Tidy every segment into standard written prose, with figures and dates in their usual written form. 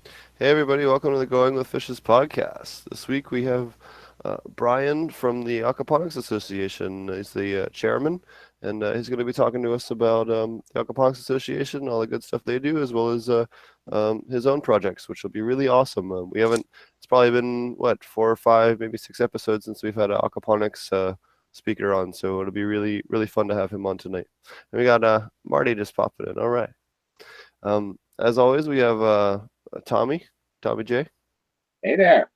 Hey everybody, welcome to the Going with Fishes podcast. This week we have Brian from the Aquaponics Association. He's the chairman, and he's going to be talking to us about the Aquaponics Association, all the good stuff they do, as well as his own projects, which will be really awesome. It's probably been, what, 4 or 5, maybe 6 episodes since we've had an Aquaponics speaker on, so it'll be really, really fun to have him on tonight. And we got Marty just popping in. All right. As always, we have Tommy J. Hey there.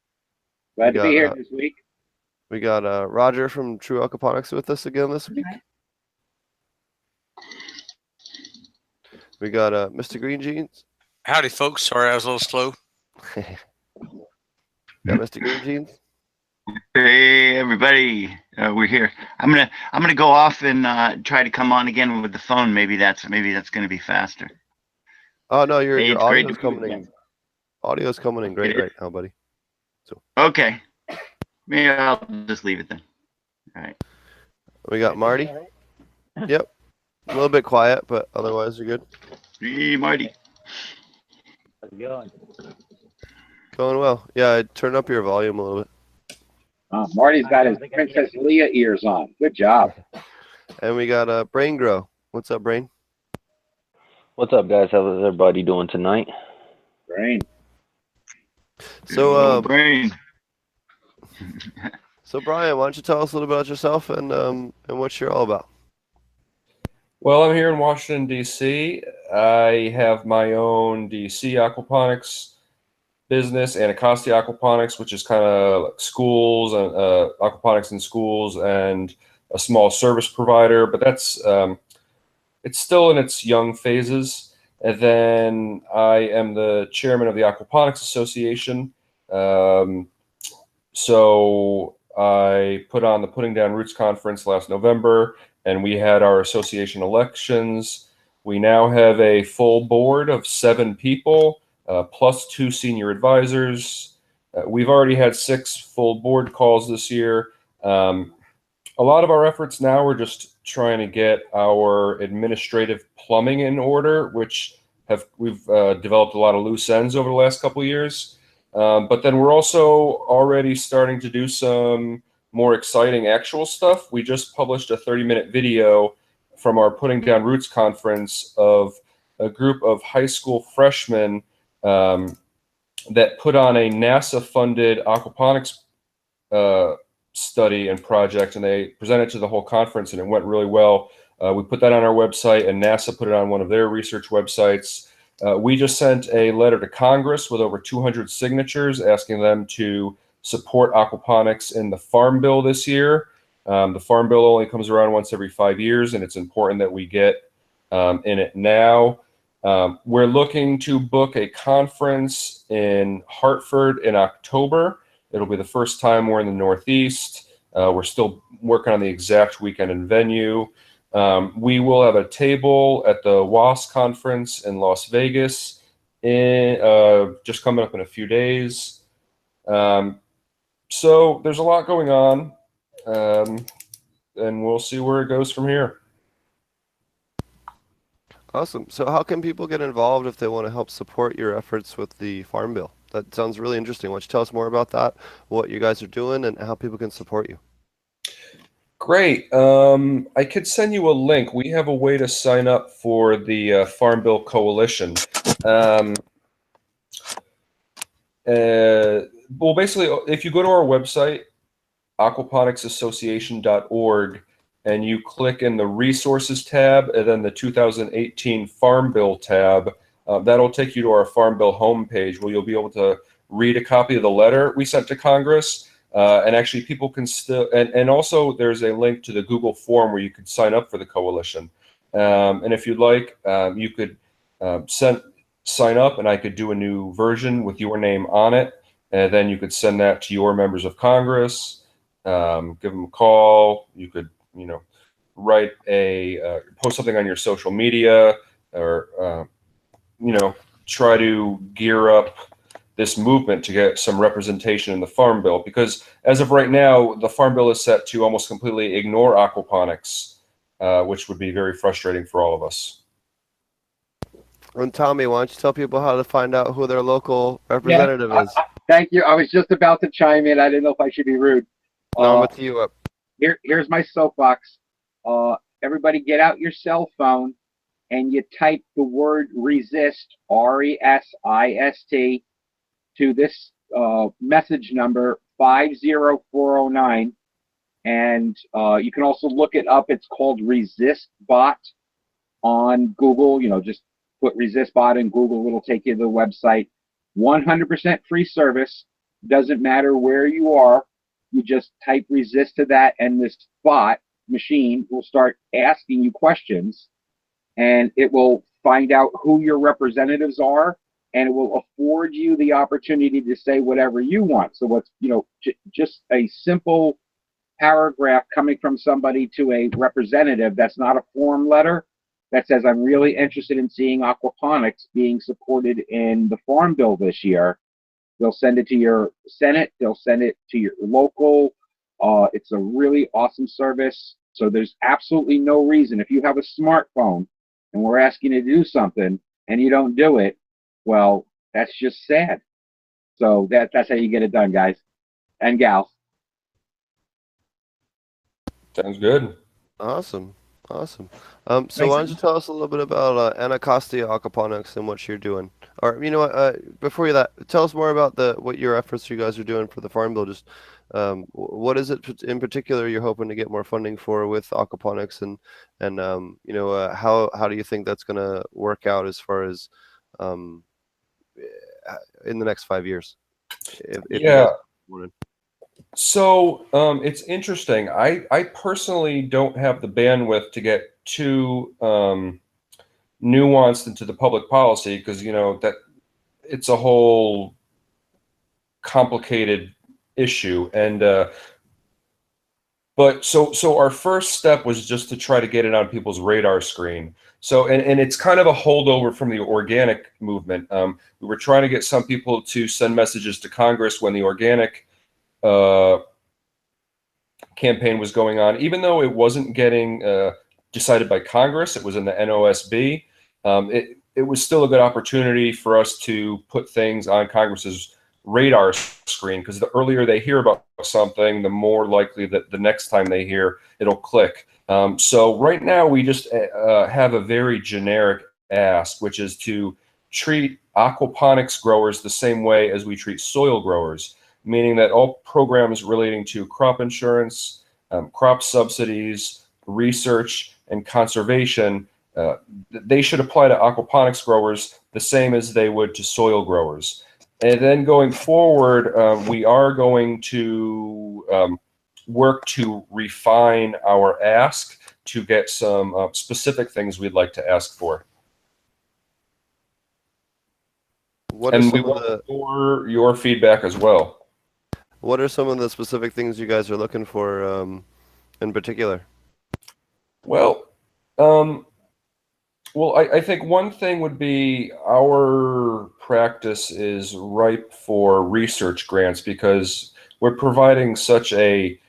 We Glad to be got here this week. Roger from True Aquaponics with us again this week. We got Mr. Green Jeans. Howdy, folks. Sorry I was a little slow. Got Mr. Green Jeans. Hey everybody, we're here. I'm gonna go off and try to come on again with the phone. Maybe that's gonna be faster. Oh no, your it's audio's great coming in. Audio's coming in great right now, buddy. So okay, maybe I'll just leave it then. All right. We got Marty. Yep, a little bit quiet, but otherwise you're good. Hey Marty. How's it going? Going well. Yeah, turn up your volume a little bit. Marty's got his Princess Leia ears on. Good job. And we got Brain Grow. What's up, Brain? What's up, guys? How's everybody doing tonight? Brain. So, Brain. So Brian, why don't you tell us a little bit about yourself and what you're all about? Well, I'm here in Washington, D.C. I have my own D.C. Aquaponics business, Anacostia Aquaponics, which is kind of like schools and aquaponics in schools, and a small service provider. But that's it's still in its young phases. And then I am the chairman of the Aquaponics Association. So I put on the Putting Down Roots conference last November, and we had our association elections. We now have a full board of 7 people, plus 2 senior advisors. We've already had 6 full board calls this year. A lot of our efforts now are just trying to get our administrative plumbing in order, which we've developed a lot of loose ends over the last couple of years. But then we're also already starting to do some more exciting actual stuff. We just published a 30-minute video from our Putting Down Roots conference of a group of high school freshmen that put on a NASA-funded aquaponics study and project, and they presented to the whole conference, and it went really well. We put that on our website, and NASA put it on one of their research websites. We just sent a letter to Congress with over 200 signatures asking them to support aquaponics in the Farm Bill this year. The Farm Bill only comes around once every 5 years, and it's important that we get in it now. We're looking to book a conference in Hartford in October. It'll be the first time we're in the Northeast. We're still working on the exact weekend and venue. We will have a table at the WAS conference in Las Vegas just coming up in a few days. So there's a lot going on, and we'll see where it goes from here. Awesome. So how can people get involved if they want to help support your efforts with the Farm Bill? That sounds really interesting. Why don't you tell us more about that, what you guys are doing, and how people can support you? Great. I could send you a link. We have a way to sign up for the Farm Bill Coalition. Well, basically, if you go to our website, aquaponicsassociation.org, and you click in the Resources tab and then the 2018 Farm Bill tab, that'll take you to our Farm Bill homepage where you'll be able to read a copy of the letter we sent to Congress. And actually, people can still, and also there's a link to the Google form where you could sign up for the coalition. And if you'd like, you could sign up, and I could do a new version with your name on it. And then you could send that to your members of Congress, give them a call. You could, write post something on your social media, or, try to gear up this movement to get some representation in the Farm Bill, because as of right now, the Farm Bill is set to almost completely ignore aquaponics, which would be very frustrating for all of us. And Tommy, why don't you tell people how to find out who their local Yeah, representative is? thank you. I was just about to chime in. I didn't know if I should be rude. No, I'm Uh, gonna tee you up. here's my soapbox. Everybody get out your cell phone and you type the word resist, RESIST, to this message number 50409. And you can also look it up. It's called Resist Bot on Google. Just put Resist Bot in Google. It'll take you to the website. 100% free service. Doesn't matter where you are. You just type resist to that, and this bot machine will start asking you questions, and it will find out who your representatives are, and it will afford you the opportunity to say whatever you want. So what's, just a simple paragraph coming from somebody to a representative that's not a form letter that says, I'm really interested in seeing aquaponics being supported in the Farm Bill this year. They'll send it to your Senate. They'll send it to your local. It's a really awesome service. So there's absolutely no reason, if you have a smartphone and we're asking you to do something and you don't do it, well, that's just sad. So that's how you get it done, guys and gals. Sounds good. Awesome. Awesome. So Thanks. why don't you tell us a little bit about Anacostia Aquaponics and what you're doing? Or you know what? Before that, tell us more about what your efforts you guys are doing for the Farm Bill. Just what is it in particular you're hoping to get more funding for with aquaponics, and how do you think that's going to work out as far as um, in the next 5 years? If you Yeah. guys wanted. So it's interesting. I personally don't have the bandwidth to get too nuanced into the public policy because that it's a whole complicated issue. And but so our first step was just to try to get it on people's radar screen. So and it's kind of a holdover from the organic movement. We were trying to get some people to send messages to Congress when the organic campaign was going on, even though it wasn't getting decided by Congress. It was in the NOSB. It was still a good opportunity for us to put things on Congress's radar screen, because the earlier they hear about something, the more likely that the next time they hear it'll click. So right now we just have a very generic ask, which is to treat aquaponics growers the same way as we treat soil growers, meaning that all programs relating to crop insurance, crop subsidies, research, and conservation, they should apply to aquaponics growers the same as they would to soil growers. And then going forward, we are going to work to refine our ask to get some specific things we'd like to ask for. And we want your feedback as well. What are some of the specific things you guys are looking for in particular? Well, I think one thing would be our practice is ripe for research grants because we're providing such a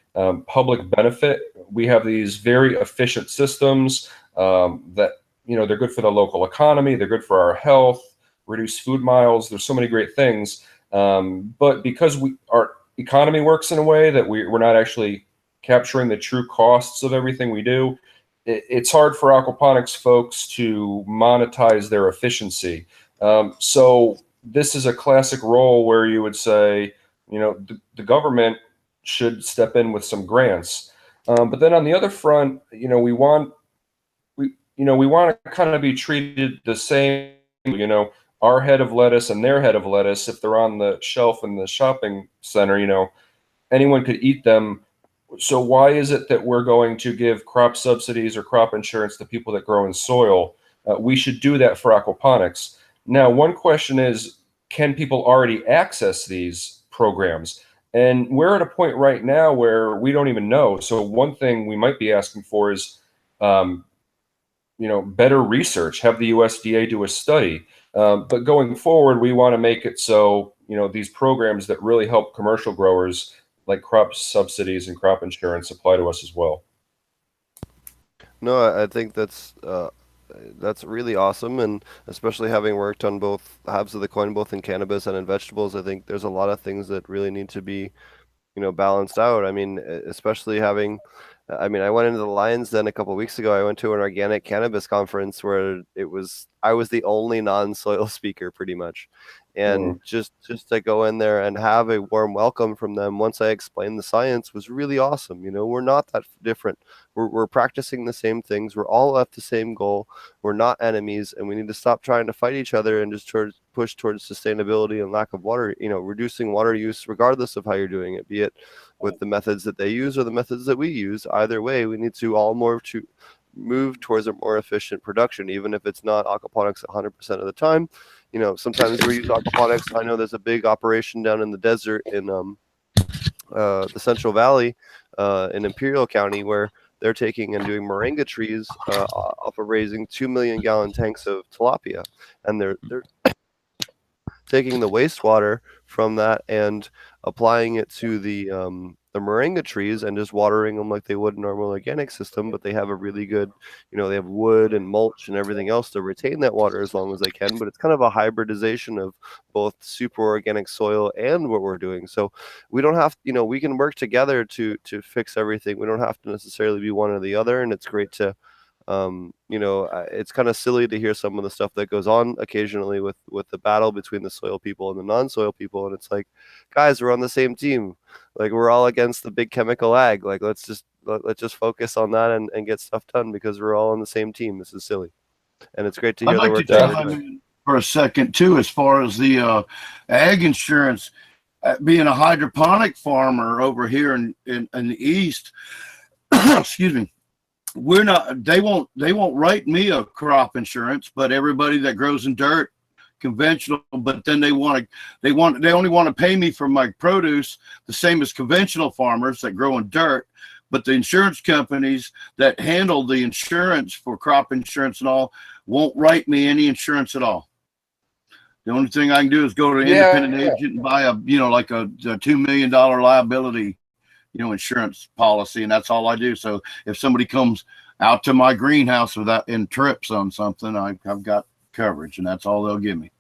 public benefit. We have these very efficient systems that, they're good for the local economy, they're good for our health, reduce food miles. There's so many great things. But because our economy works in a way that we're not actually capturing the true costs of everything we do, it's hard for aquaponics folks to monetize their efficiency. So this is a classic role where you would say, the government should step in with some grants. But then on the other front, we want to kind of be treated the same, our head of lettuce and their head of lettuce, if they're on the shelf in the shopping center, anyone could eat them. So why is it that we're going to give crop subsidies or crop insurance to people that grow in soil? We should do that for aquaponics. Now, one question is, can people already access these programs? And we're at a point right now where we don't even know. So one thing we might be asking for is, better research, have the USDA do a study. But going forward, we want to make it so, these programs that really help commercial growers like crop subsidies and crop insurance apply to us as well. No, I think that's that's really awesome, and especially having worked on both halves of the coin, both in cannabis and in vegetables, I think there's a lot of things that really need to be, balanced out. I mean, especially having, I mean, I went into the Lions Den a couple of weeks ago. I went to an organic cannabis conference where I was the only non-soil speaker pretty much. And just to go in there and have a warm welcome from them once I explained the science was really awesome. We're not that different. We're practicing the same things. We're all at the same goal. We're not enemies, and we need to stop trying to fight each other and just push towards sustainability and lack of water, reducing water use regardless of how you're doing it, be it with the methods that they use or the methods that we use. Either way, we need to all move towards a more efficient production, even if it's not aquaponics 100% of the time. Sometimes we use aquaponics. I know there's a big operation down in the desert in the Central Valley in Imperial County where they're taking and doing moringa trees off of raising 2 million gallon tanks of tilapia, and they're taking the wastewater from that and applying it to the moringa trees and just watering them like they would a normal organic system. But they have a really good, they have wood and mulch and everything else to retain that water as long as they can. But it's kind of a hybridization of both super organic soil and what we're doing. So we don't have, we can work together to fix everything. We don't have to necessarily be one or the other. And it's great to it's kind of silly to hear some of the stuff that goes on occasionally with the battle between the soil people and the non-soil people, and it's like, guys, we're on the same team. Like, we're all against the big chemical ag. Like, let's just focus on that and get stuff done, because we're all on the same team. This is silly, and it's great to hear I'd like to chime in for a second too, as far as the ag insurance. Being a hydroponic farmer over here in the east, excuse me, we're not, they won't write me a crop insurance, but everybody that grows in dirt, conventional, but then they only want to pay me for my produce the same as conventional farmers that grow in dirt. But the insurance companies that handle the insurance for crop insurance and all won't write me any insurance at all. The only thing I can do is go to an independent agent and buy a $2 million liability insurance policy, and that's all I do. So if somebody comes out to my greenhouse and trips on something, I've got coverage, and that's all they'll give me.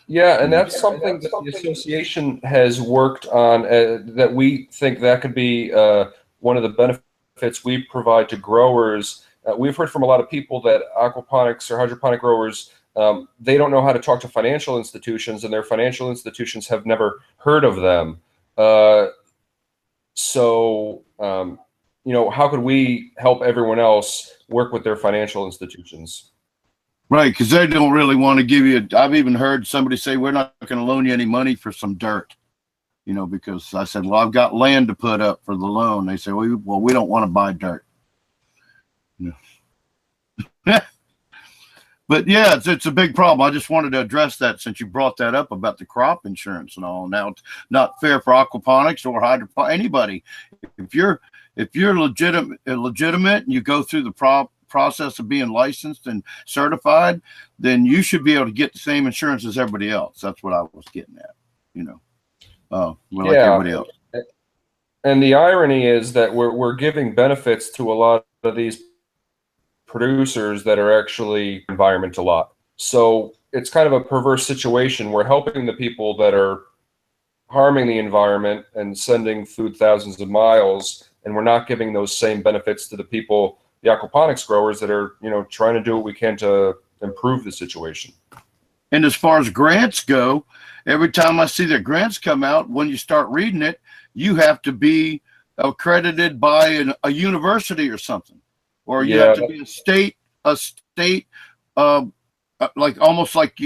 Yeah, and that's something that the association has worked on, that we think that could be one of the benefits we provide to growers. We've heard from a lot of people that aquaponics or hydroponic growers, they don't know how to talk to financial institutions, and their financial institutions have never heard of them. So, how could we help everyone else work with their financial institutions? Right, because they don't really want to give you. I've even heard somebody say, we're not going to loan you any money for some dirt, because I said, well, I've got land to put up for the loan. They say, well, we don't want to buy dirt. But yeah, it's a big problem. I just wanted to address that since you brought that up about the crop insurance and all. Now, it's not fair for aquaponics or anybody. If you're legitimate and you go through the process of being licensed and certified, then you should be able to get the same insurance as everybody else. That's what I was getting at. Like everybody else. And the irony is that we're giving benefits to a lot of these producers that are actually environment a lot. So it's kind of a perverse situation. We're helping the people that are harming the environment and sending food thousands of miles, and we're not giving those same benefits to the people, the aquaponics growers, that are trying to do what we can to improve the situation. And as far as grants go, every time I see that grants come out, when you start reading it, you have to be accredited by a university or something. Or you have to be a state, like almost like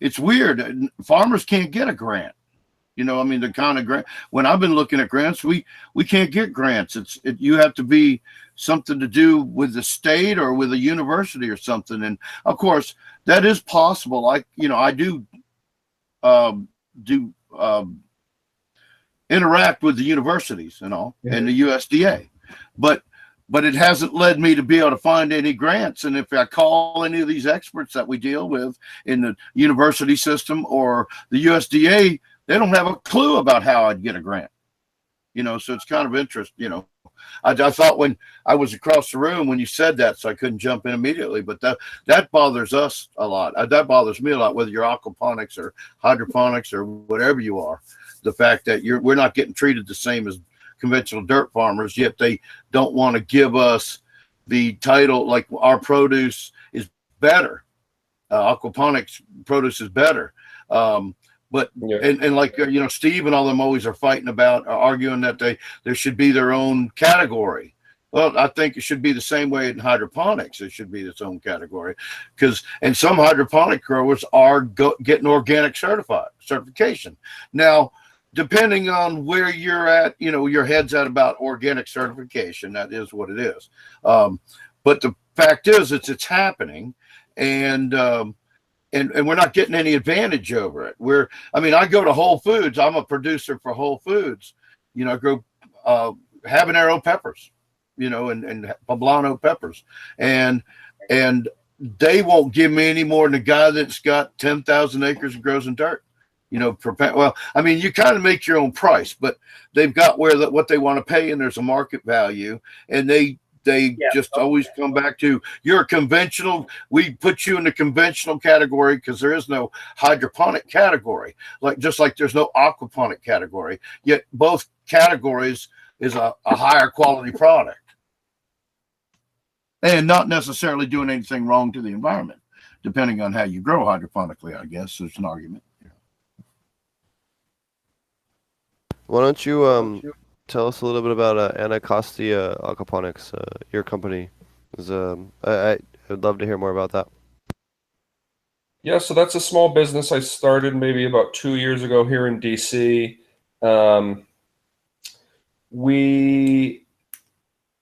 it's weird. Farmers can't get a grant. The kind of grant. When I've been looking at grants, we can't get grants. You have to be something to do with the state or with a university or something. And of course, that is possible. I do interact with the universities and all, and the USDA, but it hasn't led me to be able to find any grants. And if I call any of these experts that we deal with in the university system or the USDA, they don't have a clue about how I'd get a grant. So it's kind of interesting, I thought when I was across the room when you said that, so I couldn't jump in immediately. But that bothers us a lot. That bothers me a lot, whether you're aquaponics or hydroponics or whatever you are. The fact that we're not getting treated the same as conventional dirt farmers, yet they don't want to give us the title, like our produce is better. Aquaponics produce is better. But Yeah. and like Steve and all them always are fighting about arguing that there should be their own category. Well, I think it should be the same way in hydroponics. It should be its own category, and some hydroponic growers are getting organic certification. Now, depending on where you're at, your head's at about organic certification. That is what it is. But the fact is, it's happening, and we're not getting any advantage over it. I go to Whole Foods. I'm a producer for Whole Foods. I grow habanero peppers, and poblano peppers, and they won't give me any more than a guy that's got 10,000 acres and grows in dirt. Well, you kind of make your own price, but they've got what they want to pay, and there's a market value, and they just always come back to, you're a conventional. We put you in the conventional category because there is no hydroponic category, just like there's no aquaponic category. Yet both categories is a higher quality product, and not necessarily doing anything wrong to the environment, depending on how you grow hydroponically. I guess there's an argument. Why don't you tell us a little bit about Anacostia Aquaponics, your company? I would love to hear more about that. Yeah, so that's a small business I started maybe about 2 years ago here in DC. We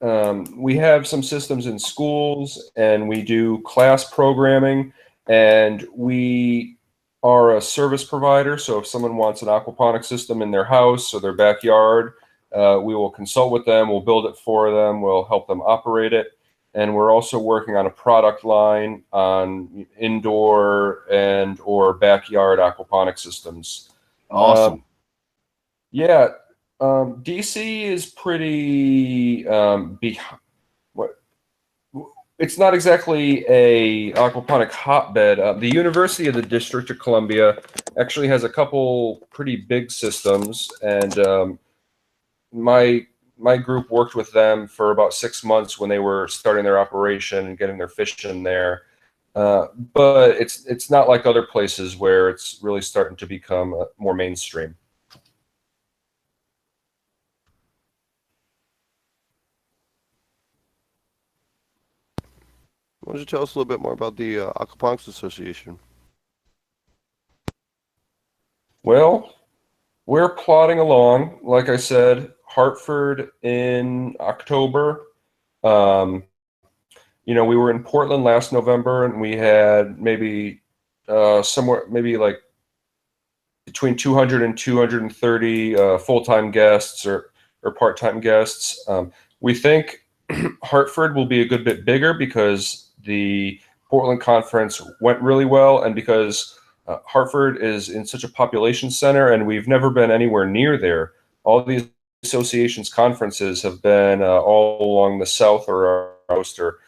have some systems in schools, and we do class programming, and we are a service provider. So if someone wants an aquaponic system in their house or their backyard, we will consult with them, we'll build it for them, we'll help them operate it. And we're also working on a product line on indoor and or backyard aquaponic systems. Awesome. DC is pretty it's not exactly a aquaponic hotbed. The University of the District of Columbia actually has a couple pretty big systems, and my group worked with them for about 6 months when they were starting their operation and getting their fish in there. But it's not like other places where it's really starting to become more mainstream. Why don't you tell us a little bit more about the Aquaponics Association? Well, we're plodding along. Like I said, Hartford in October. We were in Portland last November, and we had maybe somewhere, maybe like between 200 and 230 full-time guests or part-time guests. We think Hartford will be a good bit bigger because the Portland conference went really well, and because Hartford is in such a population center, and we've never been anywhere near there. All these associations conferences have been all along the south or coast or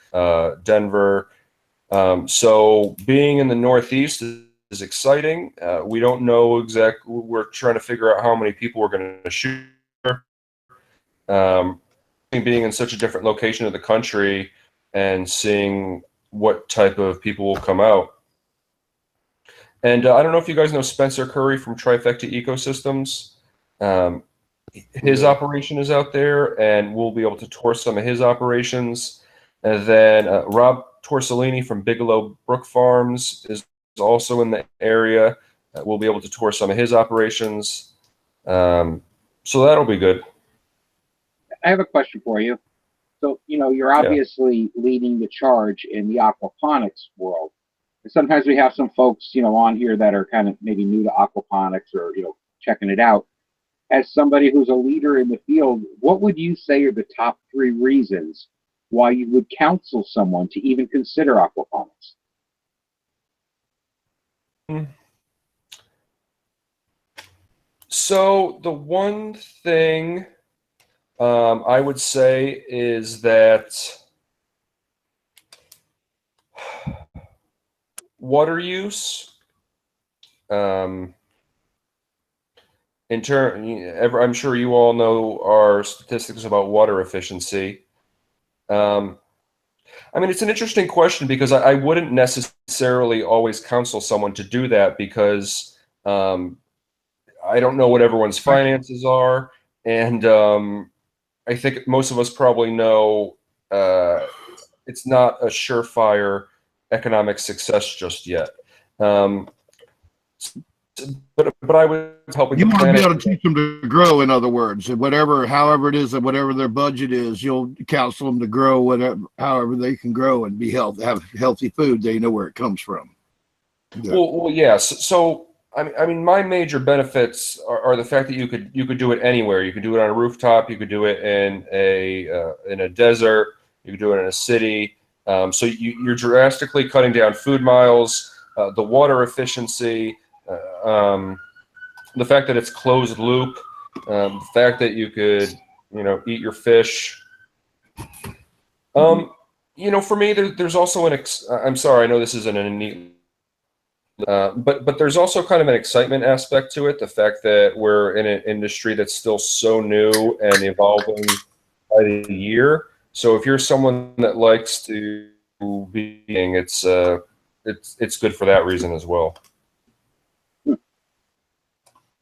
Denver. So being in the Northeast is exciting. We don't know exactly. We're trying to figure out how many people we're going to shoot. Being in such a different location of the country and seeing what type of people will come out. And I don't know if you guys know Spencer Curry from Trifecta Ecosystems. His operation is out there, and we'll be able to tour some of his operations. And then Rob Torsellini from Bigelow Brook Farms is also in the area. We'll be able to tour some of his operations. So that'll be good. I have a question for you. So, you're obviously leading the charge in the aquaponics world. And sometimes we have some folks, on here that are kind of maybe new to aquaponics or, checking it out. As somebody who's a leader in the field, what would you say are the top 3 reasons why you would counsel someone to even consider aquaponics? So the one thing I would say is that water use, I'm sure you all know our statistics about water efficiency. I mean, it's an interesting question because I wouldn't necessarily always counsel someone to do that because I don't know what everyone's finances are, and I think most of us probably know it's not a surefire economic success just yet. But I was helping You the want to be planet. able to teach them to grow, in other words, however it is, that whatever their budget is, you'll counsel them to grow whatever, however they can grow and have healthy food. They know where it comes from. Yeah. Well, yes. So I mean, my major benefits are the fact that you could do it anywhere. You could do it on a rooftop. You could do it in a desert. You could do it in a city. So you're drastically cutting down food miles. The water efficiency. The fact that it's closed loop, the fact that you could, eat your fish. For me, there's also I'm sorry, I know this isn't a neat, but there's also kind of an excitement aspect to it. The fact that we're in an industry that's still so new and evolving by the year. So if you're someone that likes to be, it's good for that reason as well.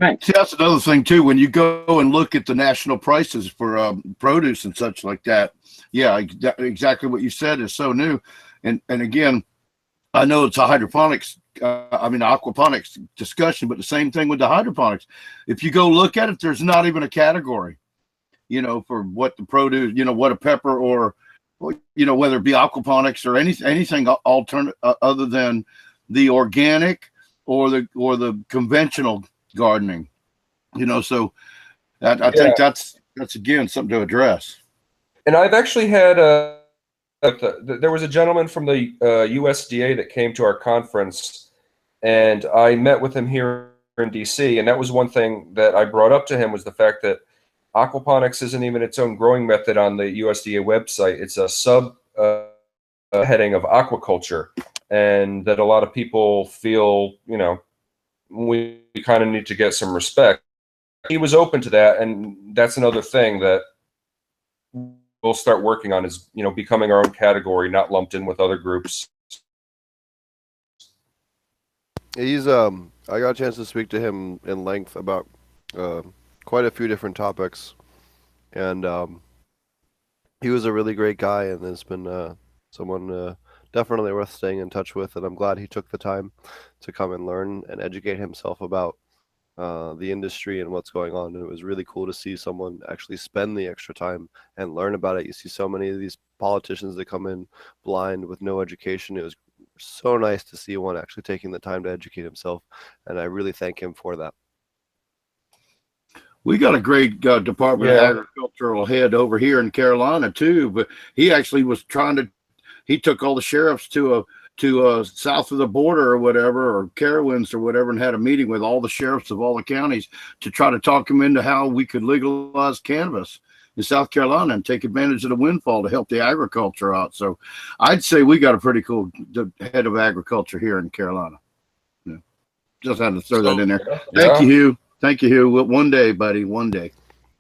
Thanks. See, that's another thing too. When you go and look at the national prices for produce and such like that, yeah, exactly what you said is so new. And again, I know it's a hydroponics, aquaponics discussion, but the same thing with the hydroponics. If you go look at it, there's not even a category, for what the produce, what a pepper or whether it be aquaponics or anything alternate other than the organic or the conventional gardening, so I think that's again something to address. And I've actually had there was a gentleman from the USDA that came to our conference, and I met with him here in DC. And that was one thing that I brought up to him, was the fact that aquaponics isn't even its own growing method on the USDA website. It's a sub heading of aquaculture, and that a lot of people feel, we kind of need to get some respect. He was open to that, and that's another thing that we'll start working on, is becoming our own category, not lumped in with other groups. He's I got a chance to speak to him in length about quite a few different topics, and he was a really great guy, and has been someone definitely worth staying in touch with. And I'm glad he took the time to come and learn and educate himself about the industry and what's going on. And it was really cool to see someone actually spend the extra time and learn about it. You see so many of these politicians that come in blind with no education. It was so nice to see one actually taking the time to educate himself, and I really thank him for that. We got a great Department of Agricultural head over here in Carolina too, but he actually was he took all the sheriffs to south of the border or whatever, or Carowinds or whatever, and had a meeting with all the sheriffs of all the counties to try to talk them into how we could legalize cannabis in South Carolina and take advantage of the windfall to help the agriculture out. So I'd say we got a pretty cool head of agriculture here in Carolina. Yeah. Just had to throw that in there. Yeah. Thank you, Hugh. Thank you, Hugh. One day, buddy. One day.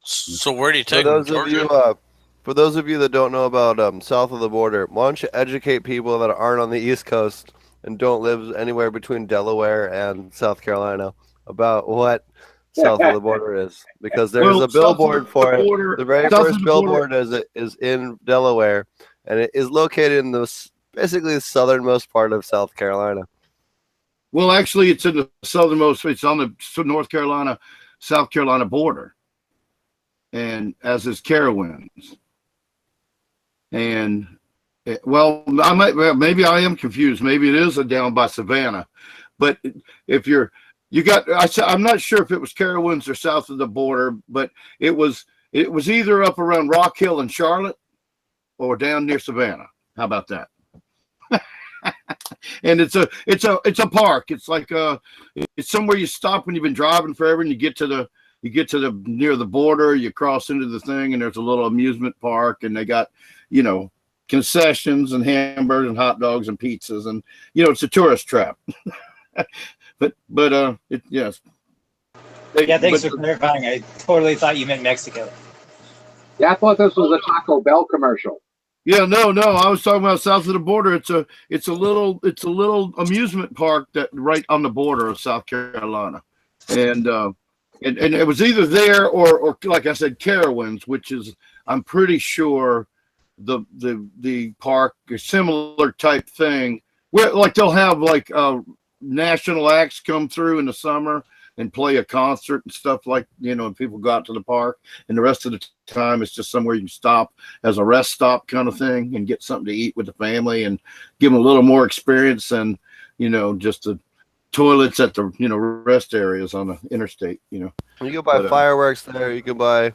So where do you take them, Georgia? For those of you that don't know about south of the border, why don't you educate people that aren't on the East Coast and don't live anywhere between Delaware and South Carolina about what south of the border is? Because there's a billboard for it. The very first billboard is in Delaware, and it is located in basically the southernmost part of South Carolina. Well, actually, it's in the southernmost. It's on the North Carolina, South Carolina border, and as is Carowinds. And maybe I am confused. Maybe it is down by Savannah, but if I'm not sure if it was Carowinds or south of the border, but it was either up around Rock Hill and Charlotte or down near Savannah. How about that? And it's a park. It's like it's somewhere you stop when you've been driving forever and you get to you get to near the border, you cross into the thing, and there's a little amusement park, and they got, concessions and hamburgers and hot dogs and pizzas, and it's a tourist trap. Yes. Yeah, thanks for clarifying. I totally thought you meant Mexico. Yeah, I thought this was a Taco Bell commercial. Yeah, no. I was talking about south of the border. It's a little amusement park that right on the border of South Carolina, and it was either there or like I said, Carowinds, which is I'm pretty sure the park, a similar type thing where like they'll have like national acts come through in the summer and play a concert and stuff like, and people go out to the park, and the rest of the time it's just somewhere you can stop as a rest stop kind of thing and get something to eat with the family and give them a little more experience than, just the toilets at the, rest areas on the interstate, You can buy fireworks there. You can buy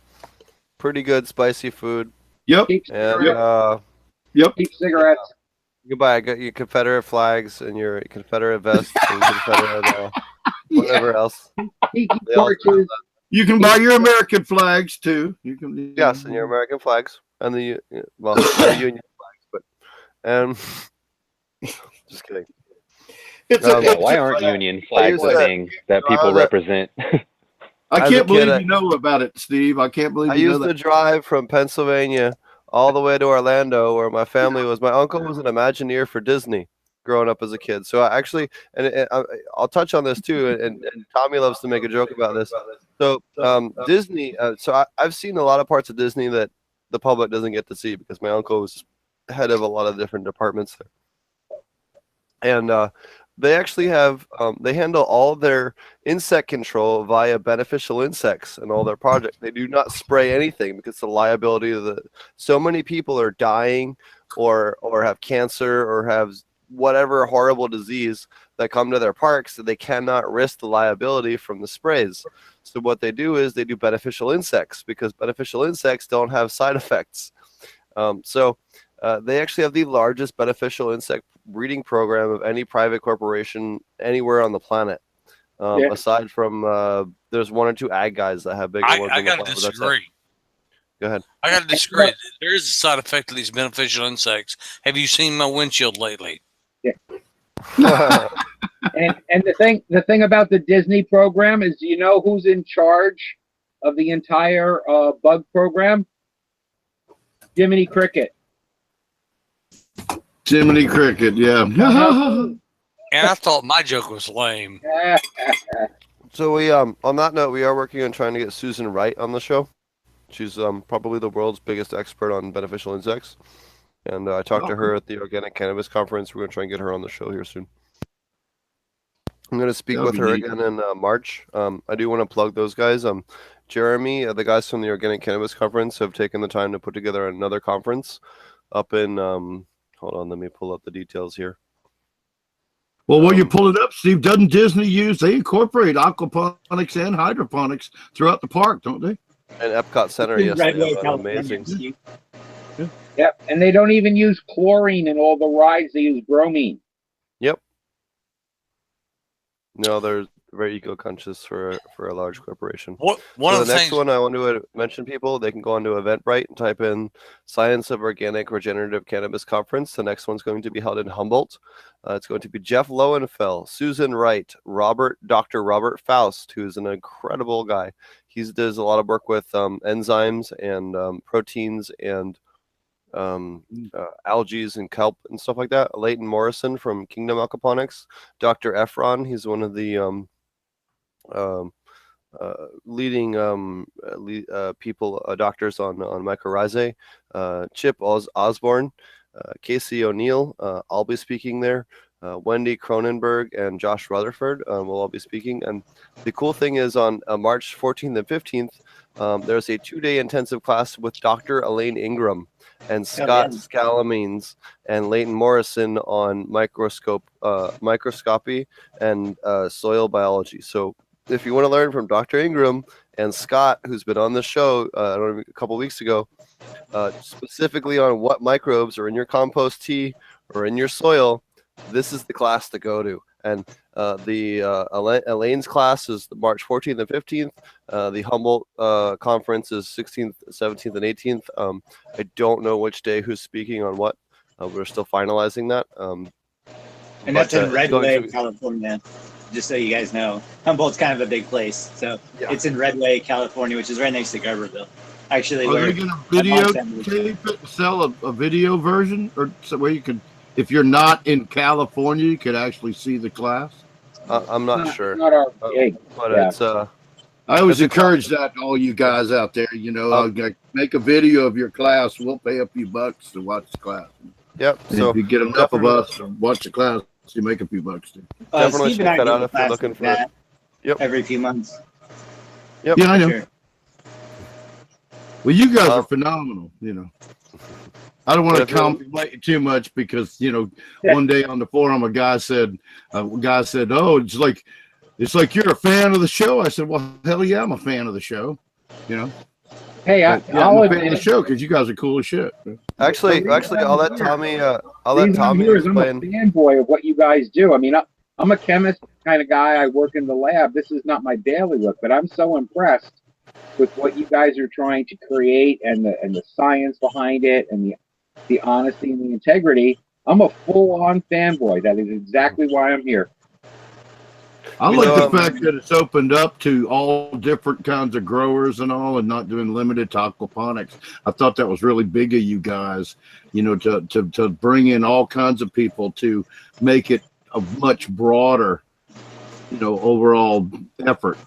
pretty good spicy food. Yep. And, Cheap cigarettes. You can buy your Confederate flags and your Confederate vest and Confederate whatever else. Torches. You can buy your American flags too. Yes, and your American flags and the Union flags, but just kidding. Why aren't Union flags a thing that people represent? I can't believe you know about it, Steve. I can't believe I used to drive from Pennsylvania all the way to Orlando, where my family was. My uncle was an Imagineer for Disney growing up as a kid. So I actually, I'll touch on this too. And Tommy loves to make a joke about this. So Disney. I've seen a lot of parts of Disney that the public doesn't get to see because my uncle was head of a lot of different departments there. And they actually have they handle all their insect control via beneficial insects and all their projects. They do not spray anything because the liability of so many people are dying or have cancer or have whatever horrible disease that come to their parks that they cannot risk the liability from the sprays. So what they do is they do beneficial insects because beneficial insects don't have side effects. They actually have the largest beneficial insect breeding program of any private corporation anywhere on the planet. Aside from there's one or two ag guys that have bigger ones. I gotta disagree. Go ahead. I gotta disagree. There is a side effect of these beneficial insects. Have you seen my windshield lately? Yeah. and the thing about the Disney program is, you know who's in charge of the entire bug program? Jiminy Cricket. Jiminy Cricket, yeah. And I thought my joke was lame. So we on that note, we are working on trying to get Susan Wright on the show. She's probably the world's biggest expert on beneficial insects. And I talked to her at the Organic Cannabis Conference. We're going to try and get her on the show here soon. I'm going to speak with her again in March. I do want to plug those guys. Jeremy, the guys from the Organic Cannabis Conference have taken the time to put together another conference up in, hold on, let me pull up the details here. Well, while you pull it up, Steve, doesn't Disney they incorporate aquaponics and hydroponics throughout the park, don't they? And Epcot Center, yes. Amazing. Yep, and they don't even use chlorine in all the rides. They use bromine. Yep. No, they're very eco-conscious for a large corporation. The next one I want to mention, people, they can go onto Eventbrite and type in Science of Organic Regenerative Cannabis Conference. The next one's going to be held in Humboldt. It's going to be Jeff Lowenfeld, Susan Wright, Dr. Robert Faust, who's an incredible guy. He does a lot of work with enzymes and proteins and algae and kelp and stuff like that. Leighton Morrison from Kingdom Aquaponics, Dr. Efron, he's one of the leading doctors on mycorrhizae. Chip Osborne, Casey O'Neill, I'll be speaking there. Wendy Cronenberg and Josh Rutherford will all be speaking. And the cool thing is on March 14th and 15th, there's a 2-day intensive class with Dr. Elaine Ingram and Scott Scalamines and Leighton Morrison on microscopy and soil biology. So if you want to learn from Dr. Ingram and Scott, who's been on the show a couple weeks ago, specifically on what microbes are in your compost tea or in your soil, this is the class to go to. And Elaine's class is March 14th and 15th. The Humboldt conference is 16th, 17th, and 18th. I don't know which day who's speaking on what. We're still finalizing that. And that's in Redway, be... California. Just so you guys know, Humboldt's kind of a big place. So yeah. It's in Redway, California, which is right next to Garberville. Actually, are they going to videotape it and sell a video version, or so where you could, if you're not in California, you could actually see the class? I'm not sure. Not our gig. But Yeah. it's I always encourage that to all you guys out there. You know, make a video of your class. We'll pay a few bucks to watch the class. Yep. And so if you get enough of us to watch the class, you make a few bucks too. Definitely Steve check and I that out do if you're looking for that Yep. every few months. Yep. Yeah, I know. Sure. Well, you guys are phenomenal. You know, I don't want to compliment you too much because one day on the forum, a guy said, "Oh, it's like you're a fan of the show." I said, "Well, hell yeah, I'm a fan of the show." You know. Hey, I'm a fan of the show because you guys are cool as shit. Actually, I'll let Tommy explain. I'm a fanboy of what you guys do. I mean, I'm a chemist kind of guy. I work in the lab. This is not my daily work, but I'm so impressed with what you guys are trying to create and the science behind it and the honesty and the integrity. I'm a full-on fanboy. That is exactly why I'm here. I like the fact that it's opened up to all different kinds of growers and all, and not doing limited to aquaponics. I thought that was really big of you guys, to bring in all kinds of people to make it a much broader, overall effort.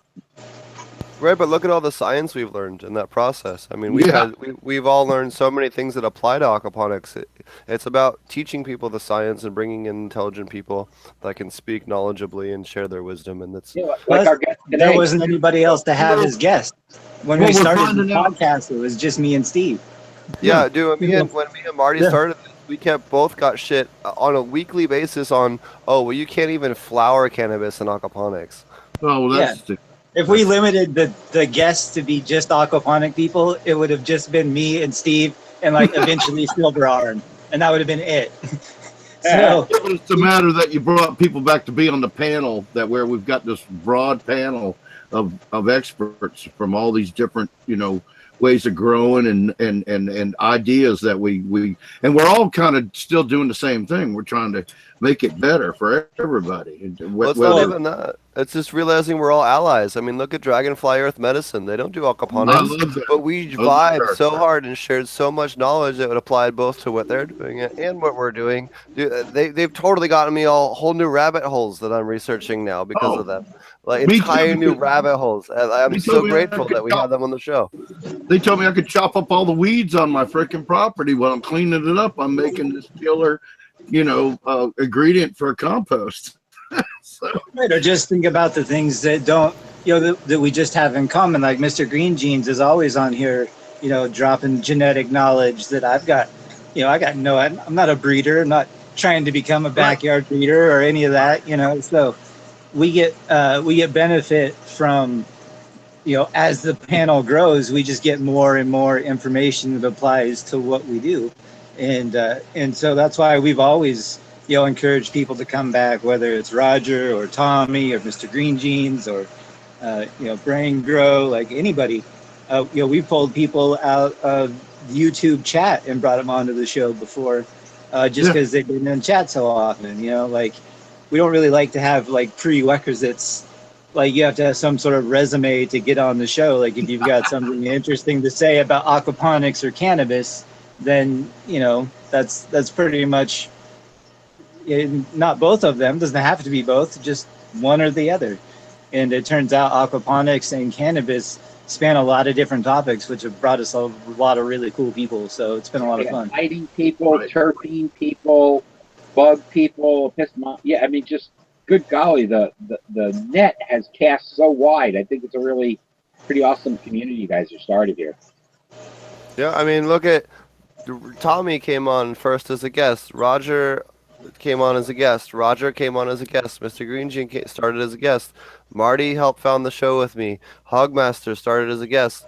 Right, but look at all the science we've learned in that process. I mean, we've all learned so many things that apply to aquaponics. It's about teaching people the science and bringing in intelligent people that can speak knowledgeably and share their wisdom. And that's like our guest today. There wasn't anybody else to have as guest. When we started the podcast, it was just me and Steve. Yeah, dude. When me and Marty started, we both got shit on a weekly basis on. Oh, well, you can't even flower cannabis in aquaponics. Oh, well, that's. Yeah. If we limited the guests to be just aquaponic people, it would have just been me and Steve and eventually Silver Arm, and that would have been it. So it's a matter that you brought people back to be on the panel where we've got this broad panel of experts from all these different, ways of growing and ideas that we and we're all kind of still doing the same thing. We're trying to make it better for everybody. Well, it's not even that. It's just realizing we're all allies. I mean, look at Dragonfly Earth Medicine. They don't do aquaponics, but we vibe so hard and shared so much knowledge that would apply both to what they're doing and what we're doing. Dude, they've totally gotten me all whole new rabbit holes that I'm researching now because of them. Entire new rabbit holes. I'm so grateful that we have them on the show. They told me I could chop up all the weeds on my freaking property while I'm cleaning it up. I'm making this killer, ingredient for a compost. Right, or just think about the things that don't, that we just have in common. Like Mr. Green Jeans is always on here, dropping genetic knowledge that I've got. I'm not a breeder. I'm not trying to become a backyard breeder or any of that. So we get benefit from, as the panel grows, we just get more and more information that applies to what we do, and so that's why we've always encourage people to come back, whether it's Roger or Tommy or Mr. Green Jeans or Brain Grow, like anybody. We pulled people out of YouTube chat and brought them onto the show before, just because they've been in chat so often. We don't really like to have prerequisites. You have to have some sort of resume to get on the show. Like if you've got something interesting to say about aquaponics or cannabis, then that's pretty much. Not both of them. Doesn't have to be both, just one or the other. And it turns out aquaponics and cannabis span a lot of different topics, which have brought us a lot of really cool people. So it's been a lot of fun. Lighting people, terpene people, bug people, just good golly, the net has cast so wide. I think it's a really pretty awesome community you guys have started here. Yeah, I mean, look at Tommy came on first as a guest. Roger came on as a guest. Roger came on as a guest. Mr. Green Jean started as a guest. Marty helped found the show with me. Hogmaster started as a guest.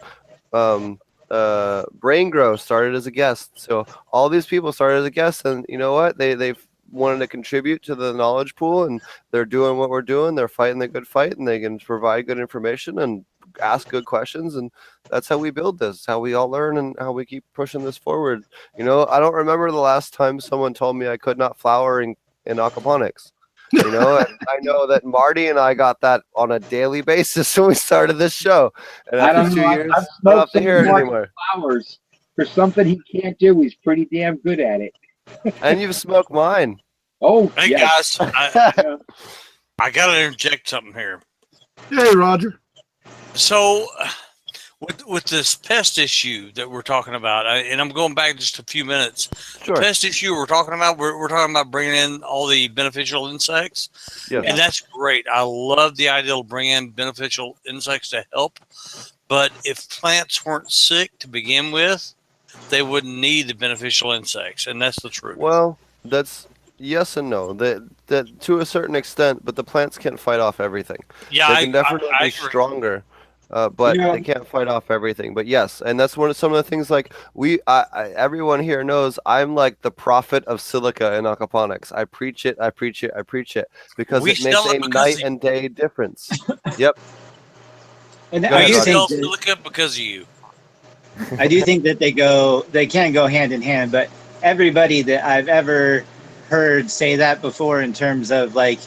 Brain Grow started as a guest. So all these people started as a guest, and you know what? They've wanting to contribute to the knowledge pool, and they're doing what we're doing. They're fighting the good fight, and they can provide good information and ask good questions, and that's how we build this, how we all learn, and how we keep pushing this forward. You know, I don't remember the last time someone told me I could not flower in aquaponics. You know, and I know that Marty and I got that on a daily basis when we started this show, and I after don't 2 know. years, I've I don't have smoked to some hear it Mark anymore. Flowers. For something he can't do, he's pretty damn good at it. And you've smoked mine. Oh, Hey yes. guys, I got to interject something here. Hey, Roger. So, with this pest issue that we're talking about, and I'm going back just a few minutes. Sure. Pest issue we're talking about. We're talking about bringing in all the beneficial insects, Yes. and that's great. I love the idea to bring in beneficial insects to help. But if plants weren't sick to begin with, they wouldn't need the beneficial insects, and that's the truth. Well, that's yes and no. That to a certain extent, but the plants can't fight off everything. Yeah, They can definitely I be agree. stronger, but Yeah. they can't fight off everything. But yes, and that's some of the things like everyone here knows I'm like the prophet of silica in aquaponics. I preach it, I preach it, I preach it because We it makes sell it a because night of- and day difference. Yep. And Go I ahead, do We Roger. sell think that, silica because of you. I do think that they can go hand in hand, but everybody that I've ever heard say that before in terms of like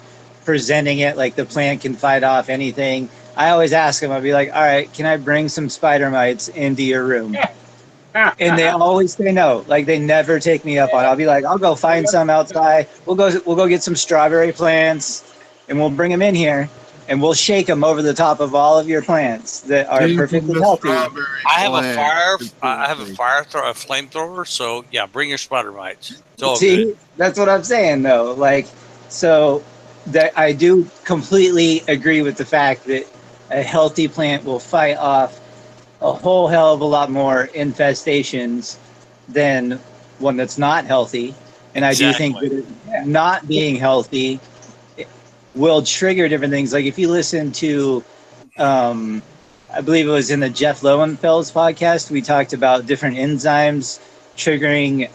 presenting it like the plant can fight off anything, I always ask them, I'll be like, all right, can I bring some spider mites into your room? And they always say no. Like they never take me up on it. I'll be like, I'll go find some outside. We'll go get some strawberry plants and we'll bring them in here and we'll shake them over the top of all of your plants that are perfectly healthy. I have a flamethrower. So yeah, bring your spider mites. It's all See, good. that's what I'm saying though. Like, so that I do completely agree with the fact that a healthy plant will fight off a whole hell of a lot more infestations than one that's not healthy. And I do think that it not being healthy will trigger different things. Like if you listen to, I believe it was in the Jeff Lowenfeld's podcast, we talked about different enzymes triggering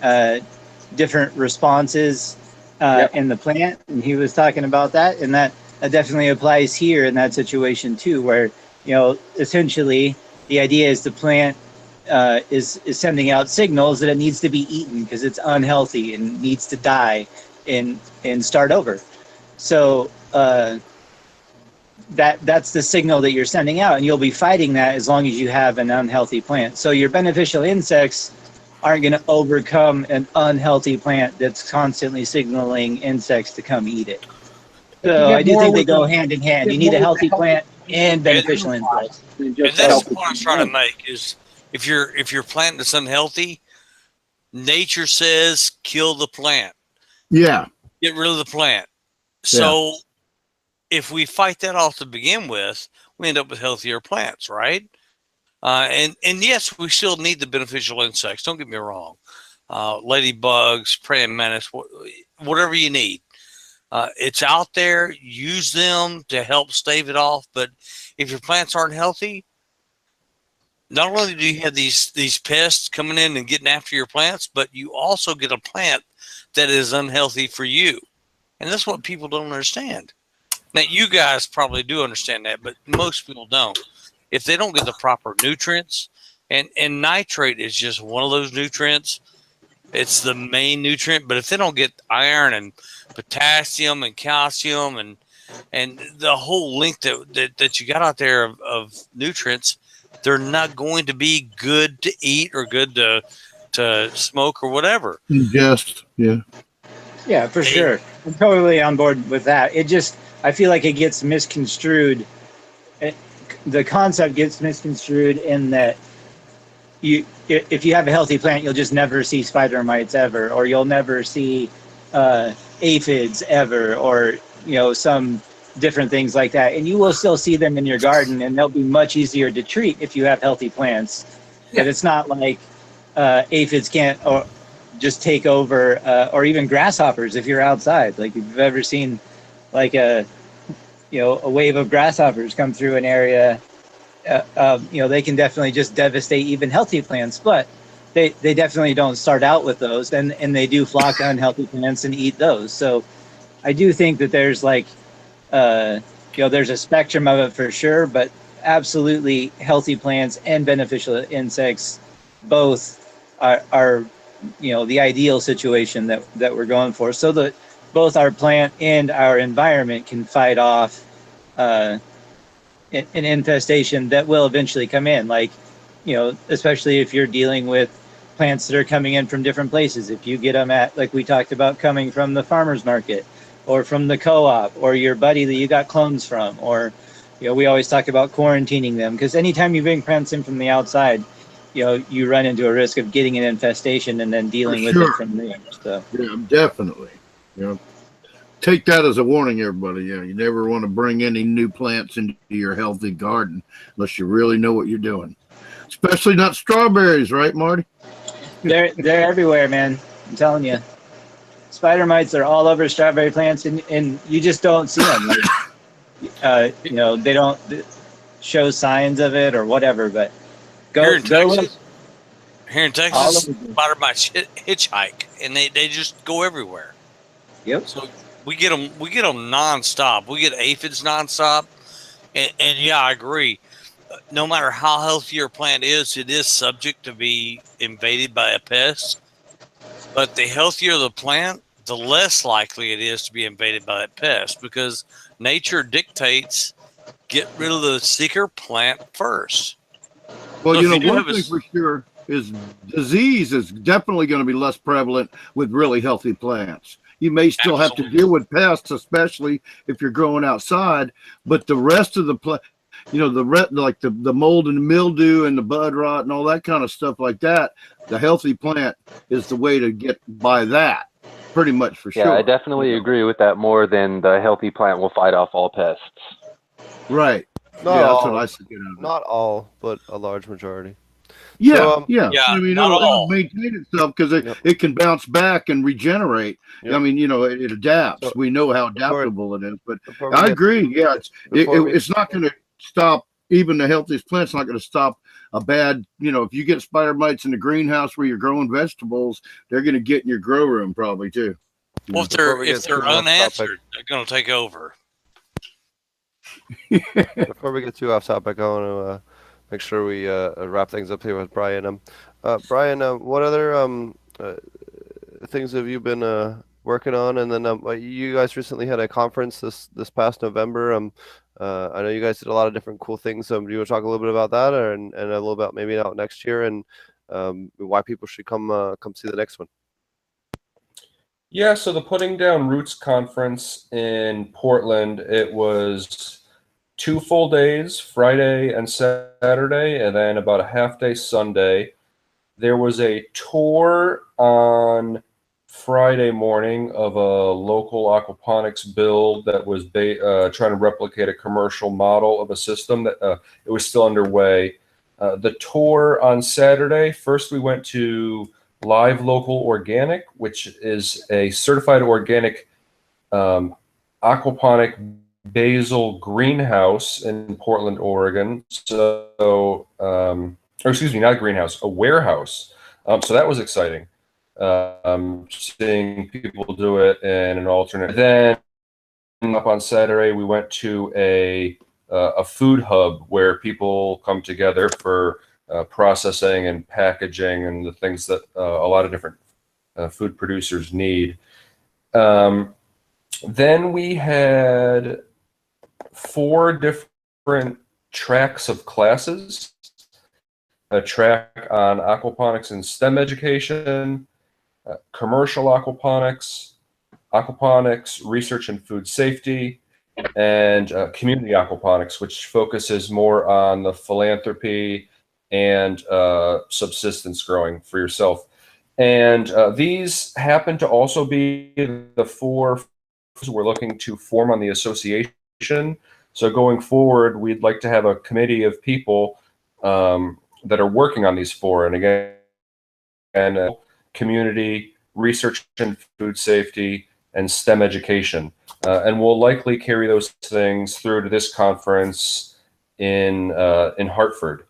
different responses in the plant. And he was talking about that. And that definitely applies here in that situation too, where, you know, essentially the idea is the plant is sending out signals that it needs to be eaten because it's unhealthy and needs to die and start over. So that's the signal that you're sending out, and you'll be fighting that as long as you have an unhealthy plant. So your beneficial insects aren't going to overcome an unhealthy plant that's constantly signaling insects to come eat it. So I do think they go hand in hand. You need a healthy plant and beneficial insects. And that's the point I was trying to make is if your plant is unhealthy, nature says kill the plant. Yeah. Get rid of the plant. So if we fight that off to begin with, we end up with healthier plants, right? And yes, we still need the beneficial insects. Don't get me wrong. Ladybugs, praying mantis, whatever you need. It's out there. Use them to help stave it off. But if your plants aren't healthy, not only do you have these pests coming in and getting after your plants, but you also get a plant that is unhealthy for you. And that's what people don't understand. Now, you guys probably do understand that, but most people don't. If they don't get the proper nutrients, and nitrate is just one of those nutrients. It's the main nutrient, but if they don't get iron and potassium and calcium and the whole link that you got out there of nutrients, they're not going to be good to eat or good to smoke or whatever. Ingest, yeah. Yeah, for sure. I'm totally on board with that. I feel like it gets misconstrued. The concept gets misconstrued in that if you have a healthy plant, you'll just never see spider mites ever, or you'll never see aphids ever, or some different things like that. And you will still see them in your garden, and they'll be much easier to treat if you have healthy plants. But it's not like aphids can't or just take over, or even grasshoppers if you're outside. Like if you've ever seen like a wave of grasshoppers come through an area, they can definitely just devastate even healthy plants. But they definitely don't start out with those, and they do flock to unhealthy plants and eat those. So I do think that there's like, there's a spectrum of it for sure, but absolutely healthy plants and beneficial insects both are the ideal situation that we're going for, so that both our plant and our environment can fight off an infestation that will eventually come in. Like, especially if you're dealing with plants that are coming in from different places. If you get them at, like we talked about, coming from the farmer's market or from the co-op or your buddy that you got clones from, or, we always talk about quarantining them, because anytime you bring plants in from the outside, you run into a risk of getting an infestation and then dealing with it from there. So yeah, definitely. Take that as a warning, everybody. Yeah, you never want to bring any new plants into your healthy garden unless you really know what you're doing. Especially not strawberries, right, Marty? they're everywhere, man. I'm telling you, spider mites are all over strawberry plants, and you just don't see them. They don't show signs of it or whatever. But Here in Texas, All spider mites hitchhike, and they just go everywhere. Yep. So we get them nonstop. We get aphids nonstop, and yeah, I agree. No matter how healthy your plant is, it is subject to be invaded by a pest. But the healthier the plant, the less likely it is to be invaded by that pest, because nature dictates get rid of the sicker plant first. Well, So one thing for sure is disease is definitely going to be less prevalent with really healthy plants. You may still have to deal with pests, especially if you're growing outside, but the rest of the plant, like the mold and mildew and the bud rot and all that kind of stuff like that, the healthy plant is the way to get by that, pretty much for sure. Yeah, I definitely agree with that more than the healthy plant will fight off all pests. Right. That's what I said. Not all, but a large majority. Yeah, So, I mean, it'll maintain itself because it can bounce back and regenerate. I mean, it adapts. So, we know how adaptable it is. But I agree. Yeah, it's not going to stop. Even the healthiest plant's not going to stop a bad. If you get spider mites in the greenhouse where you're growing vegetables, they're going to get in your grow room probably too. Well, if they're unanswered, they're going to take over. Before we get too off topic, I want to make sure we wrap things up here with Brian. Brian, what other things have you been working on? And then you guys recently had a conference this past November. I know you guys did a lot of different cool things. Do you want to talk a little bit about that, and a little about maybe out next year, and why people should come see the next one? Yeah, so the Putting Down Roots conference in Portland, it was 2 full days, Friday and Saturday, and then about a half day Sunday. There was a tour on Friday morning of a local aquaponics build that was trying to replicate a commercial model of a system that it was still underway. The tour on Saturday, first we went to Live Local Organic, which is a certified organic aquaponic basil greenhouse in Portland, Oregon. So, excuse me, not a greenhouse, a warehouse. So that was exciting. Seeing people do it in an alternate. Then up on Saturday, we went to a food hub where people come together for processing and packaging and the things that a lot of different food producers need. Then we had 4 different tracks of classes. A track on aquaponics and STEM education, commercial aquaponics, research and food safety, and community aquaponics, which focuses more on the philanthropy and subsistence growing for yourself. And these happen to also be the 4 we're looking to form on the association. So going forward, we'd like to have a committee of people that are working on these 4. And again, community, research and food safety, and STEM education. And we'll likely carry those things through to this conference in Hartford.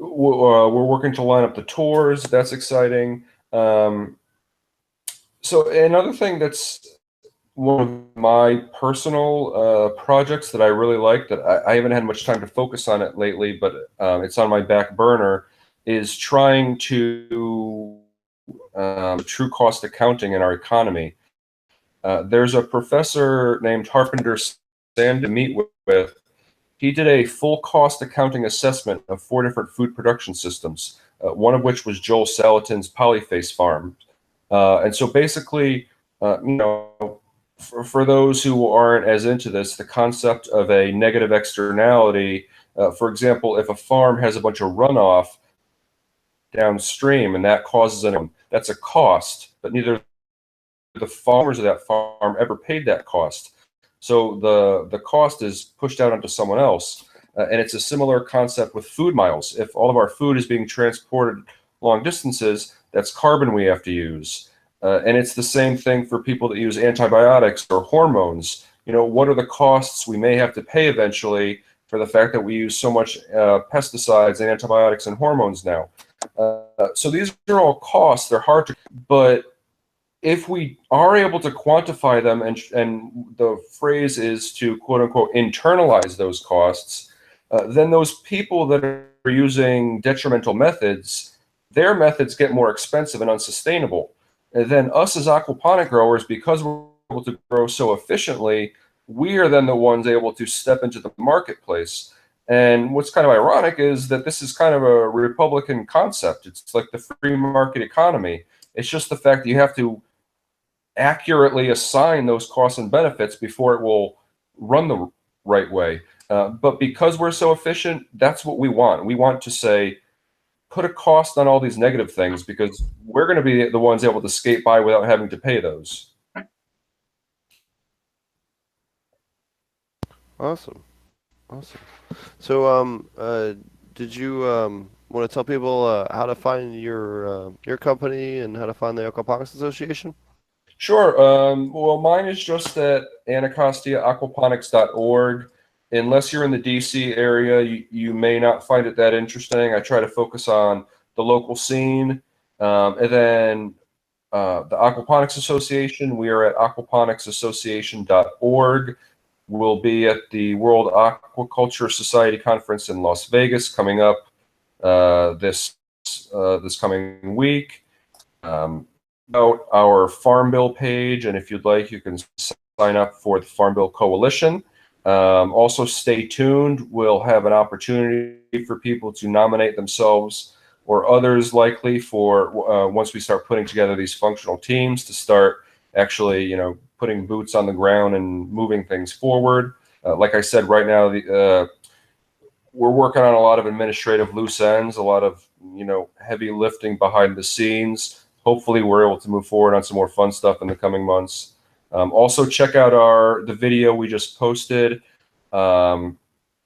we're working to line up the tours. That's exciting. So another thing that's one of my personal projects that I really like that I haven't had much time to focus on it lately, but it's on my back burner, is trying to true cost accounting in our economy. There's a professor named Harpinder Sand to meet with. He did a full cost accounting assessment of 4 different food production systems, one of which was Joel Salatin's Polyface farm. And so basically, for those who aren't as into this, the concept of a negative externality, for example, if a farm has a bunch of runoff downstream and that causes that's a cost, but neither the farmers of that farm ever paid that cost. So the cost is pushed out onto someone else. And it's a similar concept with food miles. If all of our food is being transported long distances, that's carbon we have to use. And it's the same thing for people that use antibiotics or hormones. What are the costs we may have to pay eventually for the fact that we use so much pesticides and antibiotics and hormones now? So these are all costs. They're hard to, but if we are able to quantify them, and the phrase is to quote unquote internalize those costs, then those people that are using detrimental methods, their methods get more expensive and unsustainable. And then us as aquaponic growers, because we're able to grow so efficiently, we are then the ones able to step into the marketplace. And what's kind of ironic is that this is kind of a Republican concept. It's like the free market economy. It's just the fact that you have to accurately assign those costs and benefits before it will run the right way. But because we're so efficient, that's what we want. We want to say, put a cost on all these negative things because we're going to be the ones able to skate by without having to pay those. Awesome. So, did you want to tell people how to find your company and how to find the Aquaponics Association? Sure. Well, mine is just at anacostiaaquaponics.org. Unless you're in the DC area, you may not find it that interesting. I try to focus on the local scene. And then the Aquaponics Association, we are at aquaponicsassociation.org. We'll be at the World Aquaculture Society Conference in Las Vegas coming up this coming week. About our Farm Bill page, and if you'd like, you can sign up for the Farm Bill Coalition. Also, stay tuned. We'll have an opportunity for people to nominate themselves or others likely for once we start putting together these functional teams to start actually, putting boots on the ground and moving things forward. Like I said, right now, we're working on a lot of administrative loose ends, a lot of, heavy lifting behind the scenes. Hopefully, we're able to move forward on some more fun stuff in the coming months. Also, check out the video we just posted about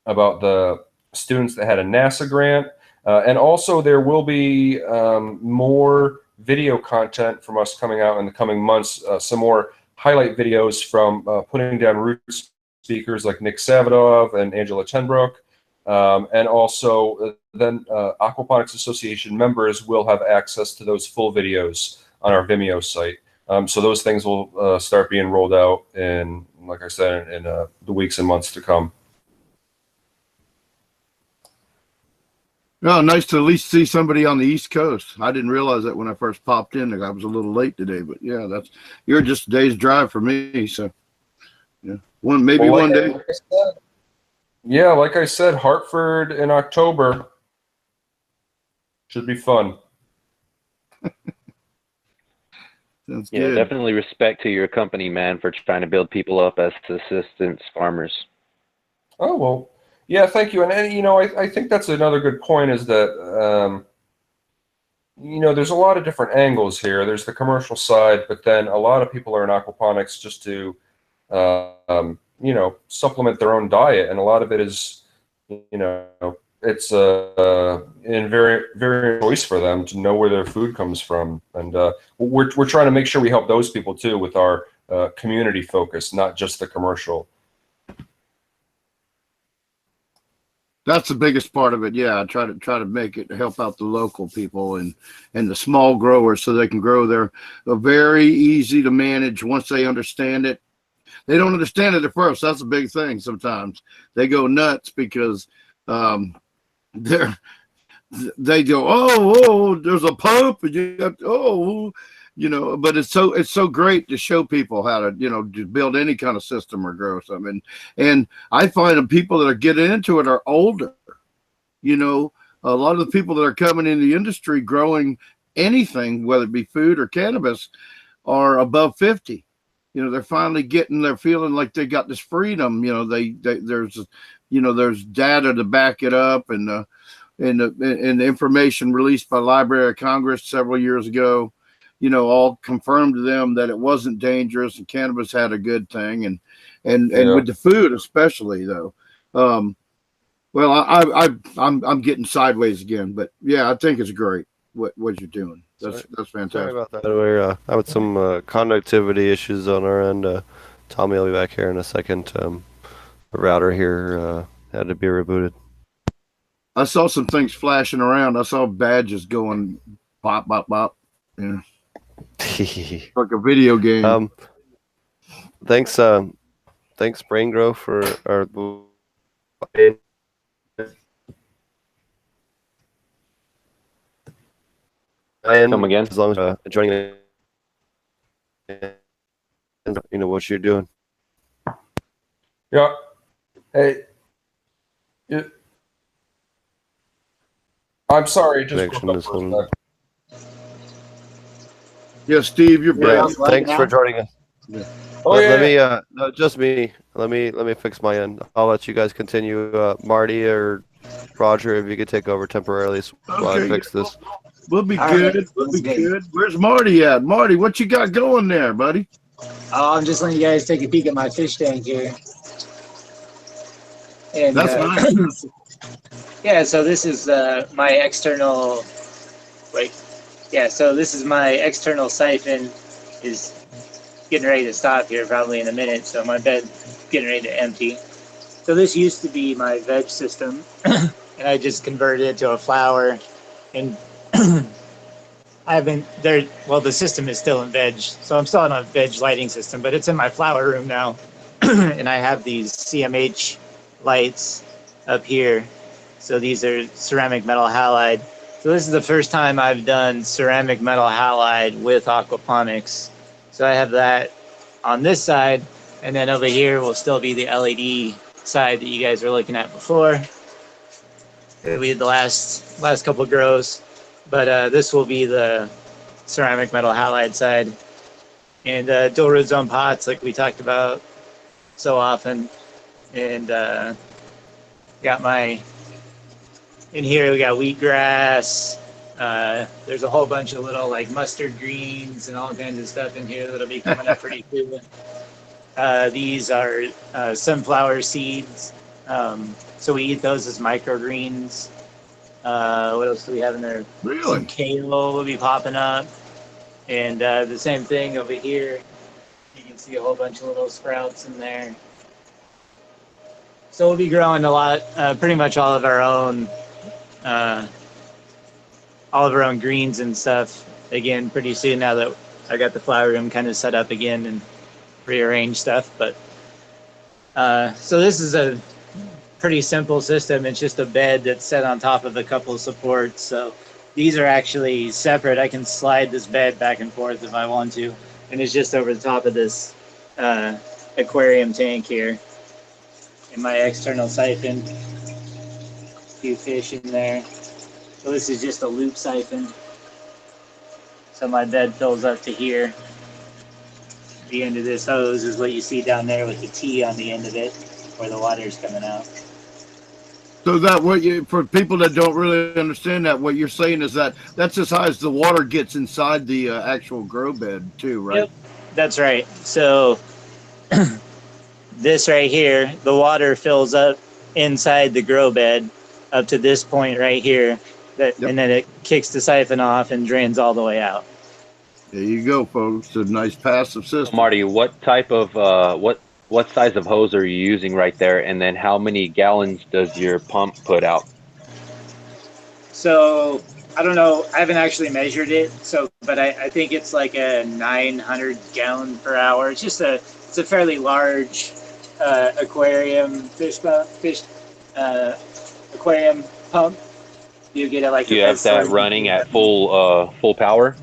the students that had a NASA grant. And also, there will be more video content from us coming out in the coming months, some more highlight videos from putting down root speakers like Nick Savadov and Angela Tenbrook. And also, then Aquaponics Association members will have access to those full videos on our Vimeo site. So those things will start being rolled out in, like I said, in the weeks and months to come. Oh, nice to at least see somebody on the East Coast. I didn't realize that when I first popped in. I was a little late today, but yeah, you're just a day's drive for me. So yeah, one day. Like I said, Hartford in October should be fun. Sounds Yeah, good. definitely respect to your company, man, for trying to build people up as assistants farmers. Oh, well, yeah, thank you. And I think that's another good point is that, there's a lot of different angles here. There's the commercial side, but then a lot of people are in aquaponics just to, supplement their own diet. And a lot of it is, it's in very, very choice for them to know where their food comes from. And we're trying to make sure we help those people too with our community focus, not just the commercial. That's the biggest part of it. Yeah, I try to make it help out the local people and the small growers so they can grow their. They're very easy to manage once they understand it. They don't understand it at first. That's a big thing. Sometimes they go nuts because they're they go, oh, there's a pump, and you have to, but it's so great to show people how to, to build any kind of system or grow something. And I find the people that are getting into it are older. A lot of the people that are coming in the industry growing anything, whether it be food or cannabis, are above 50. They're finally they're feeling like they got this freedom. There's data to back it up, and the information released by Library of Congress several years ago, all confirmed to them that it wasn't dangerous and cannabis had a good thing, and with the food especially though. Well, I'm getting sideways again, but yeah, I think it's great what you're doing. That's fantastic. Sorry about that. We're having some conductivity issues on our end. Tommy will be back here in a second. The router here had to be rebooted. I saw some things flashing around. I saw badges going bop, bop, bop. Yeah. Like a video game. Thanks, Brain Grow for our. Come again? As long as joining, what you're doing. Yeah. Hey. I'm sorry. It just broke up for a sec. Yeah, Steve, you're back. Thanks for joining us. Yeah. Let me no, just me. Let me fix my end. I'll let you guys continue. Marty or Roger, if you could take over temporarily while I fix this. We'll be good. Right. We'll be good. Where's Marty at? Marty, what you got going there, buddy? Oh, I'm just letting you guys take a peek at my fish tank here. And that's nice. Yeah, so this is my external. So this is my external siphon. Is getting ready to stop here probably in a minute. So my bed's getting ready to empty. So this used to be my veg system, and I just converted it to a flower. And I haven't there. Well, the system is still in veg, so I'm still on a veg lighting system, but it's in my flower room now, and I have these CMH lights up here. So these are ceramic metal halide. So this is the first time I've done ceramic metal halide with aquaponics. So I have that on this side, and then over here will still be the LED side that you guys were looking at before. We did the last couple of grows, but this will be the ceramic metal halide side. And dual root zone pots like we talked about so often. And got my, in here we got wheatgrass. There's a whole bunch of little like mustard greens and all kinds of stuff in here that'll be coming up pretty soon. These are sunflower seeds. So we eat those as microgreens. What else do we have in there? Really? Some kale will be popping up. And the same thing over here. You can see a whole bunch of little sprouts in there. So we'll be growing a lot, pretty much all of our own greens and stuff. Again, pretty soon now that I got the flower room kind of set up again and rearrange stuff. But so this is a pretty simple system. It's just a bed that's set on top of a couple of supports. So these are actually separate. I can slide this bed back and forth if I want to. And it's just over the top of this aquarium tank here. And my external siphon, a few fish in there. So this is just a loop siphon. So my bed fills up to here. The end of this hose is what you see down there with the T on the end of it, where the water's coming out. So for people that don't really understand that, what you're saying is that that's as high as the water gets inside the actual grow bed too, right? Yep, that's right. So this right here, the water fills up inside the grow bed up to this point right here, and then it kicks the siphon off and drains all the way out. There you go, folks. A nice passive system. Marty, what type of what what size of hose are you using right there, and then how many gallons does your pump put out? So I don't know. I haven't actually measured it. So, but I think it's like a 900 gallon per hour. It's a fairly large aquarium aquarium pump. You get it like. Do you have that running at full power?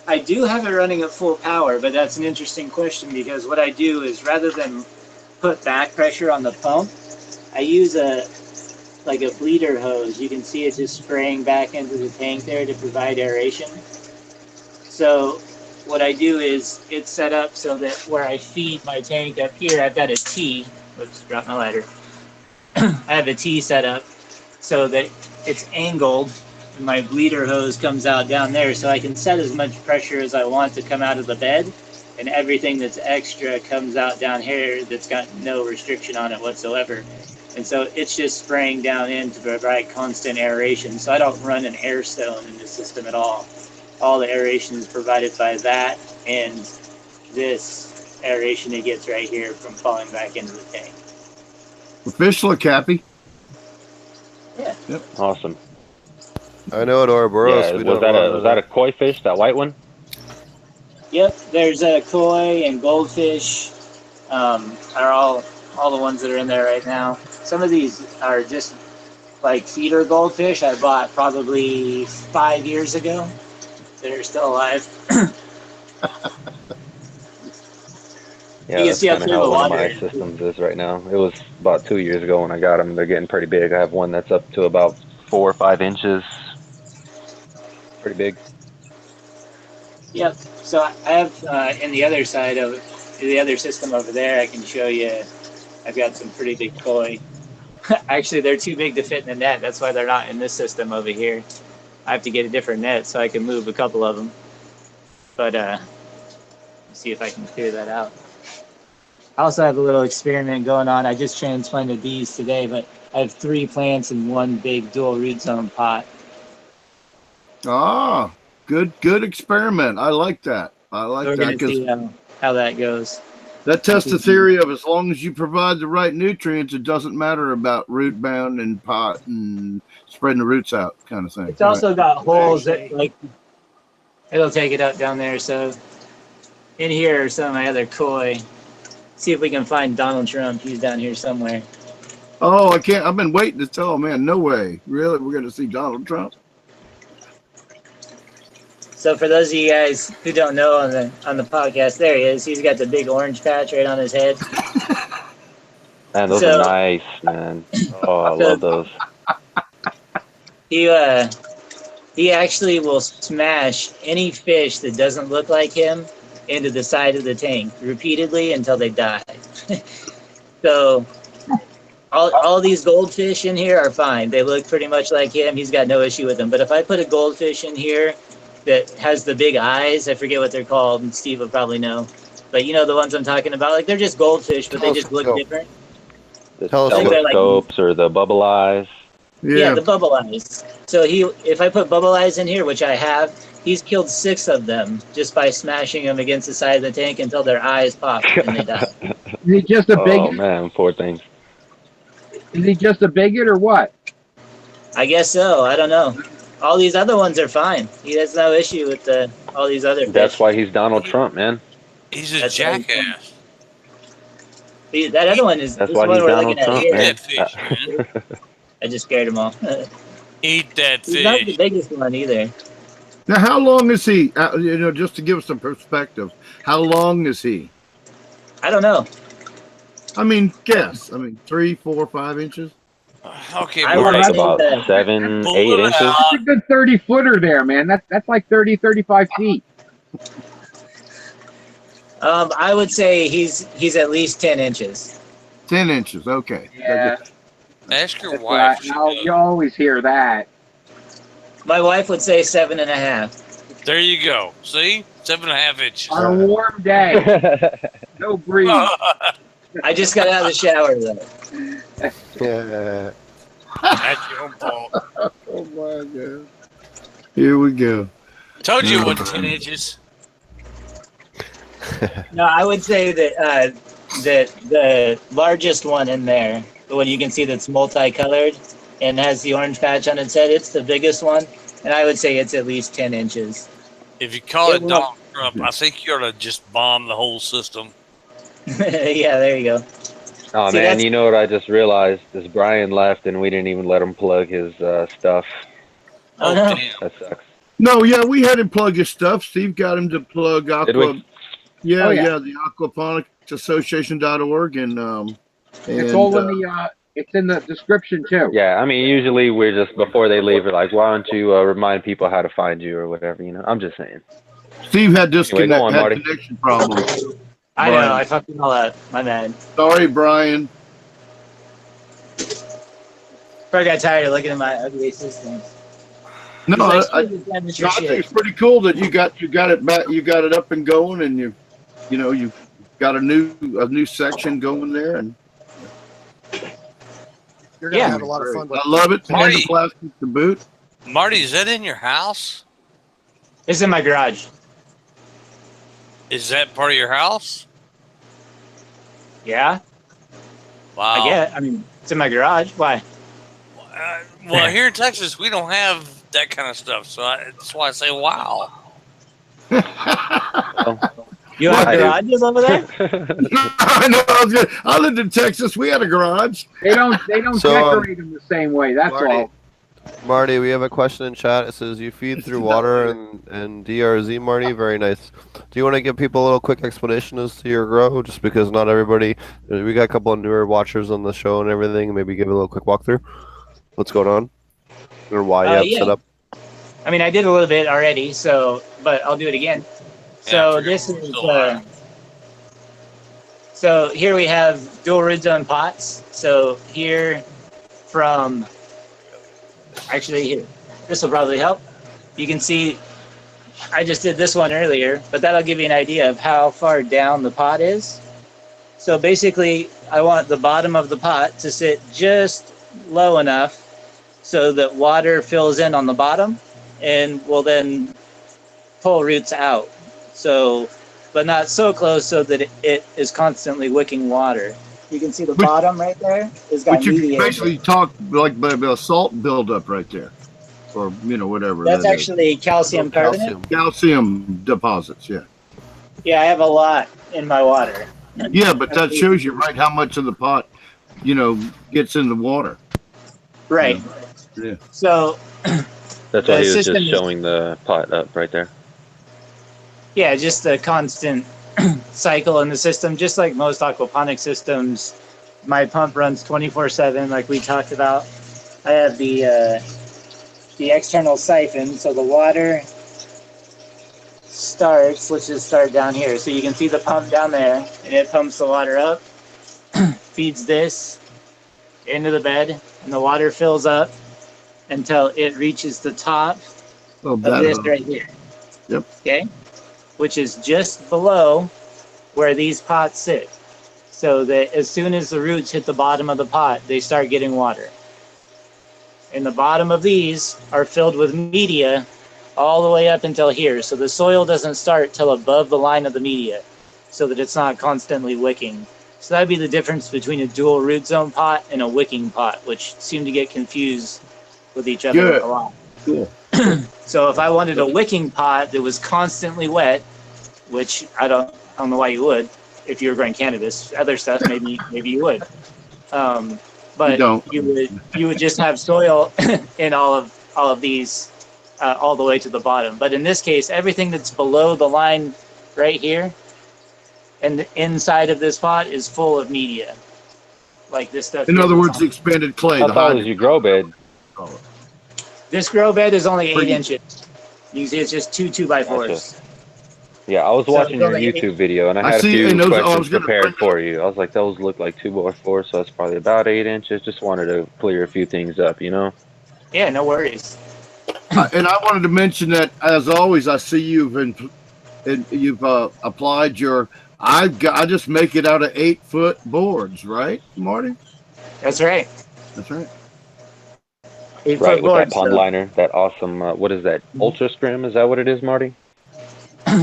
I do have it running at full power, but that's an interesting question because what I do is rather than put back pressure on the pump, I use a bleeder hose. You can see it just spraying back into the tank there to provide aeration. So what I do is it's set up so that where I feed my tank up here, I've got a T. Whoops, dropped my lighter. I have a T set up so that it's angled. My bleeder hose comes out down there, so I can set as much pressure as I want to come out of the bed, and everything that's extra comes out down here that's got no restriction on it whatsoever. And so it's just spraying down in to provide constant aeration. So I don't run an air stone in the system at all. All the aeration is provided by that and this aeration it gets right here from falling back into the tank. The fish look happy. Yeah. Yep. Awesome. I know at Ouroboros. Yeah, was that a koi fish, that white one? Yep, there's a koi and goldfish are all the ones that are in there right now. Some of these are just like feeder goldfish I bought probably 5 years ago that are still alive. Yeah, You can that's see up kind of through how the one of water. my systems is right now. It was about 2 years ago when I got them. They're getting pretty big. I have one that's up to about 4 or 5 inches. Pretty big. Yep. So I have in the other side of the other system over there, I can show you. I've got some pretty big koi. Actually, they're too big to fit in the net. That's why they're not in this system over here. I have to get a different net so I can move a couple of them. But let's see if I can clear that out. I also have a little experiment going on. I just transplanted these today, but I have 3 plants in one big dual root zone pot. Ah, good experiment. I like that. I like We're that going to see how that goes. that tests the theory of as long as you provide the right nutrients, it doesn't matter about root bound and pot and spreading the roots out kind of thing. It's also got holes that like it'll take it up down there. So in here are some of my other koi. See if we can find Donald Trump. He's down here somewhere. Oh, I can't. I've been waiting to tell. Man, no way. Really, we're going to see Donald Trump. So for those of you guys who don't know on the podcast, there he is. He's got the big orange patch right on his head. Man, those are nice, man. Oh, I love those. He actually will smash any fish that doesn't look like him into the side of the tank repeatedly until they die. So all these goldfish in here are fine. They look pretty much like him. He's got no issue with them. But if I put a goldfish in here that has the big eyes, I forget what they're called, and Steve will probably know. But you know the ones I'm talking about? Like they're just goldfish, but they just look different. The telescopes or the bubble eyes. Yeah, the bubble eyes. So if I put bubble eyes in here, which I have, he's killed 6 of them just by smashing them against the side of the tank until their eyes pop and they die. Is he just a bigot? Oh man, poor things. Is he just a bigot or what? I guess so. I don't know. All these other ones are fine. He has no issue with all these other fish. That's why he's Donald Trump, man. He's a jackass. That other one is. That's this why one he's we're Donald looking at Trump, here. man. That fish, man. I just scared them all. Eat that He's not the fish. biggest one either. Now, how long is he? Just to give us some perspective, how long is he? I don't know. I mean, guess. I mean, 3, 4, 5 inches. Okay, I we're would Like say about that- 7, Pull 8 it inches. out. That's a good 30-footer there, man. That's like 30, 35 feet. I would say he's at least 10 inches. 10 inches. Okay. Yeah. Ask your That's wife. right. You always hear that. My wife would say 7.5. There you go. See? 7.5 inches. On a warm day, no breeze. I just got out of the shower though. Yeah. That's your own fault. Oh my God. Here we go. Told you it wasn't 10 inches. No, I would say that the largest one in there, the one you can see that's multicolored and has the orange patch on its head, it's the biggest one, and I would say it's at least 10 inches. If you call it will- Donald Trump, I think you ought to just bomb the whole system. Yeah, there you go. Oh See, man, that's- you know what I just realized is Brian left and we didn't even let him plug his stuff. Oh, no. Damn. That sucks. No, yeah, we had him plug his stuff. Steve got him to plug Did Aqua. we? Yeah, Oh, yeah. the Aquaponics Association.org and It's all in the it's in the description too. Yeah, I mean, usually we're just, before they leave, we're like, why don't you remind people how to find you or whatever, you know? I'm just saying. Steve had Anyway, go on, Marty. connection problems. I Brian. know, I fucked it all up. My bad. Sorry, Brian. Probably got tired of looking at my ugly systems. No, He's I like, "Steve, I it's your think shit." it's pretty cool that you got it back, you got it up and going, and you got a new section going there, and You're gonna Yeah. have a lot of fun with I love it. And Marty. the plastic to boot. Marty, is that in your house? It's in my garage. Is that part of your house? Yeah, Wow. I get it. I mean, it's in my garage. Why? Well, here in Texas, we don't have that kind of stuff, so that's why I say wow. You have I do. garages over there? I know. I lived in Texas. We had a garage. They don't So, decorate them the same way. That's Marty, all. Marty, we have a question in chat. It says you feed through water and DRZ, Marty. Very nice. Do you want to give people a little quick explanation as to your grow? Just because not everybody, we got a couple of newer watchers on the show and everything. Maybe give a little quick walkthrough. What's going on? Or why you have Yeah. set up? I mean, I did a little bit already, but I'll do it again. So Yeah, this is, still are. so here we have dual root zone pots. So here here, this will probably help. You can see, I just did this one earlier, but that'll give you an idea of how far down the pot is. So basically, I want the bottom of the pot to sit just low enough so that water fills in on the bottom and will then pull roots out. So, but not so close so that it is constantly wicking water. You can see the But- bottom right there has got But you media can in it. basically talk like about salt buildup right there, or whatever. That's that is. actually calcium carbonate. Calcium deposits. Yeah. Yeah, I have a lot in my water. Yeah, but that shows you right how much of the pot, gets in the water. Right. Yeah. So, That's why The he was system just is- showing the pot up right there. yeah, just a constant cycle in the system, just like most aquaponic systems. My pump runs 24/7, like we talked about. I have the external siphon, so the water starts. Let's just start down here, so you can see the pump down there, and it pumps the water up, feeds this into the bed, and the water fills up until it reaches the top Oh, of this right here. Yep. Okay. Which is just below where these pots sit. So that as soon as the roots hit the bottom of the pot, they start getting water. And the bottom of these are filled with media all the way up until here. So the soil doesn't start till above the line of the media so that it's not constantly wicking. So that'd be the difference between a dual root zone pot and a wicking pot, which seem to get confused with each other Good. a lot. Cool. So if I wanted a wicking pot that was constantly wet, which I don't know why you would, if you were growing cannabis, other stuff maybe you would. But You don't. you would just have soil in all of these all the way to the bottom. But in this case, everything that's below the line right here and the inside of this pot is full of media. Like this stuff. In here other that's words, on- the expanded clay. How the tall hydro- is your grow bed? this grow bed is only 8 Pretty- inches. You can see it's just two 2x4s. Yeah, I was So watching your building- YouTube video and I I had a see, few and those- I was questions gonna prepared bring for you. I was like, those look like 2x4, so it's probably about 8 inches. Just wanted to clear a few things up, Yeah, no worries. And I wanted to mention that, as always, I see you've applied your. I just make it out of 8-foot boards, right, Marty? That's right. That's right. 8 Right, foot with that boards. pond liner, that awesome, what is that, Ultra Scrim? Is that what it is, Marty?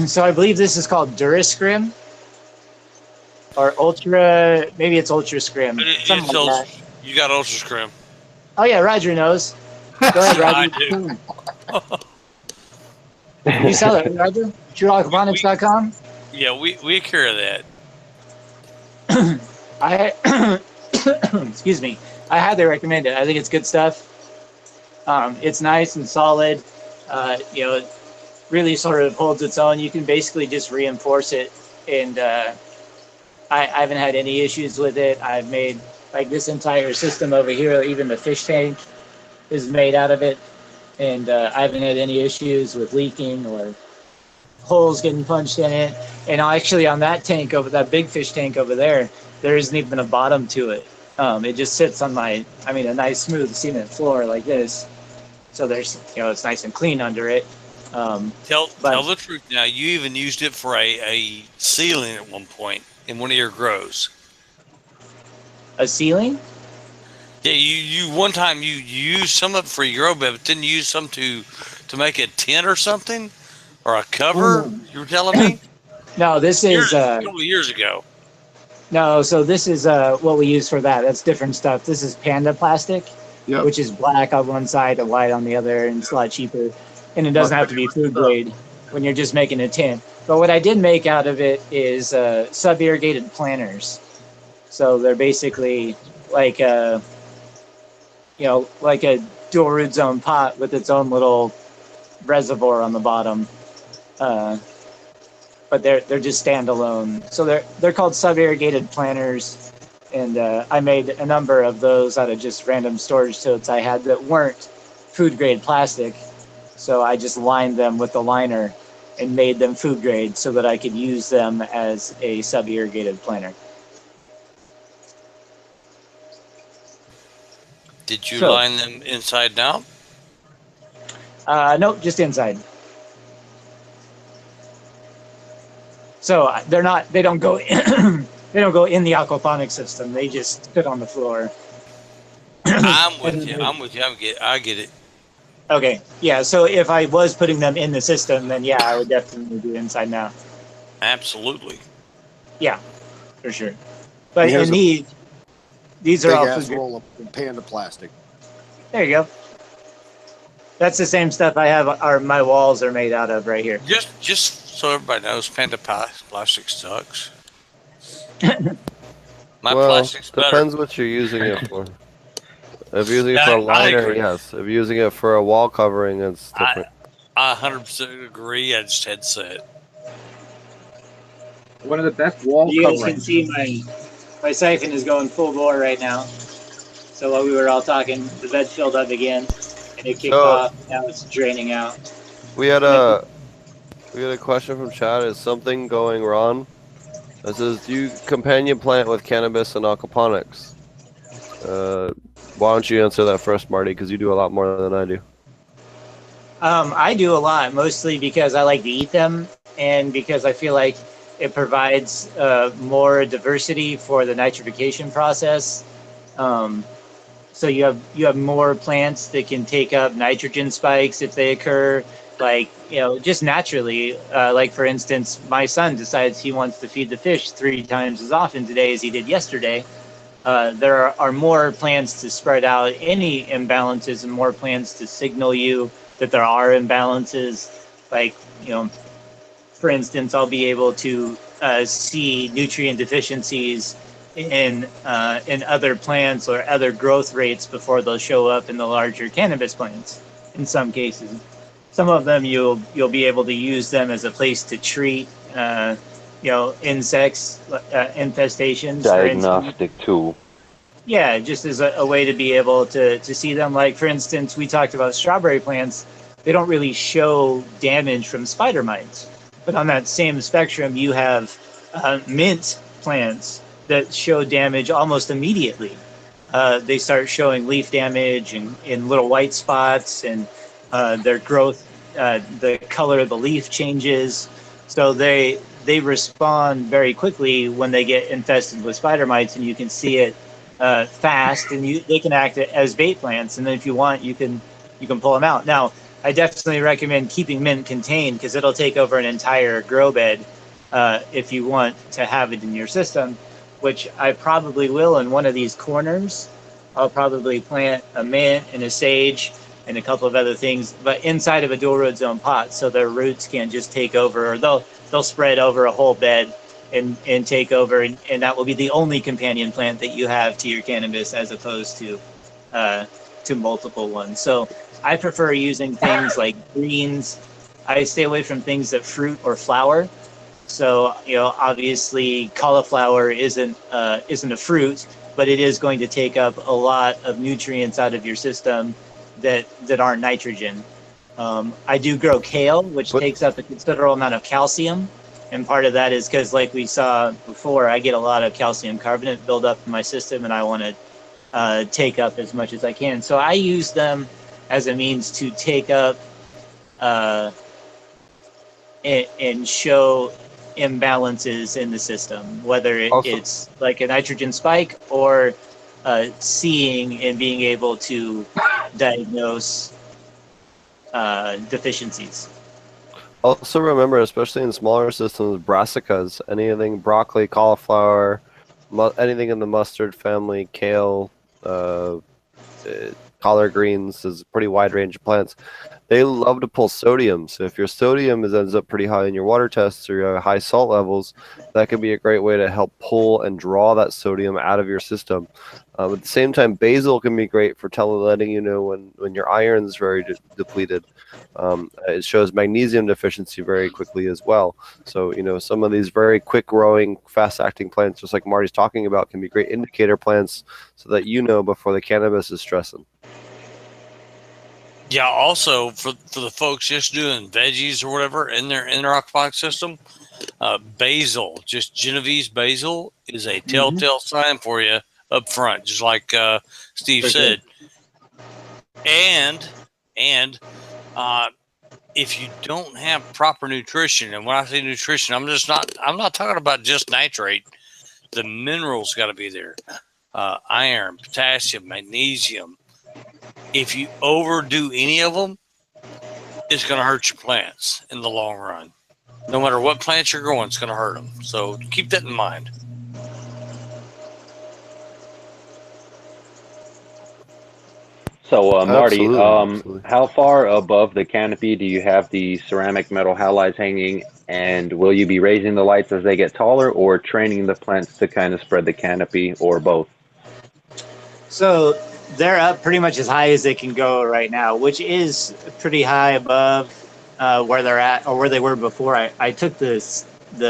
So I believe this is called Durascrim. or Ultra. Maybe it's Ultra Scrim. Something It's like that. you got Ultra Scrim. Oh yeah, Roger knows. Go ahead, Yeah, I Roger. do. You sell it, Roger? TrueAquaponics.com. Yeah, we carry that. I excuse me. I highly recommend it. I think it's good stuff. It's nice and solid. It really sort of holds its own. You can basically just reinforce it, and I haven't had any issues with it. I've made like this entire system over here, even the fish tank is made out of it, and I haven't had any issues with leaking or holes getting punched in it. And actually, on that tank over that big fish tank over there isn't even a bottom to it. It just sits on a nice smooth cement floor like this. So there's, it's nice and clean under it. Tell the truth now. You even used it for a ceiling at one point in one of your grows. A ceiling? Yeah, you one time you used some of it for your grow bed, but didn't you use some to make a tent or something, or a cover? You were telling me. No, this is a couple of years ago. No, so this is what we use for that. That's different stuff. This is Panda plastic, which is black on one side and white on the other, and it's a lot cheaper. And it doesn't have to be food grade when you're just making a tent. But what I did make out of it is sub-irrigated planters. So they're basically like a dual root zone pot with its own little reservoir on the bottom. But they're just standalone. So they're called sub-irrigated planters, and I made a number of those out of just random storage totes I had that weren't food grade plastic. So I just lined them with the liner and made them food grade so that I could use them as a sub-irrigated planter. Did you line them inside and out? Nope, just inside. So they don't go in, they don't go in the aquaponic system. They just sit on the floor. I'm with you. I get it. Okay. Yeah. So if I was putting them in the system, then yeah, I would definitely do inside now. Absolutely. Yeah, for sure. But these are all big ass roll of Panda plastic. There you go. That's the same stuff I have. My walls are made out of right here. Just so everybody knows, Panda plastic sucks. My plastic's better. Depends what you're using it for. If you're using it for a liner, yes. If you're using it for a wall covering, it's different. I 100% agree. I just had to say it. One of the best wall You guys coverings. can see my siphon is going full bore right now. So while we were all talking, the bed filled up again, and it kicked off. Now it's draining out. We had a question from chat. Is something going wrong? It says, do you companion plant with cannabis and aquaponics? Why don't you answer that first, Marty? Because you do a lot more than I do. I do a lot, mostly because I like to eat them, and because I feel like it provides more diversity for the nitrification process. So you have more plants that can take up nitrogen spikes if they occur, just naturally. Like for instance, my son decides he wants to feed the fish 3 times as often today as he did yesterday. There are more plants to spread out any imbalances and more plants to signal you that there are imbalances. For instance, I'll be able to see nutrient deficiencies in other plants or other growth rates before they'll show up in the larger cannabis plants. In some cases, some of them you'll be able to use them as a place to treat insects, infestations. Diagnostic tool. Yeah, just as a way to be able to see them. Like, for instance, we talked about strawberry plants. They don't really show damage from spider mites. But on that same spectrum, you have mint plants that show damage almost immediately. They start showing leaf damage and little white spots, and their growth, the color of the leaf changes. So they respond very quickly when they get infested with spider mites, and you can see it fast, and they can act as bait plants. And then if you want, you can pull them out. Now, I definitely recommend keeping mint contained because it'll take over an entire grow bed. if you want to have it in your system, which I probably will in one of these corners. I'll probably plant a mint and a sage and a couple of other things, but inside of a dual root zone pot, so their roots can't just take over, or they'll spread over a whole bed and take over, and that will be the only companion plant that you have to your cannabis, as opposed to multiple ones. So I prefer using things like greens. I stay away from things that fruit or flower. So, obviously cauliflower isn't a fruit, but it is going to take up a lot of nutrients out of your system that aren't nitrogen. I do grow kale, which takes up a considerable amount of calcium. And part of that is because, like we saw before, I get a lot of calcium carbonate build up in my system, and I want to take up as much as I can. So I use them as a means to take up and show imbalances in the system, whether it's like a nitrogen spike or seeing and being able to diagnose deficiencies. Also remember, especially in smaller systems, brassicas, anything broccoli, cauliflower, anything in the mustard family, kale, collard greens, is a pretty wide range of plants. They love to pull sodium. So if your sodium ends up pretty high in your water tests, or your high salt levels, that can be a great way to help pull and draw that sodium out of your system. At the same time, basil can be great for letting you know when your iron is very depleted. It shows magnesium deficiency very quickly as well. So, some of these very quick growing, fast acting plants, just like Marty's talking about, can be great indicator plants so that before the cannabis is stressing. Yeah, also for the folks just doing veggies or whatever in their aquaponic system, basil, just Genovese basil, is a telltale sign for you up front, just like Steve said. And if you don't have proper nutrition, and when I say nutrition, I'm not talking about just nitrate. The minerals got to be there: iron, potassium, magnesium. If you overdo any of them, it's going to hurt your plants in the long run. No matter what plants you're growing, it's going to hurt them. So keep that in mind. So, Marty, Absolutely. how far above the canopy do you have the ceramic metal halides hanging? And will you be raising the lights as they get taller, or training the plants to kind of spread the canopy, or both? So they're up pretty much as high as they can go right now, which is pretty high above where they're at, or where they were before. I took the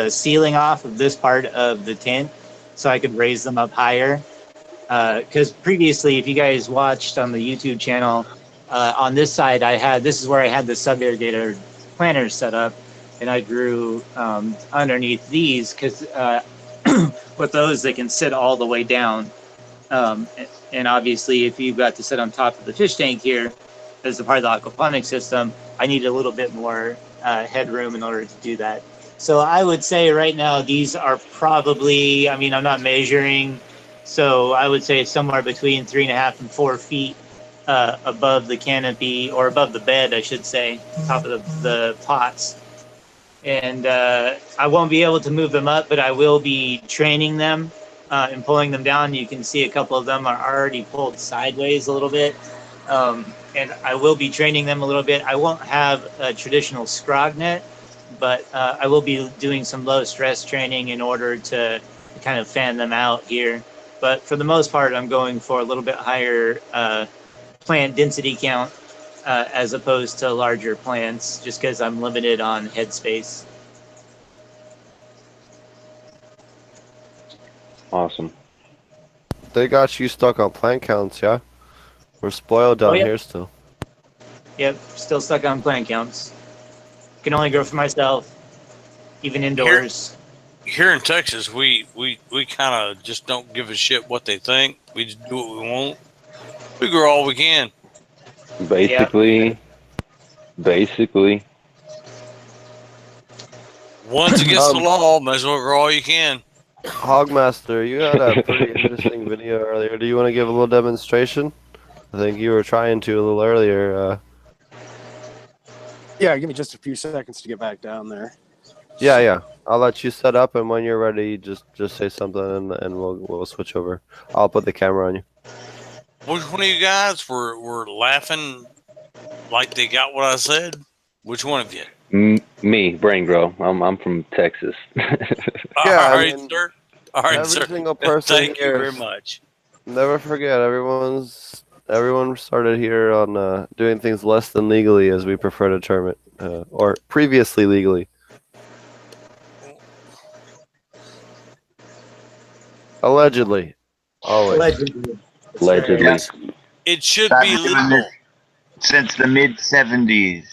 ceiling off of this part of the tent so I could raise them up higher. Because previously, if you guys watched on the YouTube channel, on this side, this is where I had the sub-irrigator planters set up, and I grew underneath these because with those, they can sit all the way down. And obviously, if you've got to sit on top of the fish tank here as a part of the aquaponic system, I need a little bit more headroom in order to do that. So I would say right now, these are probably, I'm not measuring, so I would say somewhere between 3.5 and 4 feet above the canopy, or above the bed, I should say, top of the pots. And I won't be able to move them up, but I will be training them and pulling them down. You can see a couple of them are already pulled sideways a little bit. And I will be training them a little bit. I won't have a traditional scrog net, but I will be doing some low stress training in order to kind of fan them out here. But for the most part, I'm going for a little bit higher plant density count as opposed to larger plants, just because I'm limited on headspace. Awesome. They got you stuck on plant counts, yeah? We're spoiled down here still. Yep, still stuck on plant counts. Can only grow for myself, even indoors. Here in Texas, we kind of just don't give a shit what they think. We just do what we want. We grow all we can. Basically. Once against the law, might as well grow all you can. Hogmaster, you had a pretty interesting video earlier. Do you want to give a little demonstration? I think you were trying to a little earlier. Yeah, give me just a few seconds to get back down there. Yeah. I'll let you set up, and when you're ready, just say something, and we'll switch over. I'll put the camera on you. Which one of you guys were laughing like they got what I said? Which one of you? Me, Brain Grow. I'm from Texas. Yeah, All I right, mean, sir. All right, every sir. single person Thank you here. very much. Never forget, everyone started here on doing things less than legally, as we prefer to term it, or previously legally. Allegedly, always. Allegedly. That's Allegedly. right. It should I've be been doing legal. this since the mid '70s.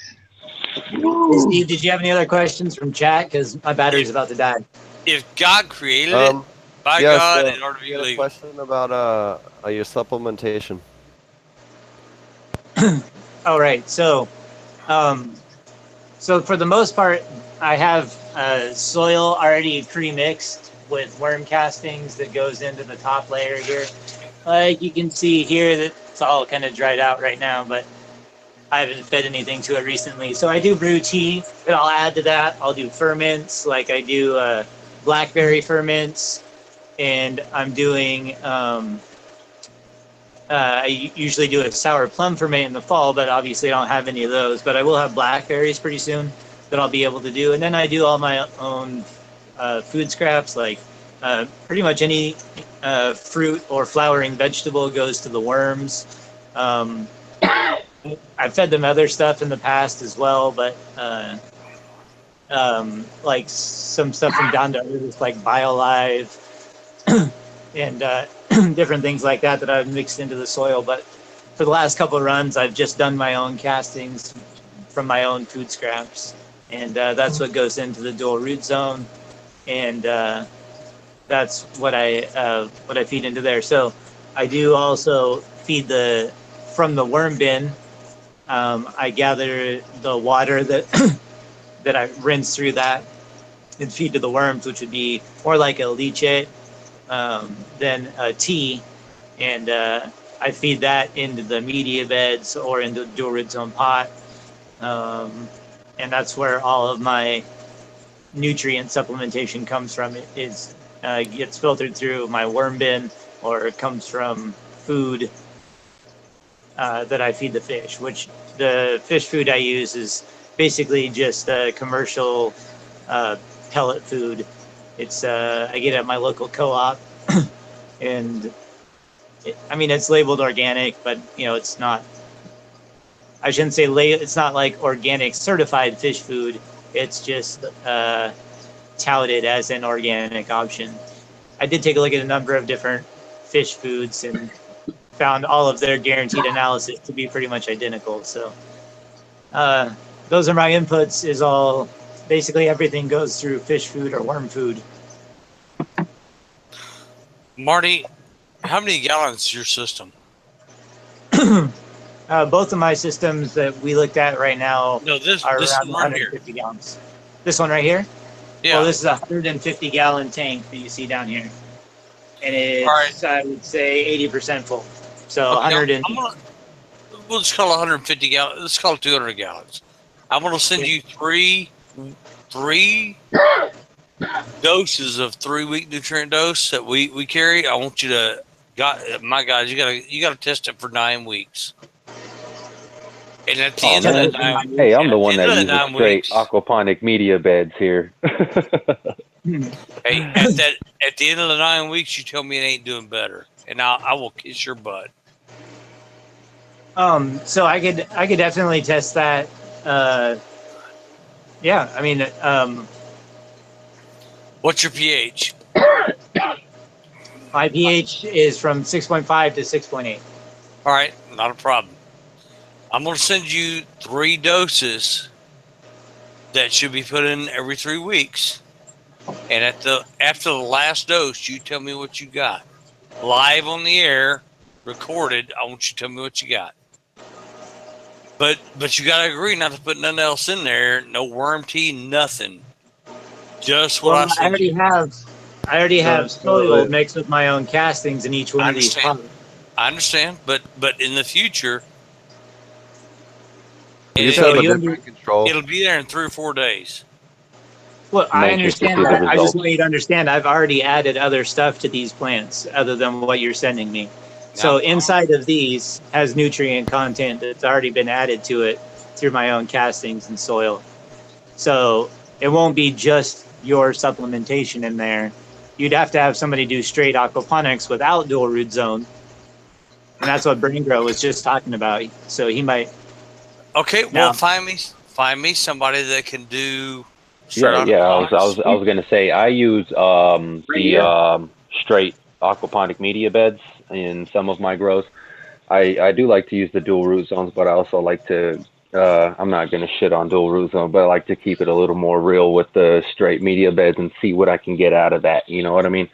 Hey, Steve, did you have any other questions from chat? Because my battery's about to die. If God created it, by Yes, God, it ought to we be had a legal. question about your supplementation. All right. So for the most part, I have soil already pre-mixed with worm castings that goes into the top layer here. Like you can see here, that it's all kind of dried out right now, but I haven't fed anything to it recently. So I do brew tea, and I'll add to that. I'll do ferments, like I do blackberry ferments, and I'm doing. I usually do a sour plum ferment in the fall, but obviously I don't have any of those. But I will have blackberries pretty soon that I'll be able to do. And then I do all my own food scraps, like pretty much any fruit or flowering vegetable goes to the worms. I've fed them other stuff in the past as well, but like some stuff from Down to Earth, like BioLive and different things like that I've mixed into the soil. But for the last couple of runs, I've just done my own castings from my own food scraps, and that's what goes into the dual root zone, and that's what I feed into there. So I do also feed from the worm bin. I gather the water that that I rinse through that and feed to the worms, which would be more like a leachate than a tea, and I feed that into the media beds or into the dual root zone pot, and that's where all of my nutrient supplementation comes from. It is gets filtered through my worm bin, or it comes from food that I feed the fish, which the fish food I use is basically just commercial pellet food. It's I get it at my local co-op, and it's labeled organic, but it's not. I shouldn't say it's not like organic certified fish food. It's just touted as an organic option. I did take a look at a number of different fish foods and found all of their guaranteed analysis to be pretty much identical. So those are my inputs. Is all basically everything goes through fish food or worm food. Marty, how many gallons is your system? Both of my systems that we looked at right now are this around one right 150 gallons. This one right here? Yeah. Well, this is a 150 gallon tank that you see down here. And it's, I would say, 80% full. So Okay, 100 we'll just call it 150 gallons. Let's call it 200 gallons. I'm going to send you three doses of 3-week nutrient dose that we carry. I want you to, my guys, you gotta test it for 9 weeks. And at the end of the 9 weeks, hey, I'm the one that uses straight aquaponic media beds here. Hey, at the end of the 9 weeks, you tell me it ain't doing better, and I will kiss your butt. So I could definitely test that. Yeah, what's your pH? My pH is from 6.5 to 6.8. All right, not a problem. I'm going to send you 3 doses that should be put in every 3 weeks. And after the last dose, you tell me what you got. Live on the air, recorded, I want you to tell me what you got. But you got to agree not to put nothing else in there. No worm tea, nothing. Just what I said. I already have soil mixed with my own castings in each one of these pots. I understand, but in the future, it'll be there in 3 or 4 days. Well, I'm I anxious to understand see the that. I just results. want you to understand I've already added other stuff to these plants other than what you're sending me. So inside of these has nutrient content that's already been added to it through my own castings and soil. So it won't be just your supplementation in there. You'd have to have somebody do straight aquaponics without dual root zone. And that's what Brain Grow was just talking about. So he might. Okay, well, Now- find me somebody that can do straight Yeah, yeah. I aquaponics. was gonna say I use straight aquaponic media beds in some of my grows. I do like to use the dual root zones, but I also like to. I'm not gonna shit on dual root zone, but I like to keep it a little more real with the straight media beds and see what I can get out of that. You know what I mean?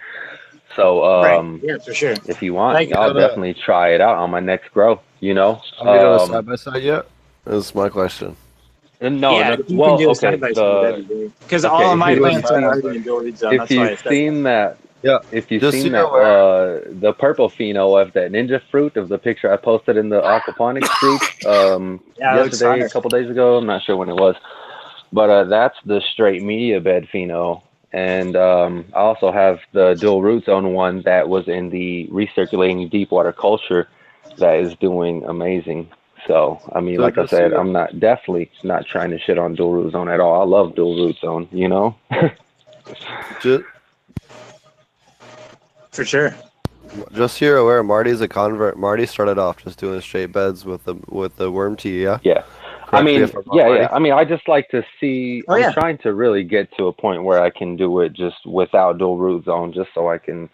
So right. Yeah, for sure. if you want, Like, I'll definitely try it out on my next grow. You know? Have you done a side by side yet? That's my question. No, yeah, no. if you Well, can do a okay. side by side, that'd be great. Because Okay, all of if my you- plants are side by already side. in dual root zone. if That's why I you've said seen that, Yeah. if you've Just seen so you're that, the purple pheno of that ninja fruit of the picture I posted in the aquaponics group Yeah, it looks yesterday, fire. a couple days ago. I'm not sure when it was, but that's the straight media bed pheno. And I also have the dual root zone one that was in the recirculating deep water culture that is doing amazing. So, I mean, So like I just so said, you're- I'm not definitely not trying to shit on dual root zone at all. I love dual root zone, you know? Just, For sure. just so you're aware, Marty's a convert. Marty started off just doing straight beds with the worm tea. Yeah. Yeah. I Correct me mean, if I'm wrong, yeah, Marty. yeah. I mean, I just like to see. Oh, I'm yeah. trying to really get to a point where I can do it just without dual root zone, just so I can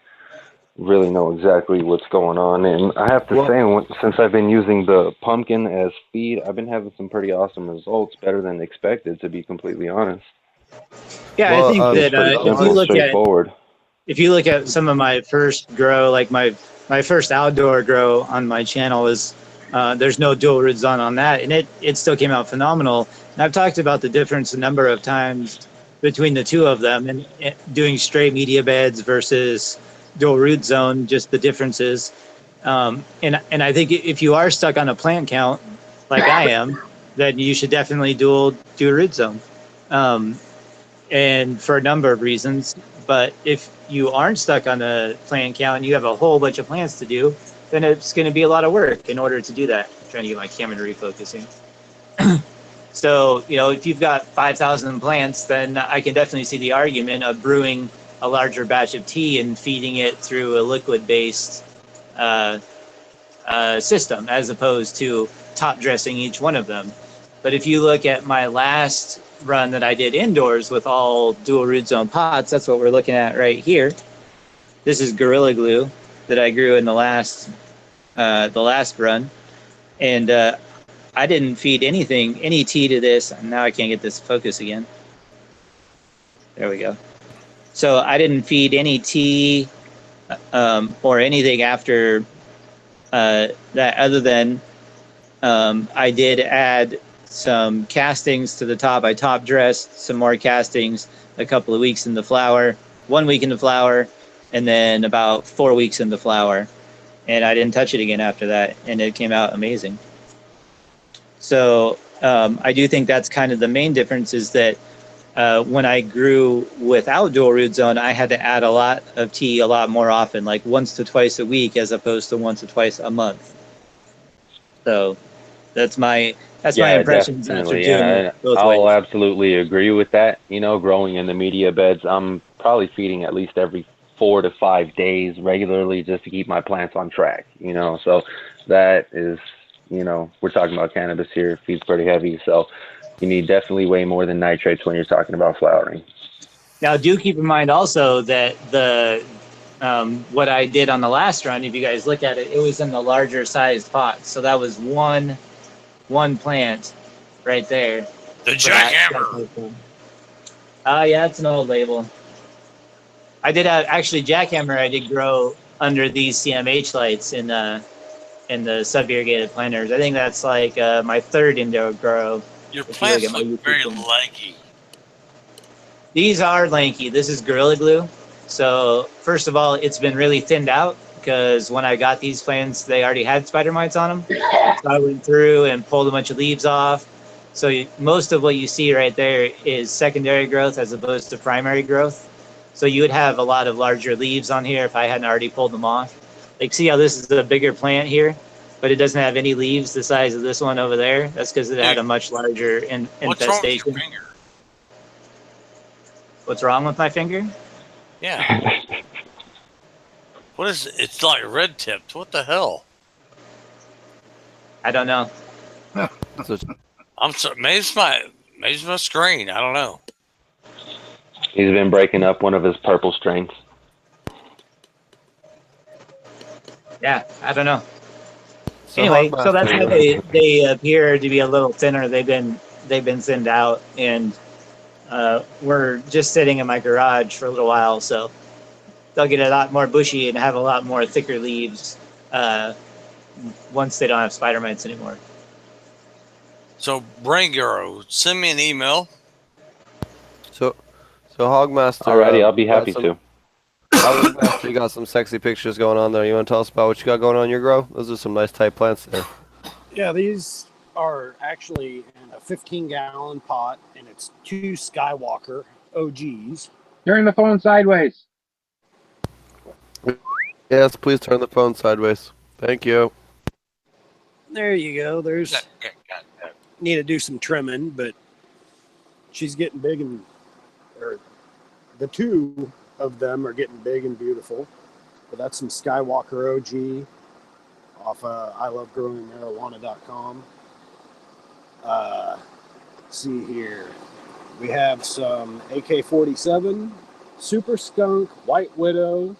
really know exactly what's going on. And I have to Well- say, since I've been using the pumpkin as feed, I've been having some pretty awesome results, better than expected, to be completely honest. Yeah, Well, I think It's that pretty if you simple, look at straightforward. some of my first grow, like my first outdoor grow on my channel is there's no dual root zone on that, and it still came out phenomenal. And I've talked about the difference a number of times between the two of them, and doing straight media beds versus dual root zone, just the differences. And I think if you are stuck on a plant count, like I am, then you should definitely do a root zone. And for a number of reasons. But if you aren't stuck on a plant count and you have a whole bunch of plants to do, then it's going to be a lot of work in order to do that. I'm trying to get my camera to refocusing. So, if you've got 5,000 plants, then I can definitely see the argument of brewing a larger batch of tea and feeding it through a liquid-based system, as opposed to top dressing each one of them. But if you look at my last run that I did indoors with all dual root zone pots, that's what we're looking at right here. This is Gorilla Glue that I grew in the last run, and I didn't feed any tea to this. Now I can't get this focus again. There we go. So I didn't feed any tea or anything after that, other than I did add some castings to the top. I top dressed some more castings a couple of weeks in the flower, 1 week in the flower, and then about 4 weeks in the flower. And I didn't touch it again after that, and it came out amazing. So I do think that's kind of the main difference, is that when I grew without dual root zone, I had to add a lot of tea a lot more often, like once to twice a week, as opposed to once or twice a month. So that's my impressions after Definitely. doing Yeah, it both I'll ways. absolutely agree with that. Growing in the media beds, I'm probably feeding at least every 4 to 5 days regularly, just to keep my plants on track. So that is, we're talking about cannabis here. It feeds pretty heavy, so you need definitely way more than nitrates when you're talking about flowering. Now, do keep in mind also that the what I did on the last run, if you guys look at it, it was in the larger sized pots. So that was one plant right there. The jackhammer. Yeah, it's an old label. I did actually jackhammer. I did grow under these CMH lights in the sub-irrigated planters. I think that's like my third indoor grow. Your If you look plants at my look YouTube very channel. leggy. These are lanky. This is Gorilla Glue. So first of all, it's been really thinned out, because when I got these plants, they already had spider mites on them. So I went through and pulled a bunch of leaves off, So most of what you see right there is secondary growth as opposed to primary growth. So you would have a lot of larger leaves on here if I hadn't already pulled them off. Like, see how this is a bigger plant here, but it doesn't have any leaves the size of this one over there? That's because it had a much larger What's wrong with your infestation. finger? What's wrong with my finger? Yeah. What is it? It's like red tipped. What the hell? I don't know. So, I'm sorry. Maybe it's my screen. I don't know. He's been breaking up one of his purple strains. Yeah, I don't know. so Anyway, Hogmaster, so that's how they appear to be a little thinner. They've been thinned out, and we're just sitting in my garage for a little while, so they'll get a lot more bushy and have a lot more thicker leaves once they don't have spider mites anymore. So, Brain Guru, send me an email. So Hogmaster. Alrighty, I'll be happy some, to. Hogmaster, you got some sexy pictures going on there. You want to tell us about what you got going on in your grow? Those are some nice tight plants there. Yeah, these are actually in a 15-gallon pot, and it's 2 Skywalker OGs. Turn the phone sideways. Yes, please turn the phone sideways. Thank you. There you go. There's need to do some trimming, but she's getting big or the 2 of them are getting big and beautiful. But that's some Skywalker OG off ilovegrowingmarijuana.com. See here. We have some AK-47, Super Skunk, White Widow,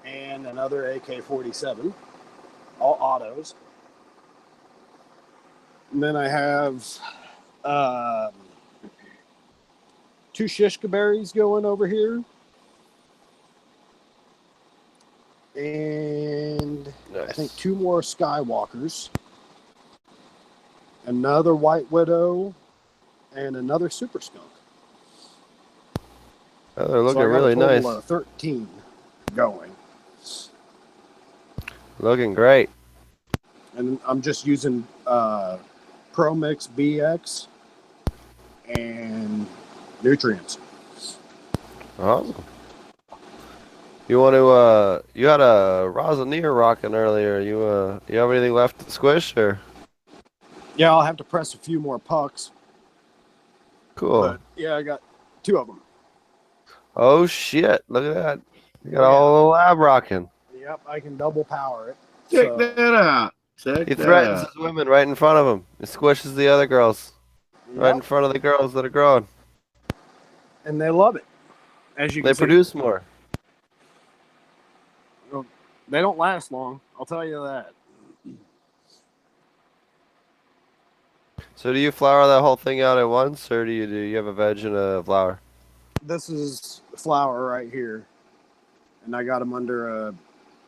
and another AK-47. All autos. And then I have 2 shishka berries going over here. And Nice. I think 2 more Skywalkers. Another White Widow. And another Super Skunk. Oh, they're looking So I got really a total nice. of 13 going. Looking great. And I'm just using Pro Mix BX and nutrients. Awesome. You want to? You had a Rosanier rocking earlier. You have anything left to squish or? Yeah, I'll have to press a few more pucks. Cool. But yeah, I got 2 of them. Oh shit! Look at that. You got a Yeah. whole lab rocking. Yep, I can double power it. Check So, that out. Check He that threatens out. his women right in front of him. He squishes the other girls right in yep, front of the girls that are growing. and they love it. As you They can see, produce more. they don't last long. I'll tell you that. So do you flower that whole thing out at once, or do you have a veg and a flower? This is flower right here, and I got them under a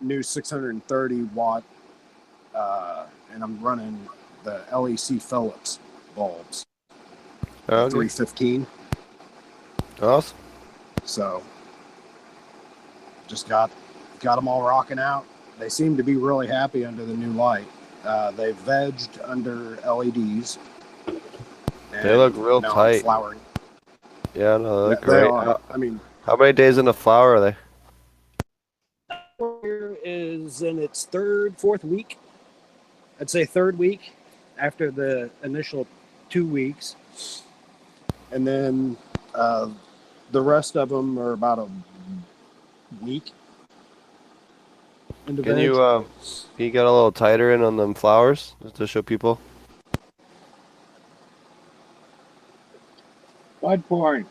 new 630 watt, and I'm running the LEC Phillips bulbs, Oh, okay. 315. Awesome. So just got them all rocking out. They seem to be really happy under the new light. They vegged under LEDs. They look real now I'm tight. flowering. Yeah, no, they look They great. are. I mean, How many days in the flower are they? here is in its 4th week. I'd say 3rd week after the initial 2 weeks. And then the rest of them are about a week. Into Can veg. you get a little tighter in on them flowers just to show people? Bud porn.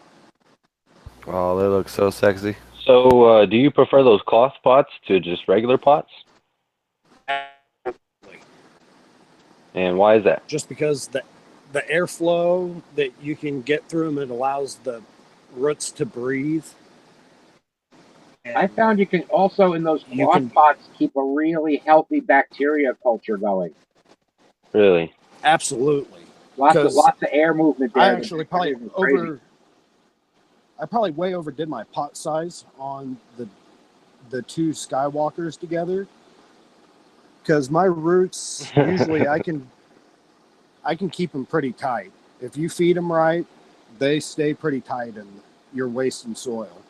Oh, they look so sexy. So, do you prefer those cloth pots to just regular pots? And why is that? Just because the airflow that you can get through them, it allows the roots to breathe. I found you can also, in those You cloth can- pots, keep a really healthy bacteria culture going. Really? Absolutely. Lots Because of air movement there. I actually probably It's crazy. way overdid my pot size on the 2 Skywalkers together. Because my roots usually I can I can keep them pretty tight. If you feed them right, they stay pretty tight and you're wasting soil.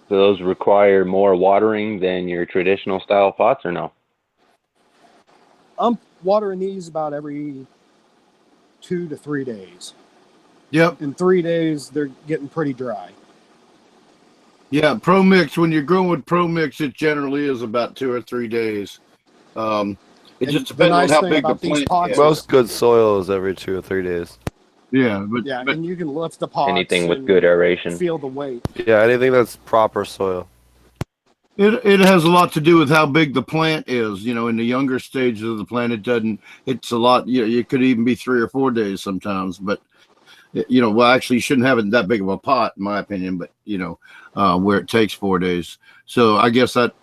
Do those require more watering than your traditional style pots or no? I'm watering these about every 2 to 3 days. Yep. In 3 days, they're getting pretty dry. Yeah, Pro Mix. When you're growing with Pro Mix, it generally is about 2 or 3 days. It And just the depends on nice how thing big the about these plant pots is. Most good soil is every 2 or 3 days. Yeah, Yeah, but and you can lift the pots Anything with and good aeration. feel the weight. Yeah, anything that's proper soil. it has a lot to do with how big the plant is. You know, in the younger stages of the plant, it doesn't. It's a lot. You know, it could even be 3 or 4 days sometimes. But you know, well, actually, you shouldn't have it in that big of a pot, in my opinion. But you know, where it takes 4 days. So I guess that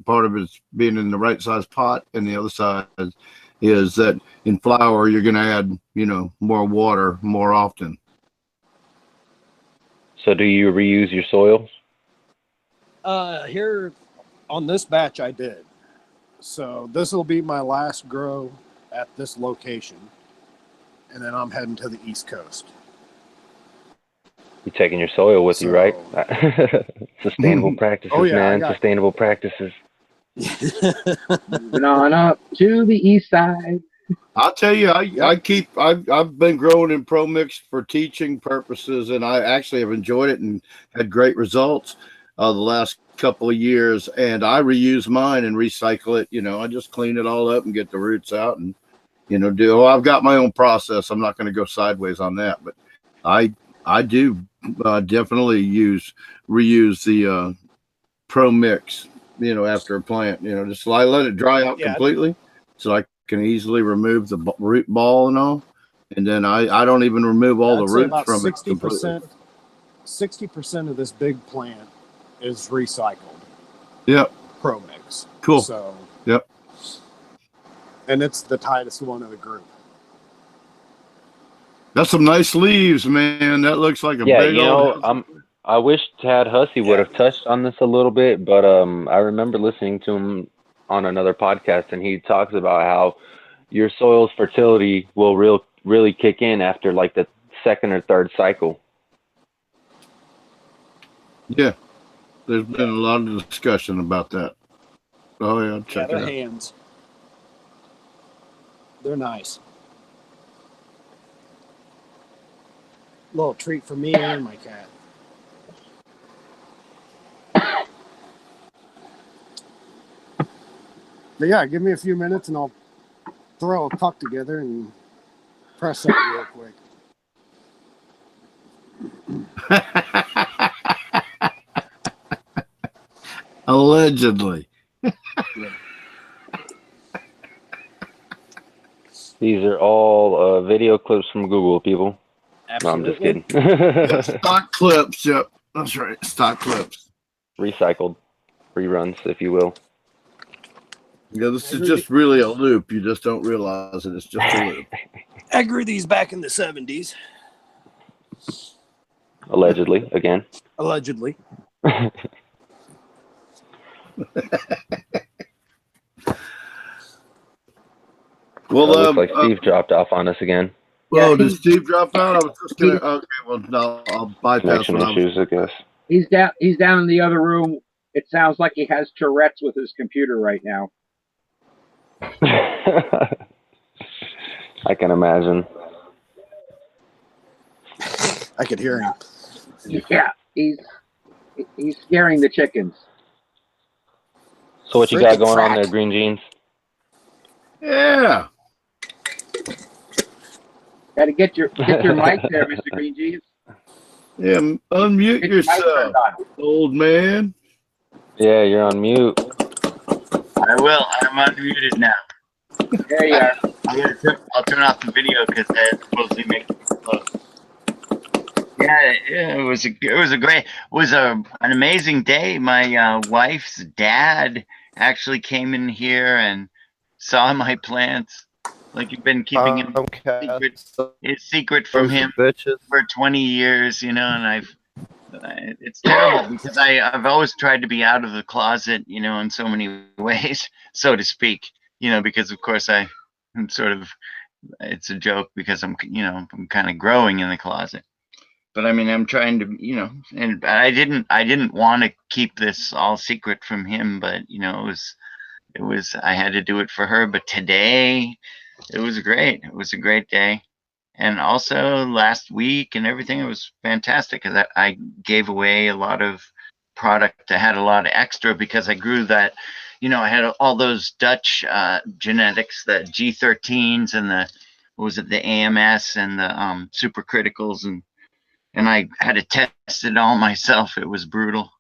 part of it is being in the right size pot, and the other side is that in flower you're going to add, you know, more water more often. So do you reuse your soils? Here on this batch, I did. So this will be my last grow at this location, and then I'm heading to the East Coast. You're taking your soil with you, right? Sustainable practices, Oh, yeah, man. Sustainable practices. Moving on up to the east side. I'll tell you, I've been growing in Pro Mix for teaching purposes, and I actually have enjoyed it and had great results the last couple of years. And I reuse mine and recycle it. You know, I just clean it all up and get the roots out, and you know, I've got my own process. I'm not going to go sideways on that, but I do definitely reuse the Pro Mix. You know, after a plant, you know, just I let it dry out completely, so I can easily remove the root ball and all, and then I don't even remove all the roots from it completely. 60% of this big plant is recycled. Yep. Pro Mix. Cool. So. Yep. And it's the tightest one of the group. That's some nice leaves, man. That looks like a big old. I wish Tad Hussey would have touched on this a little bit, but I remember listening to him on another podcast, and he talks about how your soil's fertility will really kick in after like the second or third cycle. Yeah, there's been a lot of discussion about that. Oh yeah, check it out. Their hands. They're nice. Little treat for me and my cat. But yeah, give me a few minutes and I'll throw a puck together and press it real quick. Allegedly. These are all video clips from Google, people. Absolutely. No, I'm just kidding. Stock clips, yep. That's right. Stock clips. Recycled reruns, if you will. Yeah, this is just really a loop. You just don't realize it. It's just a loop. I grew these back in the 70s. Allegedly, again. Allegedly. Well, looks like Steve dropped off on us again. Well, did Steve drop out? I was just gonna. Okay, well, no, I'll bypass connection issues, I guess. He's down in the other room. It sounds like he has Tourette's with his computer right now. I can imagine. I could hear him. Yeah, he's scaring the chickens. So what you got going on there, Green Jeans? Yeah. Got to get your mic there, Mr. Green Jeans. Yeah, unmute yourself, old man. Yeah, you're on mute. I will. I'm unmuted now. There you are. I'll turn off the video because that's supposedly making it close. Yeah, it was an amazing day. My wife's dad actually came in here and saw my plants. Like, you've been keeping his secret from him for 20 years, you know, and it's terrible because I've always tried to be out of the closet, you know, in so many ways, so to speak, you know, because of course I'm sort of it's a joke because I'm kind of growing in the closet. But I mean, I'm trying to, and I didn't want to keep this all secret from him, but I had to do it for her. But today, it was great. It was a great day. And also last week and everything, it was fantastic because I gave away a lot of product. I had a lot of extra because I grew that, I had all those Dutch genetics, the G13s and the AMS and the super criticals, and I had to test it all myself. It was brutal.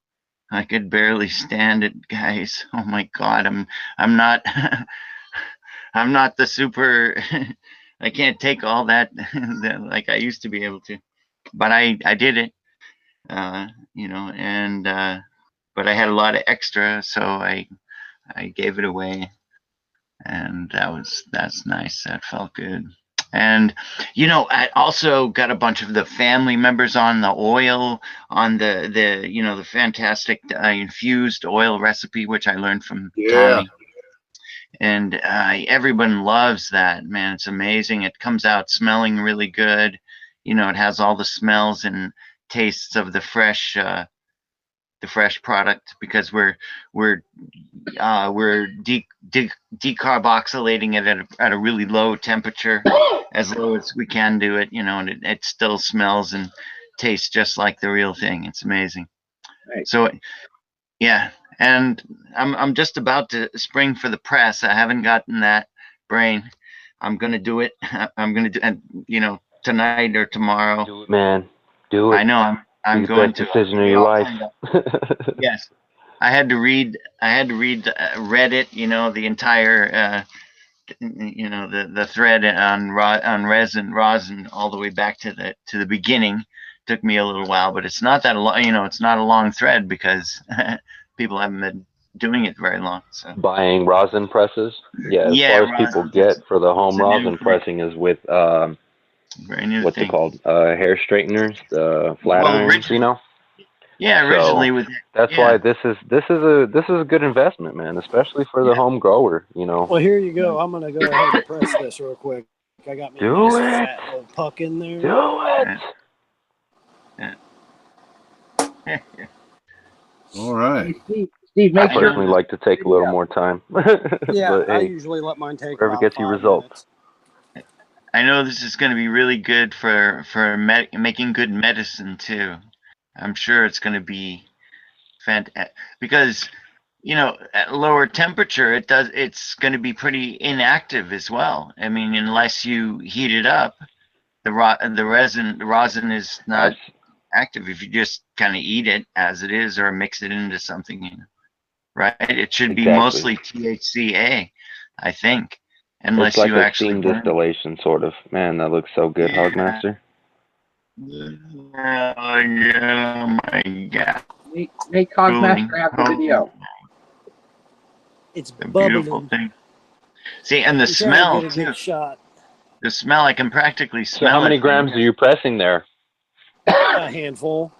I could barely stand it, guys. Oh my God, I'm not I'm not the super. I can't take all that like I used to be able to, but I did it, and but I had a lot of extra, so I gave it away, and that's nice. That felt good. And I also got a bunch of the family members on the oil, on the fantastic infused oil recipe, which I learned from Tommy. And everyone loves that, man. It's amazing. It comes out smelling really good. It has all the smells and tastes of the fresh product, because we're decarboxylating it at a really low temperature, as low as we can do it. And it still smells and tastes just like the real thing. It's amazing. Right. So yeah, and I'm just about to spring for the press. I haven't gotten that brain. I'm gonna do it. I'm gonna do, and tonight or tomorrow. Do it, man. Do it. I know. I'm Be the going best to. decision of your life. Yes, I had to read Reddit. The entire. The thread on rosin all the way back to the beginning. Took me a little while, but it's not that long. It's not a long thread because people haven't been doing it very long. So buying rosin presses, as far as people get for the home rosin pressing is with what's it called, hair straighteners, the flat irons, Yeah, originally so that's why this is a good investment, man, especially for the home grower. Well, here you go. I'm gonna go ahead and press this real quick. I got me a nice fat little puck in there. Do it. All right. Steve, I personally like to take a little more time. Yeah, but, I hey, usually let mine take whatever about gets you 5 results. minutes. I know this is going to be really good for making good medicine too. I'm sure it's going to be fantastic because at lower temperature it's going to be pretty inactive as well. I mean, unless you heat it up, the rosin is not active if you just kind of eat it as it is or mix it into something, right? It should be mostly THCA, I think, unless it's like you a actually steam distillation sort of. Man, that looks so good, Hogmaster. Oh my God. Make Hogmaster have the video. It's a beautiful thing. See, and the smell too. The smell, I can practically smell. So how many grams are you pressing there? A handful.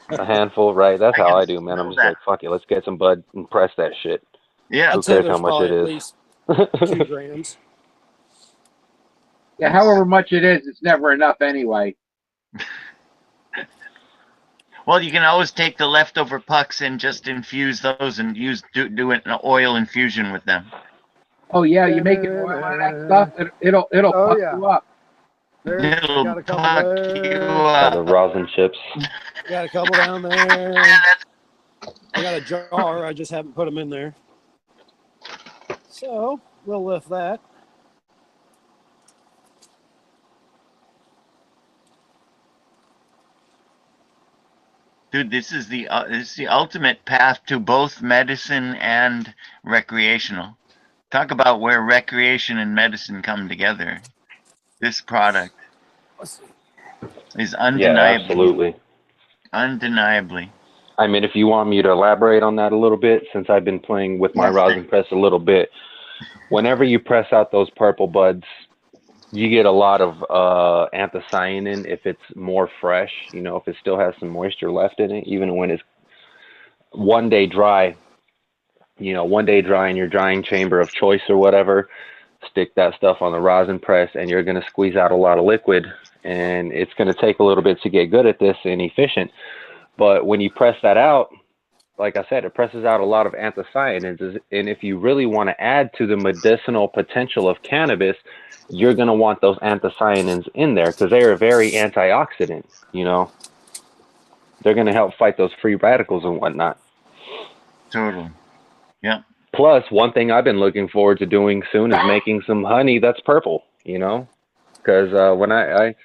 A handful, right? That's how I do, man. I'm just like, fuck it, let's get some bud and press that shit. Yeah. Who cares how much it is? 2 grams. Yeah, however much it is, it's never enough anyway. Well, you can always take the leftover pucks and just infuse those and do an oil infusion with them. Oh yeah, you make it oil out of that stuff. It'll puck you up. It'll got a couple there. The rosin chips. Got a couple down there. I got a jar. I just haven't put them in there. So we'll lift that. Dude, this is the ultimate path to both medicine and recreational. Talk about where recreation and medicine come together. This product is undeniably. Undeniably. I mean, if you want me to elaborate on that a little bit, since I've been playing with my rosin press a little bit, whenever you press out those purple buds, you get a lot of anthocyanin if it's more fresh, if it still has some moisture left in it, even when it's one day dry in your drying chamber of choice or whatever. stick that stuff on the rosin press, and you're going to squeeze out a lot of liquid, and it's going to take a little bit to get good at this and efficient. But when you press that out, like I said, it presses out a lot of anthocyanins, and if you really want to add to the medicinal potential of cannabis, you're going to want those anthocyanins in there because they are very antioxidant, you know. They're going to help fight those free radicals and whatnot. Totally. Yeah. Plus, one thing I've been looking forward to doing soon is making some honey that's purple, you know, because when I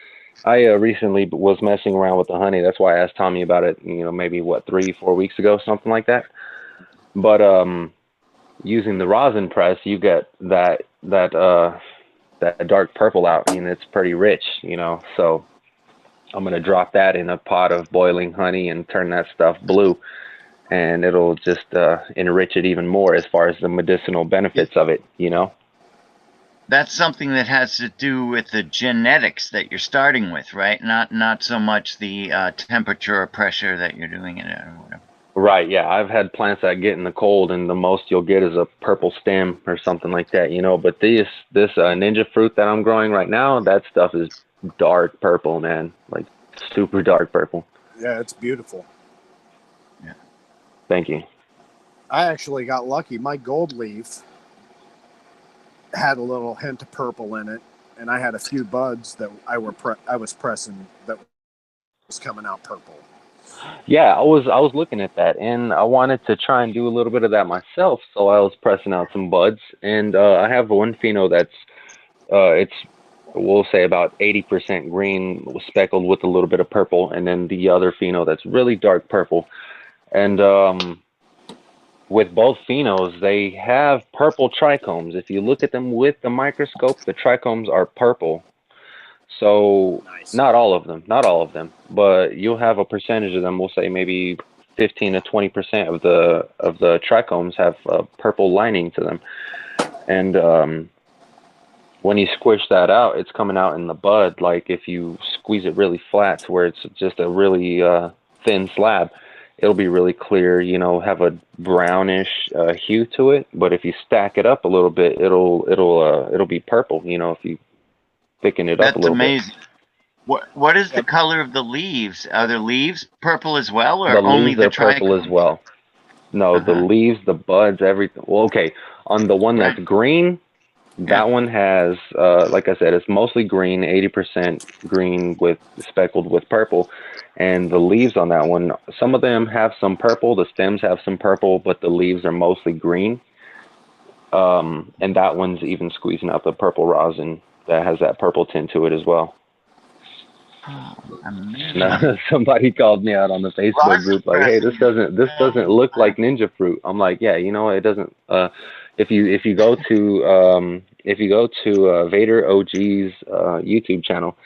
recently was messing around with the honey. That's why I asked Tommy about it, you know, maybe what, 3-4 weeks ago, something like that. But using the rosin press, you get that dark purple out, and it's pretty rich, you know. So I'm gonna drop that in a pot of boiling honey and turn that stuff blue, and it'll just enrich it even more as far as the medicinal benefits of it, you know. That's something that has to do with the genetics that you're starting with, right? Not so much the temperature or pressure that you're doing it at or whatever. Right, yeah. I've had plants that get in the cold, and the most you'll get is a purple stem or something like that, you know. But this ninja fruit that I'm growing right now, that stuff is dark purple, man. Like super dark purple. Yeah, it's beautiful. Yeah. Thank you. I actually got lucky. My gold leaf had a little hint of purple in it, and I had a few buds that I was pressing that was coming out purple. Yeah, I was looking at that, and I wanted to try and do a little bit of that myself. So I was pressing out some buds, and I have one pheno that's it's, we'll say, about 80% green, speckled with a little bit of purple, and then the other pheno that's really dark purple. And with both phenos, they have purple trichomes. If you look at them with the microscope, the trichomes are purple. So Nice. not all of them, but you'll have a percentage of them. We'll say maybe 15 to 20% of the trichomes have a purple lining to them. And when you squish that out, it's coming out in the bud. Like if you squeeze it really flat to where it's just a really thin slab, it'll be really clear, you know, have a brownish hue to it. But if you stack it up a little bit, it'll be purple, you know, if you thicken it up a little bit. That's amazing. What is the color of the leaves? Are the leaves purple as well, or The only leaves the are purple trichomes? as well. No, the leaves, the buds, everything. Well, okay, on the one that's green, that one has, like I said, it's mostly green, 80% green with speckled with purple. And the leaves on that one, some of them have some purple, the stems have some purple, but the leaves are mostly green. And that one's even squeezing out the purple rosin that has that purple tint to it as well. Oh, Somebody called me out on the Facebook group like, "Hey, this doesn't look like ninja fruit." I'm like, "Yeah, you know, it doesn't." If you go to Vader OG's YouTube channel,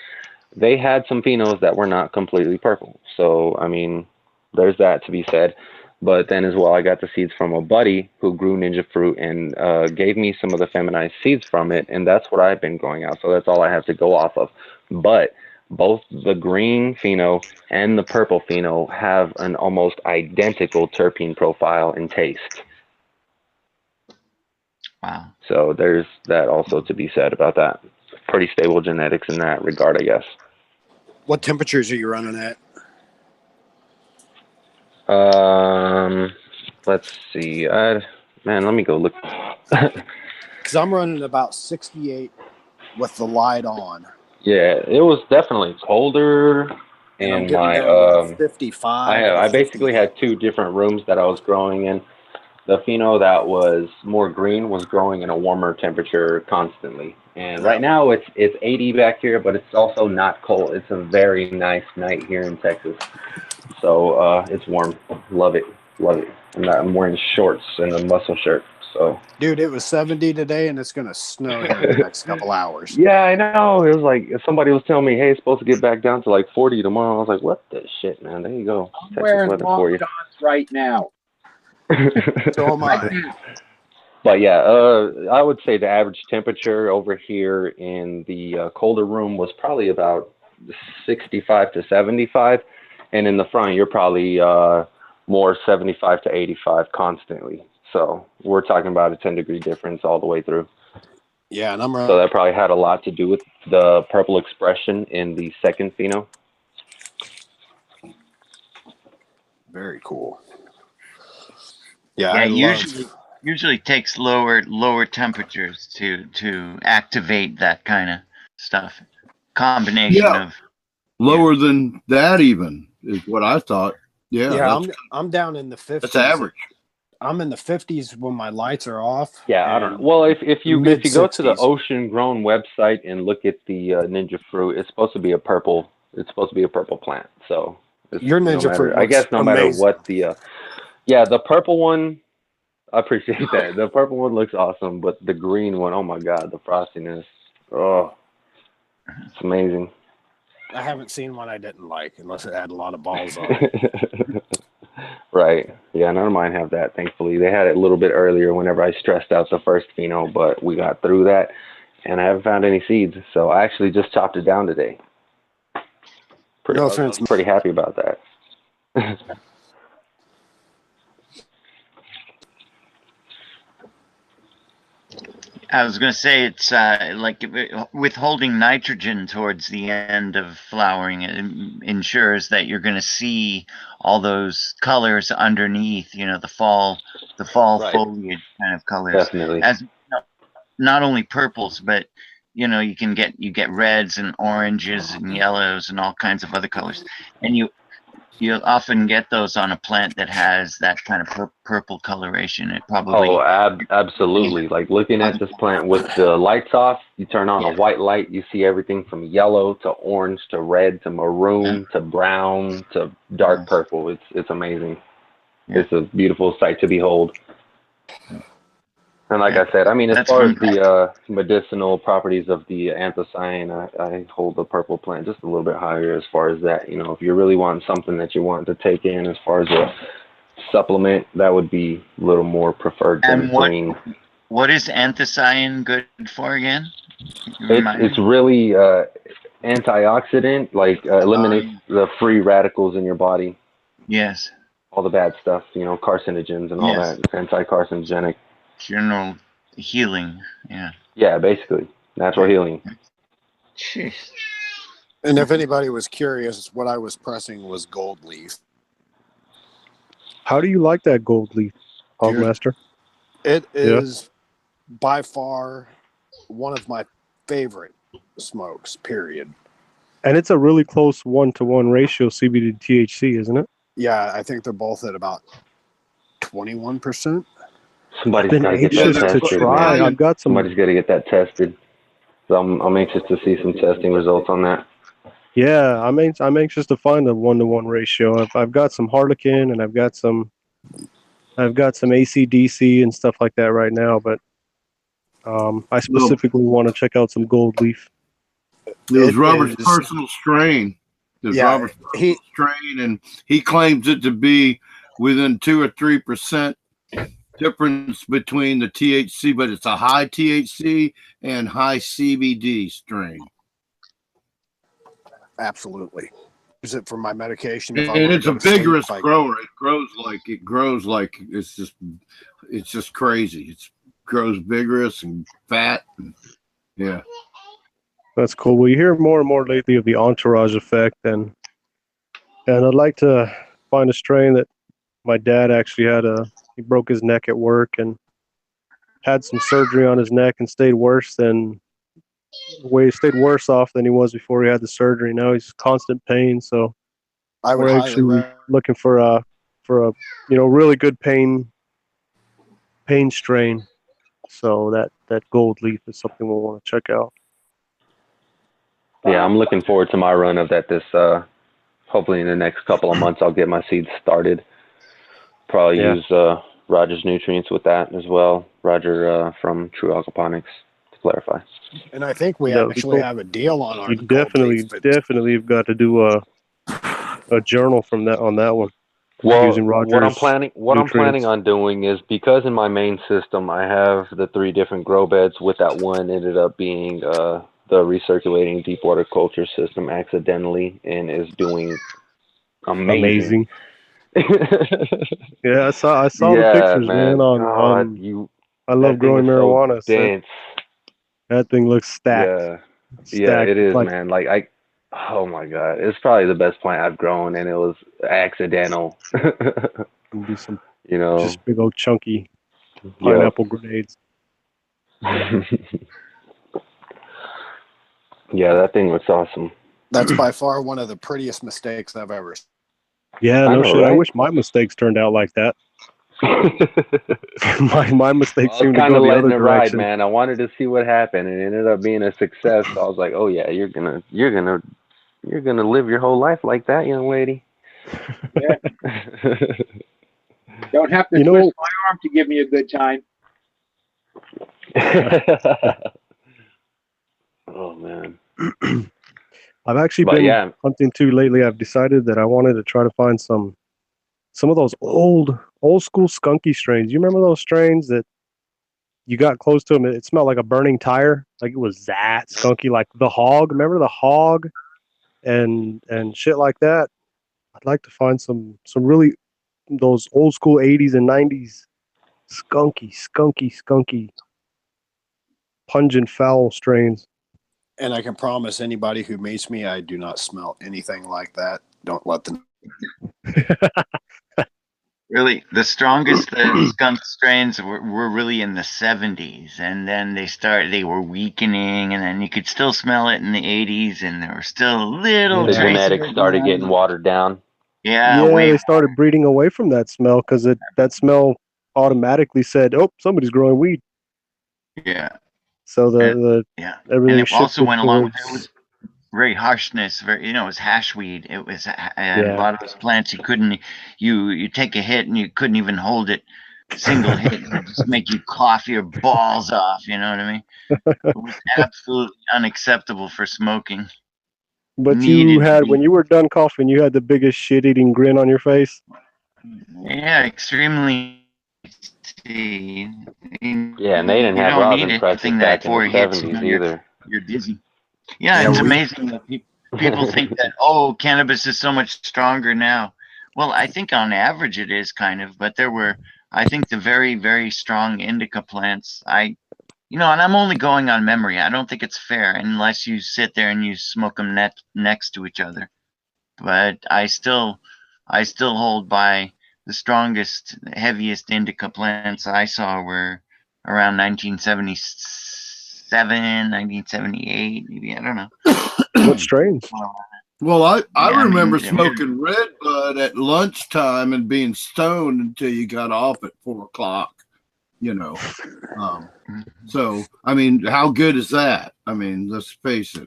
they had some phenos that were not completely purple. So I mean, there's that to be said. But then as well, I got the seeds from a buddy who grew ninja fruit and gave me some of the feminized seeds from it, and that's what I've been growing out. So that's all I have to go off of. But both the green pheno and the purple pheno have an almost identical terpene profile and taste. Wow. So there's that also to be said about that. Pretty stable genetics in that regard, I guess. What temperatures are you running at? Let's see. Man, let me go look. Because I'm running about 68 with the light on. Yeah, it was definitely colder in my 55. I basically had two different rooms that I was growing in. The pheno that was more green was growing in a warmer temperature constantly. And right now it's 80 back here, but it's also not cold. It's a very nice night here in Texas. So it's warm. Love it. Love it. I'm wearing shorts and a muscle shirt. So, dude, it was 70 today, and it's gonna snow here in the next couple hours. Yeah, I know. It was like somebody was telling me, "Hey, it's supposed to get back down to like 40 tomorrow." I was like, "What the shit, man?" There you go. I'm Texas wearing weather long for you. johns right now. So am I. But yeah, I would say the average temperature over here in the colder room was probably about 65 to 75, and in the front you're probably more 75 to 85 constantly. So we're talking about a 10-degree difference all the way through. Yeah, and I'm So that probably had a lot to do with the purple expression in the second pheno. very cool. Yeah, Yeah, I love. usually takes lower temperatures to activate that kind of stuff. Combination Yeah. of Lower than that even is what I thought. Yeah, Yeah, I'm down in the 50s. that's average. I'm in the 50s when my lights are off. Yeah, I don't know. Well, if you go to the mid-60s. Ocean Grown website and look at the ninja fruit, it's supposed to be a purple. It's supposed to be a purple plant. So Your ninja fruit looks I guess no matter amazing. what the purple one, I appreciate that. The purple one looks awesome, but the green one, oh my god, the frostiness, oh, it's amazing. I haven't seen one I didn't like unless it had a lot of balls on it. Right. Yeah, none of mine have that, thankfully. They had it a little bit earlier whenever I stressed out the first pheno, but we got through that, and I haven't found any seeds. So I actually just chopped it down today. No offense. Pretty happy about that. I was going to say it's like withholding nitrogen towards the end of flowering. It ensures that you're going to see all those colors underneath. You know, the fall Right. foliage kind of colors. Definitely. As not only purples, but you know, you get reds and oranges and yellows and all kinds of other colors, and you'll often get those on a plant that has that kind of purple coloration. It probably Absolutely. Like looking at this plant with the lights off, you turn on a white light, you see everything from yellow to orange to red to maroon to brown to dark purple. It's amazing. It's a beautiful sight to behold. And like I said, I mean, as far as the medicinal properties of the anthocyan, I hold the purple plant just a little bit higher as far as that. You know, if you really want something that you want to take in as far as a supplement, that would be a little more preferred than green. What is anthocyan good for again? It's really antioxidant, like eliminates the free radicals in your body. Yes. All the bad stuff, you know, carcinogens and all that. It's anti-carcinogenic. General healing, yeah. Yeah, basically natural healing. Jeez. And if anybody was curious, what I was pressing was gold leaf. How do you like that gold leaf, Hogmaster? It is by far one of my favorite smokes, period. And it's a really close 1-to-1 ratio CBD to THC, isn't it? Yeah, I think they're both at about 21%. Somebody's been got to get that anxious to tested. try. Man. I've got some. Somebody's got to get that tested. So I'm anxious to see some testing results on that. Yeah, I'm anxious to find a 1-to-1 ratio. I've got some Harlequin and I've got some ACDC and stuff like that right now, but I specifically want to check out some gold leaf. It was Robert's personal strain. Robert's personal strain, and he claims it to be within 2 or 3% difference between the THC, but it's a high THC and high CBD strain. Absolutely. Use it for my medication. And it's a vigorous grower. It grows like it's just crazy. It grows vigorous and fat. And, yeah. That's cool. We hear more and more lately of the entourage effect, and I'd like to find a strain that my dad actually he broke his neck at work and had some surgery on his neck and stayed worse off than he was before he had the surgery. Now he's constant pain, so we're actually looking for a really good pain strain. So that gold leaf is something we'll want to check out. Yeah, I'm looking forward to my run of that. This hopefully in the next couple of months I'll get my seeds started. Probably use Roger's nutrients with that as well. Roger from True Aquaponics, to clarify. And I think we actually have a deal on our. You definitely have got to do a journal from that on that one. Well, using Roger's what I'm planning on doing is, because in my main system I have the 3 different grow beds, with that one ended up being the recirculating deep water culture system accidentally, and is doing amazing. Yeah, I saw the pictures, man. I love growing marijuana. That thing looks stacked. Yeah, yeah, Stacked. it is, Like, man. Oh my God, it's probably the best plant I've grown, and it was accidental. can be some You know, just big old chunky yep. pineapple grenades. Yeah, that thing looks awesome. That's by far one of the prettiest mistakes I've ever seen. Yeah, I no know, shit. I right? wish my mistakes turned out like that. my mistakes I was seem to kind go of the letting other it ride, direction. man. I wanted to see what happened, and it ended up being a success. So I was like, "Oh yeah, you're gonna live your whole life like that, young lady." Yeah. Don't have to You twist know, my arm to give me a good time. Oh man. I've actually But been yeah, hunting too lately. I've decided that I wanted to try to find some of those old school skunky strains. You remember those strains that you got close to them, it smelled like a burning tire, like it was that skunky, like the hog. Remember the hog and shit like that. I'd like to find some really those old school 80s and 90s skunky, pungent, foul strains. And I can promise anybody who meets me, I do not smell anything like that. Don't let them. Really, the strongest skunk strains were really in the 70s, and then they were weakening, and then you could still smell it in the 80s, and there were still little the Yeah. traces genetics of it started now. getting watered down. Yeah, Yeah, way they started breeding away from that smell because that smell automatically said, "Oh, somebody's growing weed." yeah, So and the yeah, and everything it also shifted went along with it towards was very harshness, very it was hashweed. It was and a yeah. lot of those plants you couldn't you take a hit and you couldn't even hold it single hit. It would just make you cough your balls off. You know what I mean? It was absolutely unacceptable for smoking. But you Needed to had be, when you were done coughing, you had the biggest shit-eating grin on your face. yeah, extremely. You Yeah, and they didn't have don't need rosin presses anything that back in the four hits, '70s you're either. dizzy. Yeah, Yeah, it's we amazing that people think that, oh, cannabis is so much stronger now. Well, I think on average it is kind of, but I think the very, very strong indica plants, and I'm only going on memory. I don't think it's fair unless you sit there and you smoke them next to each other. But I still hold by the strongest, heaviest indica plants I saw were around 1977, 1978, maybe. I don't know. What strains? Well, I Yeah, I remember mean, smoking Red Bud at lunchtime and being stoned until you got off at 4 o'clock. You know, so I mean, how good is that? I mean, let's face it.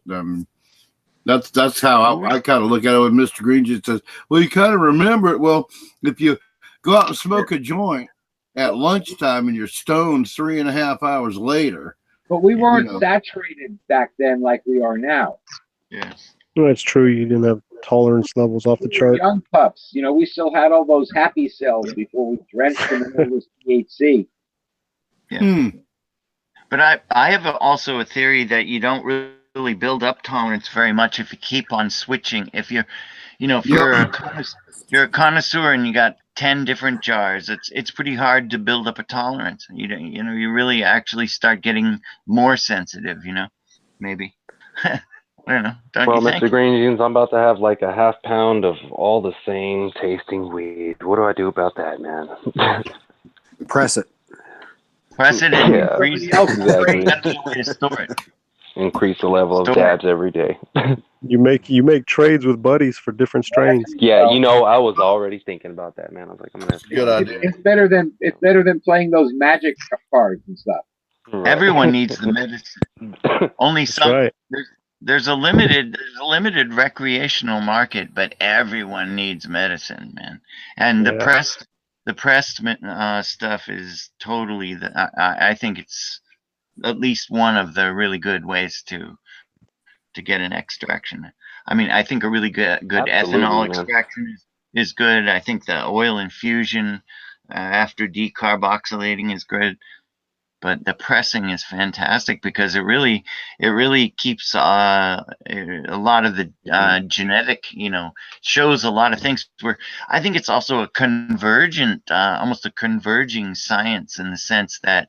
That's how I kind of look at it. When Mr. Green just says, "Well, you kind of remember it." Well, if you go out and smoke a joint at lunchtime and you're stoned 3.5 hours later, But we you weren't know, saturated back then like we are now. yeah. Well, that's true. You didn't have tolerance levels off the We were chart. young pups. We still had all those happy cells before we drenched them in all this THC. Yeah. But I have also a theory that you don't really build up tolerance very much if you keep on switching. If you're a connoisseur and you got 10 different jars, it's pretty hard to build up a tolerance. You really actually start getting more sensitive. Maybe. I don't know. Don't Well, you think? Mr. Green Jeans, I'm about to have like a half pound of all the same tasting weed. What do I do about that, man? press it. Press it and Yeah, freeze it. exactly. That's the way to store it. Increase the level of Store dabs every day. You make trades with buddies for different strains. Yeah, I was already thinking about that, man. I was like, I'm gonna have to Good get idea. It's better than playing those magic cards and stuff. Right. Everyone needs the medicine. Only That's some. right. There's a limited recreational market, but everyone needs medicine, man. And Yeah. the pressed stuff is totally I think it's at least one of the really good ways to get an extraction. I mean, I think a really good Absolutely, ethanol man. extraction is good. I think the oil infusion after decarboxylating is good. But the pressing is fantastic because it really keeps a lot of the genetic, shows a lot of things. Where I think it's also a convergent, almost a converging science in the sense that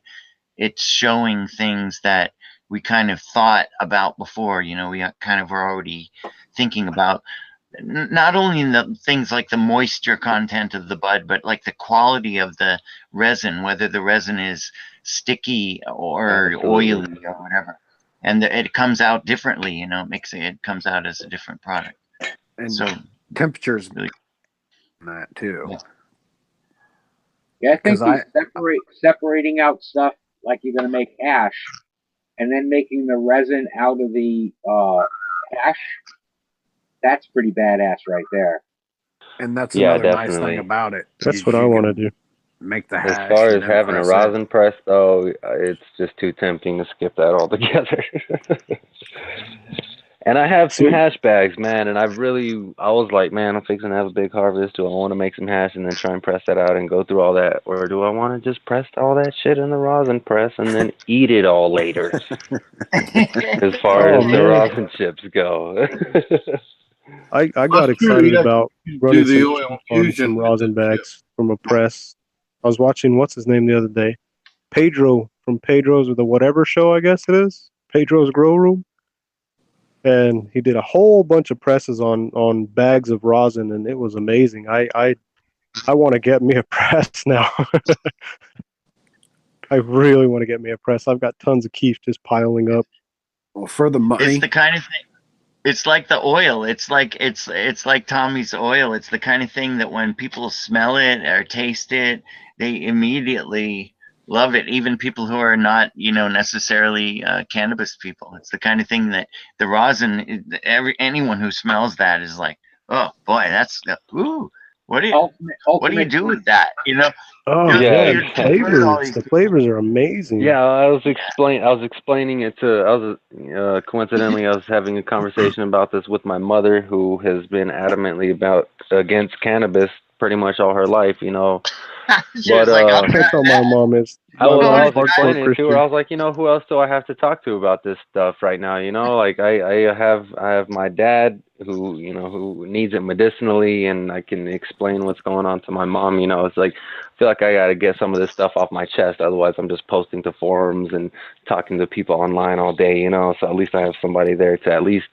it's showing things that we kind of thought about before. You know, we kind of were already thinking about not only the things like the moisture content of the bud, but like the quality of the resin, whether the resin is sticky or oily or whatever. And it comes out differently, you know, it comes out as a different product. And so temperatures really, that too. Yeah, I think separating out stuff like you're going to make hash, and then making the resin out of the hash, that's pretty badass right there. And that's another nice thing about it. That's what I want to do. Make the As hash. far and as then having a press it. rosin press, though, it's just too tempting to skip that altogether. And I have some hash bags, man, and I was like, man, I'm fixing to have a big harvest. Do I want to make some hash and then try and press that out and go through all that? Or do I want to just press all that shit in the rosin press and then eat it all later? As far as the rosin chips go. I got excited about running some rosin bags from a press. I was watching, what's his name the other day? Pedro from Pedro's or the whatever show, I guess it is. Pedro's Grow Room. And he did a whole bunch of presses on bags of rosin, and it was amazing. I want to get me a press now. I really want to get me a press. I've got tons of keef just piling up. Well, for the money, it's the kind of thing. It's like the oil. It's like Tommy's oil. It's the kind of thing that when people smell it or taste it, they immediately love it. Even people who are not, you know, necessarily cannabis people. It's the kind of thing that the rosin. Anyone who smells that is like, oh boy, that's ooh. What do you do with that? You know? Oh yeah, the flavors are amazing. Yeah, I was explaining it to. Coincidentally, I was having a conversation about this with my mother, who has been adamantly against cannabis pretty much all her life. You know, but that's how my mom is. I was explaining it to her. I was like, you know, who else do I have to talk to about this stuff right now? You know, like I have my dad who needs it medicinally, and I can explain what's going on to my mom. You know, it's like I feel like I got to get some of this stuff off my chest. Otherwise, I'm just posting to forums and talking to people online all day. You know, so at least I have somebody there to at least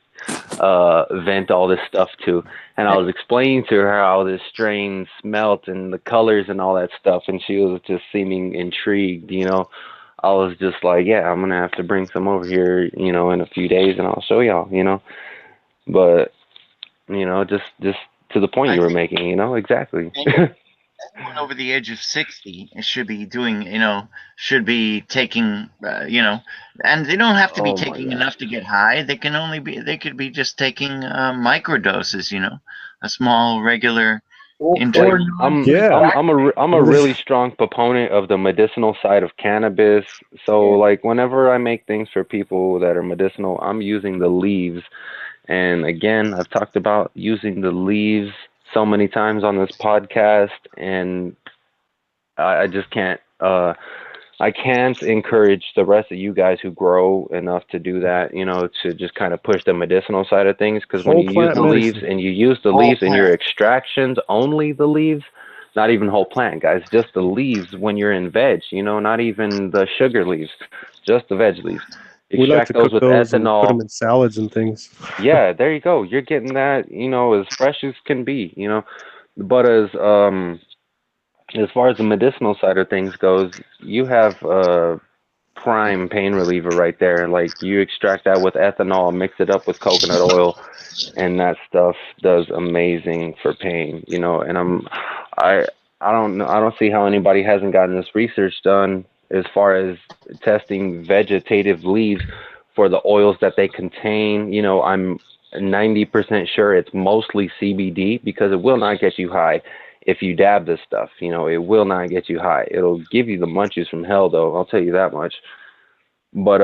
vent all this stuff to. And I was explaining to her how this strain smelt and the colors and all that stuff, and she was just seeming intrigued. You know, I was just like, yeah, I'm gonna have to bring some over here, you know, in a few days, and I'll show y'all. You know, but you know, just to the point you were making, you know, exactly. Anyone over the age of 60 should be doing, you know, should be taking, you know, and they don't have to be taking enough to get high. They could be just taking micro doses, you know, a small regular. I'm a really strong proponent of the medicinal side of cannabis. So like whenever I make things for people that are medicinal, I'm using the leaves. And again, I've talked about using the leaves so many times on this podcast, and I just can't I can't encourage the rest of you guys who grow enough to do that, you know, to just kind of push the medicinal side of things, because when you use the leaves and you use the leaves in your extractions, only the leaves, not even whole plant, guys, just the leaves when you're in veg, you know, not even the sugar leaves, just the veg leaves. We like to cook those and ethanol. Put them in salads and things. Yeah, there you go. You're getting that, you know, as fresh as can be, you know. But as far as the medicinal side of things goes, you have prime pain reliever right there. Like you extract that with ethanol, mix it up with coconut oil, and that stuff does amazing for pain, you know. And I don't know, I don't see how anybody hasn't gotten this research done as far as testing vegetative leaves for the oils that they contain. You know, I'm 90% sure it's mostly CBD, because it will not get you high if you dab this stuff. You know, it will not get you high. It'll give you the munchies from hell, though, I'll tell you that much. But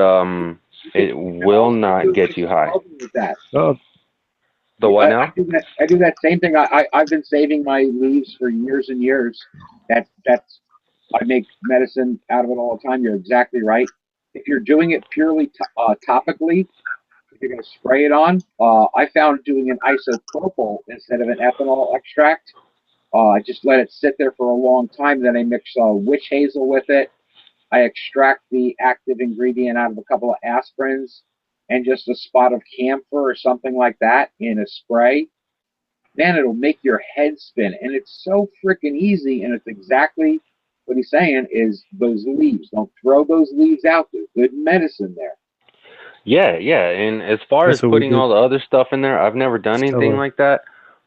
it will not get you high. The what now? I do that same thing. I've been saving my leaves for years and years. I make medicine out of it all the time. You're exactly right. If you're doing it purely topically, if you're going to spray it on, I found doing an isopropyl instead of an ethanol extract. I just let it sit there for a long time. Then I mix witch hazel with it. I extract the active ingredient out of a couple of aspirins and just a spot of camphor or something like that in a spray. Man, it'll make your head spin. And it's so freaking easy. And it's exactly what he's saying is those leaves. Don't throw those leaves out. There's good medicine there. Yeah, yeah. And as far as putting all the other stuff in there, I've never done anything like that.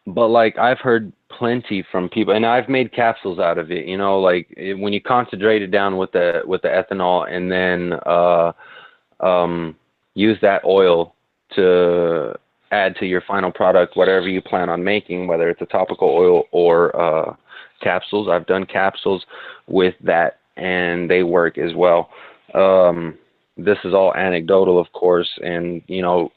But like I've heard plenty from people, and I've made capsules out of it. You know, like when you concentrate it down with the ethanol, and then use that oil to add to your final product, whatever you plan on making, whether it's a topical oil or capsules. I've done capsules with that, and they work as well. This is all anecdotal, of course, and you know,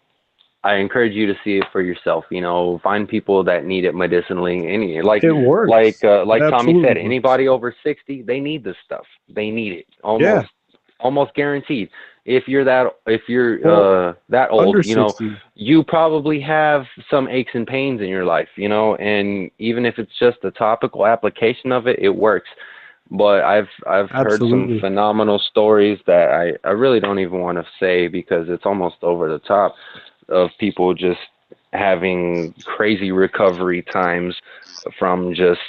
I encourage you to see it for yourself. You know, find people that need it medicinally. Any like it works. Like Tommy absolutely said, works. anybody over 60, they need this stuff. They need it. Almost guaranteed. If you're that old, you know, 60. you probably have some aches and pains in your life, you know, and even if it's just a topical application of it, it works. But I've heard some phenomenal stories that I really don't even want to say because it's almost over the top, of people just having crazy recovery times from just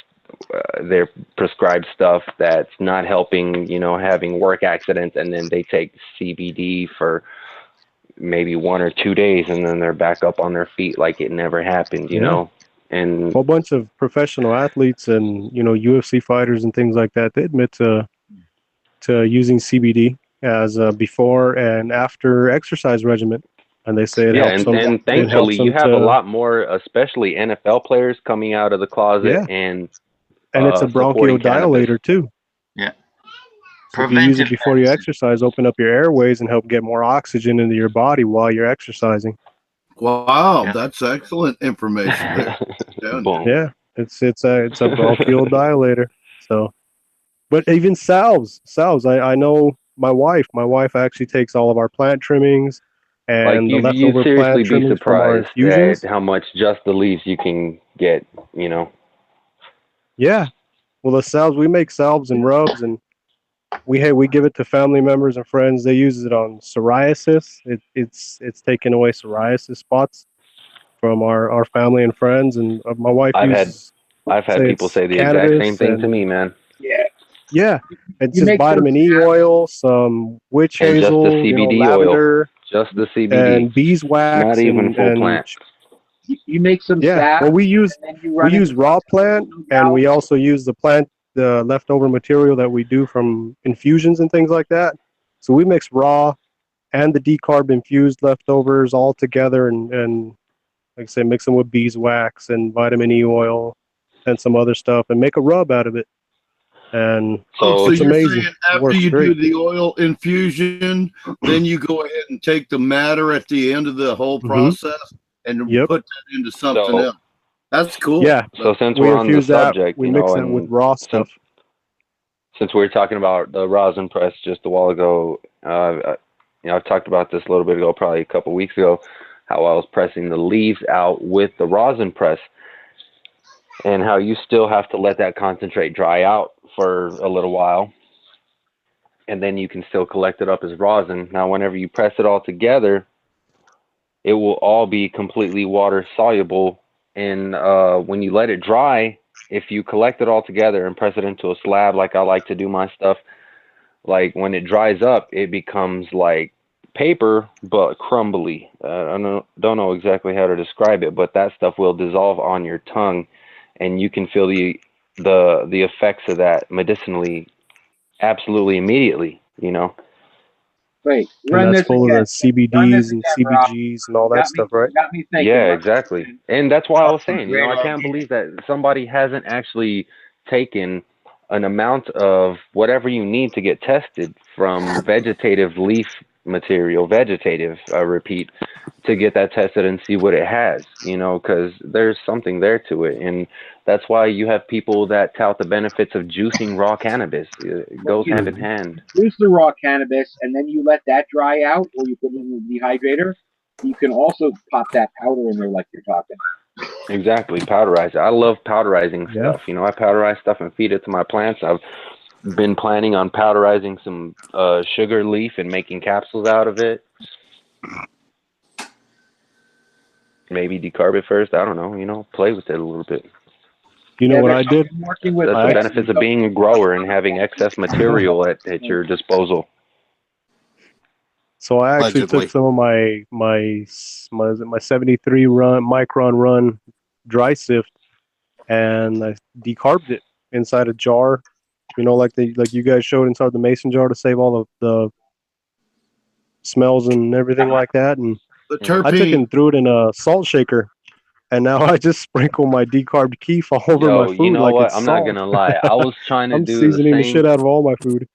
their prescribed stuff that's not helping, you know, having work accidents, and then they take CBD for maybe 1 or 2 days and then they're back up on their feet like it never happened, you know. And a whole bunch of professional athletes and, you know, UFC fighters and things like that, they admit to using CBD as a before and after exercise regimen, and they say it helps them. And thankfully you have a lot more, especially NFL players, coming out of the closet and it's a bronchodilator too. Yeah. So if you use it before you exercise, open up your airways and help get more oxygen into your body while you're exercising. Wow, that's excellent information there. Yeah, it's a bronchodilator. So, but even salves. I know my wife actually takes all of our plant trimmings and the leftover plant trimmings from our infusions. At how much just the leaves you can get, you know. Yeah, well, the salves, we make salves and rubs, and we give it to family members and friends. They use it on psoriasis. It's taken away psoriasis spots from our family and friends, and my wife uses. I've had people say the exact same thing to me, man. Yeah, it's just vitamin E oil, some witch hazel, just the CBD lavender, oil, just the CBD, and beeswax, not even full plant. You make some well, we use raw plant, and we also use the leftover material that we do from infusions and things like that. So we mix raw and the decarb infused leftovers all together, and like I say, mix them with beeswax and vitamin E oil and some other stuff, and make a rub out of it. And so it's you're amazing. saying after you do the oil infusion, then you go ahead and take the matter at the end of the whole process and put that into something else. That's cool. Yeah. So since we're on the subject, we you mix know, that with raw stuff. Since we were talking about the rosin press just a while ago, you know, I've talked about this a little bit ago, probably a couple weeks ago, how I was pressing the leaves out with the rosin press, and how you still have to let that concentrate dry out for a little while, and then you can still collect it up as rosin. Now, whenever you press it all together, it will all be completely water soluble, and when you let it dry, if you collect it all together and press it into a slab like I like to do my stuff, like when it dries up, it becomes like paper but crumbly. I don't know exactly how to describe it, but that stuff will dissolve on your tongue, and you can feel the effects of that medicinally absolutely immediately, you know. Wait, and that's full of the CBDs and CBGs and all that stuff, right? Got me thinking. Yeah, exactly. And that's why I was saying, you know, I can't believe that somebody hasn't actually taken an amount of whatever you need to get tested from vegetative leaf material, I repeat, to get that tested and see what it has, you know, because there's something there to it. And that's why you have people that tout the benefits of juicing raw cannabis. It goes hand in hand. Juice the raw cannabis, and then you let that dry out, or you put it in the dehydrator. You can also pop that powder in there like you're talking. Exactly, powderize it. I love powderizing stuff. You know, I powderize stuff and feed it to my plants. I've been planning on powderizing some sugar leaf and making capsules out of it. Maybe decarb it first. I don't know. You know, play with it a little bit. You know what I did? Working with That's the benefits of being a grower and having excess material at your disposal. So I actually Allegedly. took some of my 73 micron run dry sift, and I decarbed it inside a jar. You know, like you guys showed inside the mason jar to save all of the smells and everything like that. And The I took it terpene. and threw it in a salt shaker, and now I just sprinkle my decarbed keef all over my food You know like what? it's I'm salt. not gonna lie. I was trying to I'm do the seasoning the same. shit out of all my food.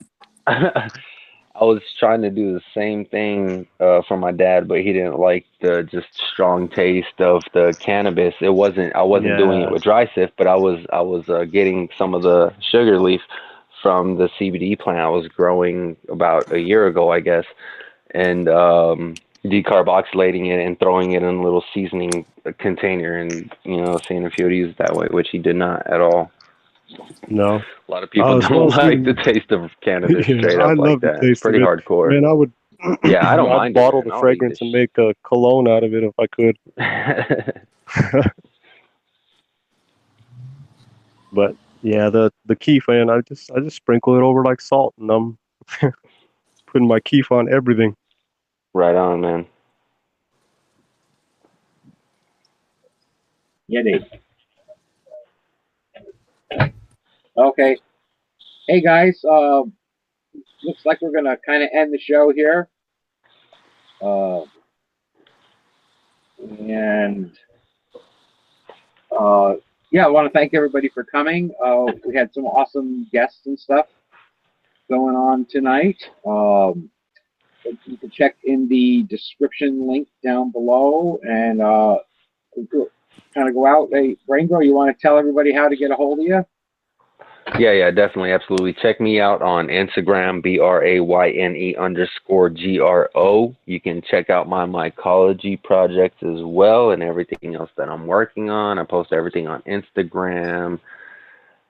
I was trying to do the same thing for my dad, but he didn't like the just strong taste of the cannabis. I wasn't doing it with dry sift, but I was getting some of the sugar leaf from the CBD plant I was growing about a year ago, I guess, and decarboxylating it and throwing it in a little seasoning container, and seeing if he would use it that way, which he did not at all. No. A lot of people don't like the taste of cannabis straight I up like love the that. taste It's pretty of it. hardcore. Man, I would Yeah, I don't I'd mind bottle it, man. the I'll eat fragrance and make a cologne out of it if I could. But yeah, the keef, man, I just sprinkle it over like salt, and I'm putting my keef on everything. Right on, man. Yeah, Dave. Okay. Hey guys, looks like we're gonna kind of end the show here. Yeah, I want to thank everybody for coming. We had some awesome guests and stuff going on tonight. You can check in the description link down below and kind of go out. Hey, Rainbow, you want to tell everybody how to get a hold of you? Yeah, definitely, absolutely. Check me out on Instagram, BRAYNE_GRO. You can check out my mycology projects as well and everything else that I'm working on. I post everything on Instagram.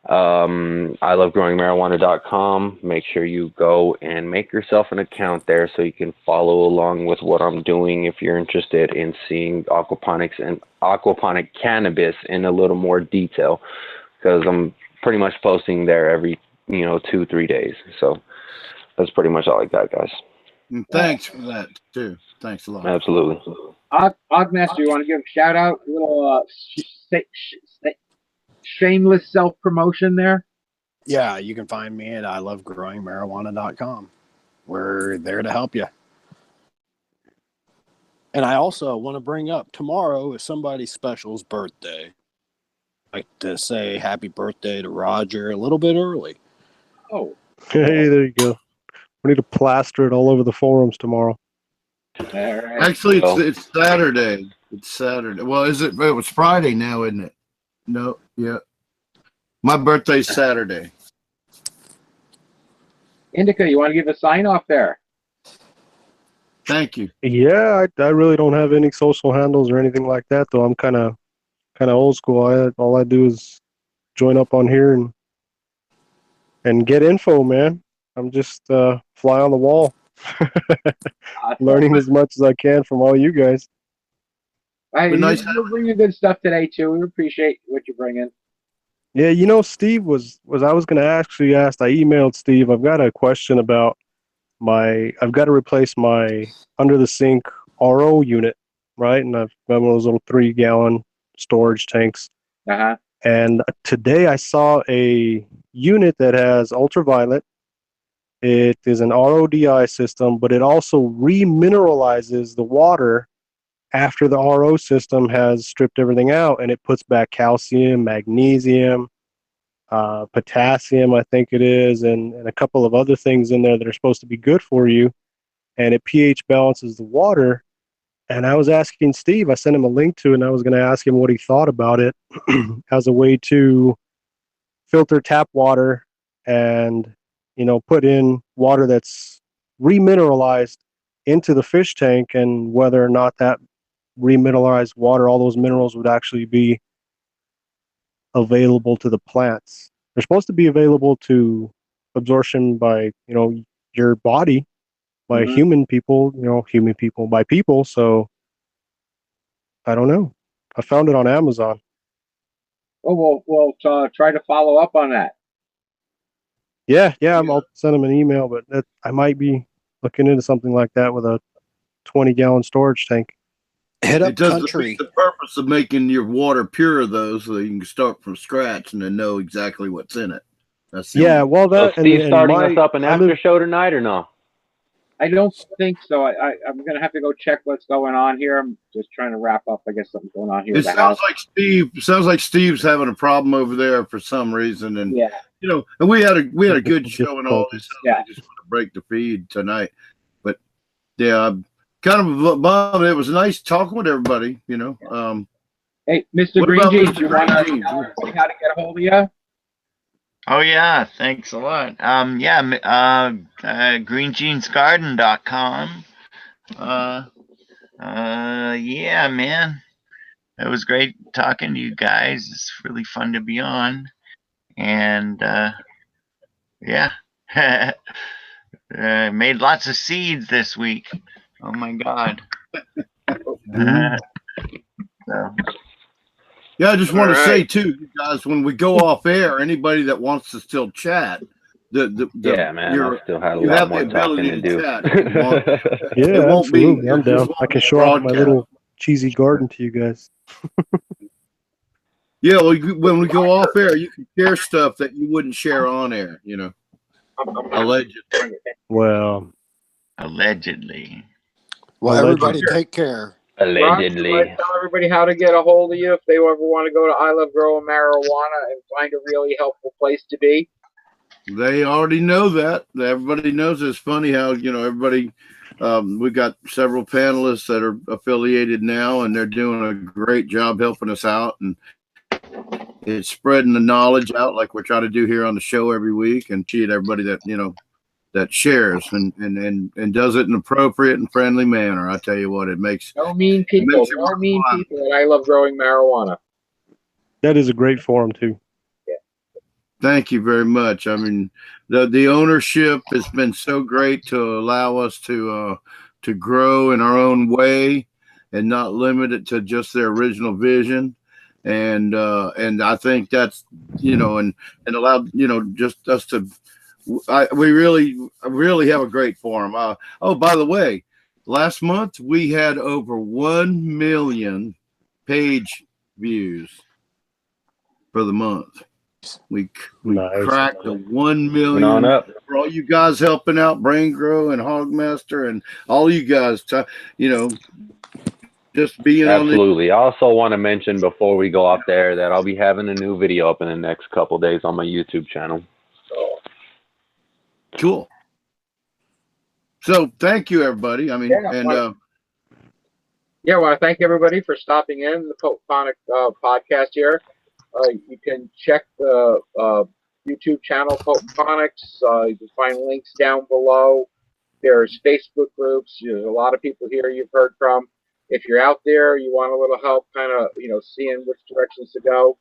I love growing marijuana.com. Make sure you go and make yourself an account there so you can follow along with what I'm doing if you're interested in seeing aquaponics and aquaponic cannabis in a little more detail, because I'm pretty much posting there every 2-3 days. So that's pretty much all I got, guys. And thanks for that too. Thanks a lot. Absolutely. Ogmaster, you want to give a shout out, a little shameless self promotion there? Yeah, you can find me at ilovegrowingmarijuana.com. We're there to help you. And I also want to bring up, tomorrow is somebody special's birthday. I'd like to say happy birthday to Roger a little bit early. Oh. Hey, there you go. We need to plaster it all over the forums tomorrow. All right. Actually, it's Saturday. It's Saturday. Well, is it? It was Friday now, isn't it? No. Yeah. My birthday's Saturday. Indica, you want to give a sign off there? Thank you. Yeah, I really don't have any social handles or anything like that, though. I'm kind of old school. All I do is join up on here and get info, man. I'm just fly on the wall, learning as much as I can from all you guys. Hey, you're bringing good stuff today too. We appreciate what you're bringing. Yeah, Steve was I was going to actually ask. I emailed Steve. I've got a question about I've got to replace my under the sink RO unit, right? And I've got one of those little 3-gallon storage tanks. Uh-huh. And today I saw a unit that has ultraviolet. It is an RODI system, but it also remineralizes the water after the RO system has stripped everything out, and it puts back calcium, magnesium, potassium, I think it is, and a couple of other things in there that are supposed to be good for you, and it pH balances the water. And I was asking Steve, I sent him a link to it, and I was going to ask him what he thought about it as a way to filter tap water and, put in water that's remineralized into the fish tank, and whether or not that remineralized water, all those minerals would actually be available to the plants. They're supposed to be available to absorption by your body by human people, by people. So I don't know. I found it on Amazon. Oh, we'll try to follow up on that. Yeah. I'll send them an email, but I might be looking into something like that with a 20-gallon storage tank. Hit up It does country. the purpose of making your water pure, though, so you can start from scratch and then know exactly what's in it. That's well, that so Steve's and starting us up an after show tonight or no? I don't think so. I'm gonna have to go check what's going on here. I'm just trying to wrap up. I guess something's going on here. It sounds like Steve's having a problem over there for some reason, and yeah, and we had a good show and all this. Yeah, I just want to break the feed tonight, but yeah, I'm kind of bummed. It was nice talking with everybody. Hey, Mr. Green Jeans, you want to tell everybody how to get a hold of you? Oh yeah, thanks a lot. greenjeansgarden.com. Yeah, man. It was great talking to you guys. It's really fun to be on. And yeah. Made lots of seeds this week. Oh my god. So. Yeah, I just want to say too, you guys, when we go off air, anybody that wants to still chat, man, I still have a you lot have more the ability talking to do. chat. If you want. Yeah, It won't be. absolutely. I'm down. I can show off my little cheesy garden to you guys. Yeah, well, when we go off air, you can share stuff that you wouldn't share on air. Allegedly. Well, allegedly. Well, everybody take care. Allegedly. Ron, tell everybody how to get a hold of you if they ever want to go to I Love Growing Marijuana and find a really helpful place to be. They already know that. Everybody knows. It's funny how everybody. We got several panelists that are affiliated now, and they're doing a great job helping us out, and it's spreading the knowledge out like we're trying to do here on the show every week, and cheat everybody that that shares and does it in an appropriate and friendly manner. I tell you what, it makes no mean people. No mean people. And I Love Growing Marijuana. That is a great forum too. Yeah. Thank you very much. I mean, the ownership has been so great to allow us to grow in our own way and not limit it to just their original vision. And I think that's and allowed just us to. We really have a great forum. Oh, by the way, last month we had over 1 million page views for the month. We cracked the 1 million for all you guys helping out Brain Grow and Hogmaster and all you guys. Just being absolutely. I also want to mention before we go off there that I'll be having a new video up in the next couple days on my YouTube channel. Cool. So thank you, everybody. I mean, I want to thank everybody for stopping in the Aquaponic podcast here. You can check the YouTube channel Ponics. You can find links down below. There's Facebook groups. There's a lot of people here you've heard from. If you're out there, you want a little help, kind of seeing which directions to go.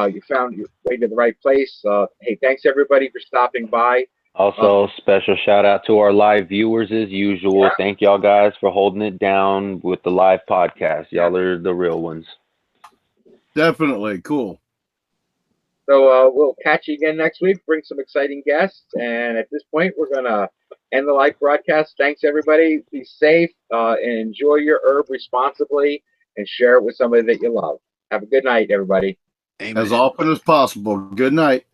You found your way to the right place. Hey, thanks everybody for stopping by. Also, special shout out to our live viewers as usual. Yeah. Thank y'all guys for holding it down with the live podcast. Y'all are the real ones. Definitely. Cool. So we'll catch you again next week. Bring some exciting guests. And at this point, we're going to end the live broadcast. Thanks, everybody. Be safe and enjoy your herb responsibly and share it with somebody that you love. Have a good night, everybody. Amen. As often as possible. Good night.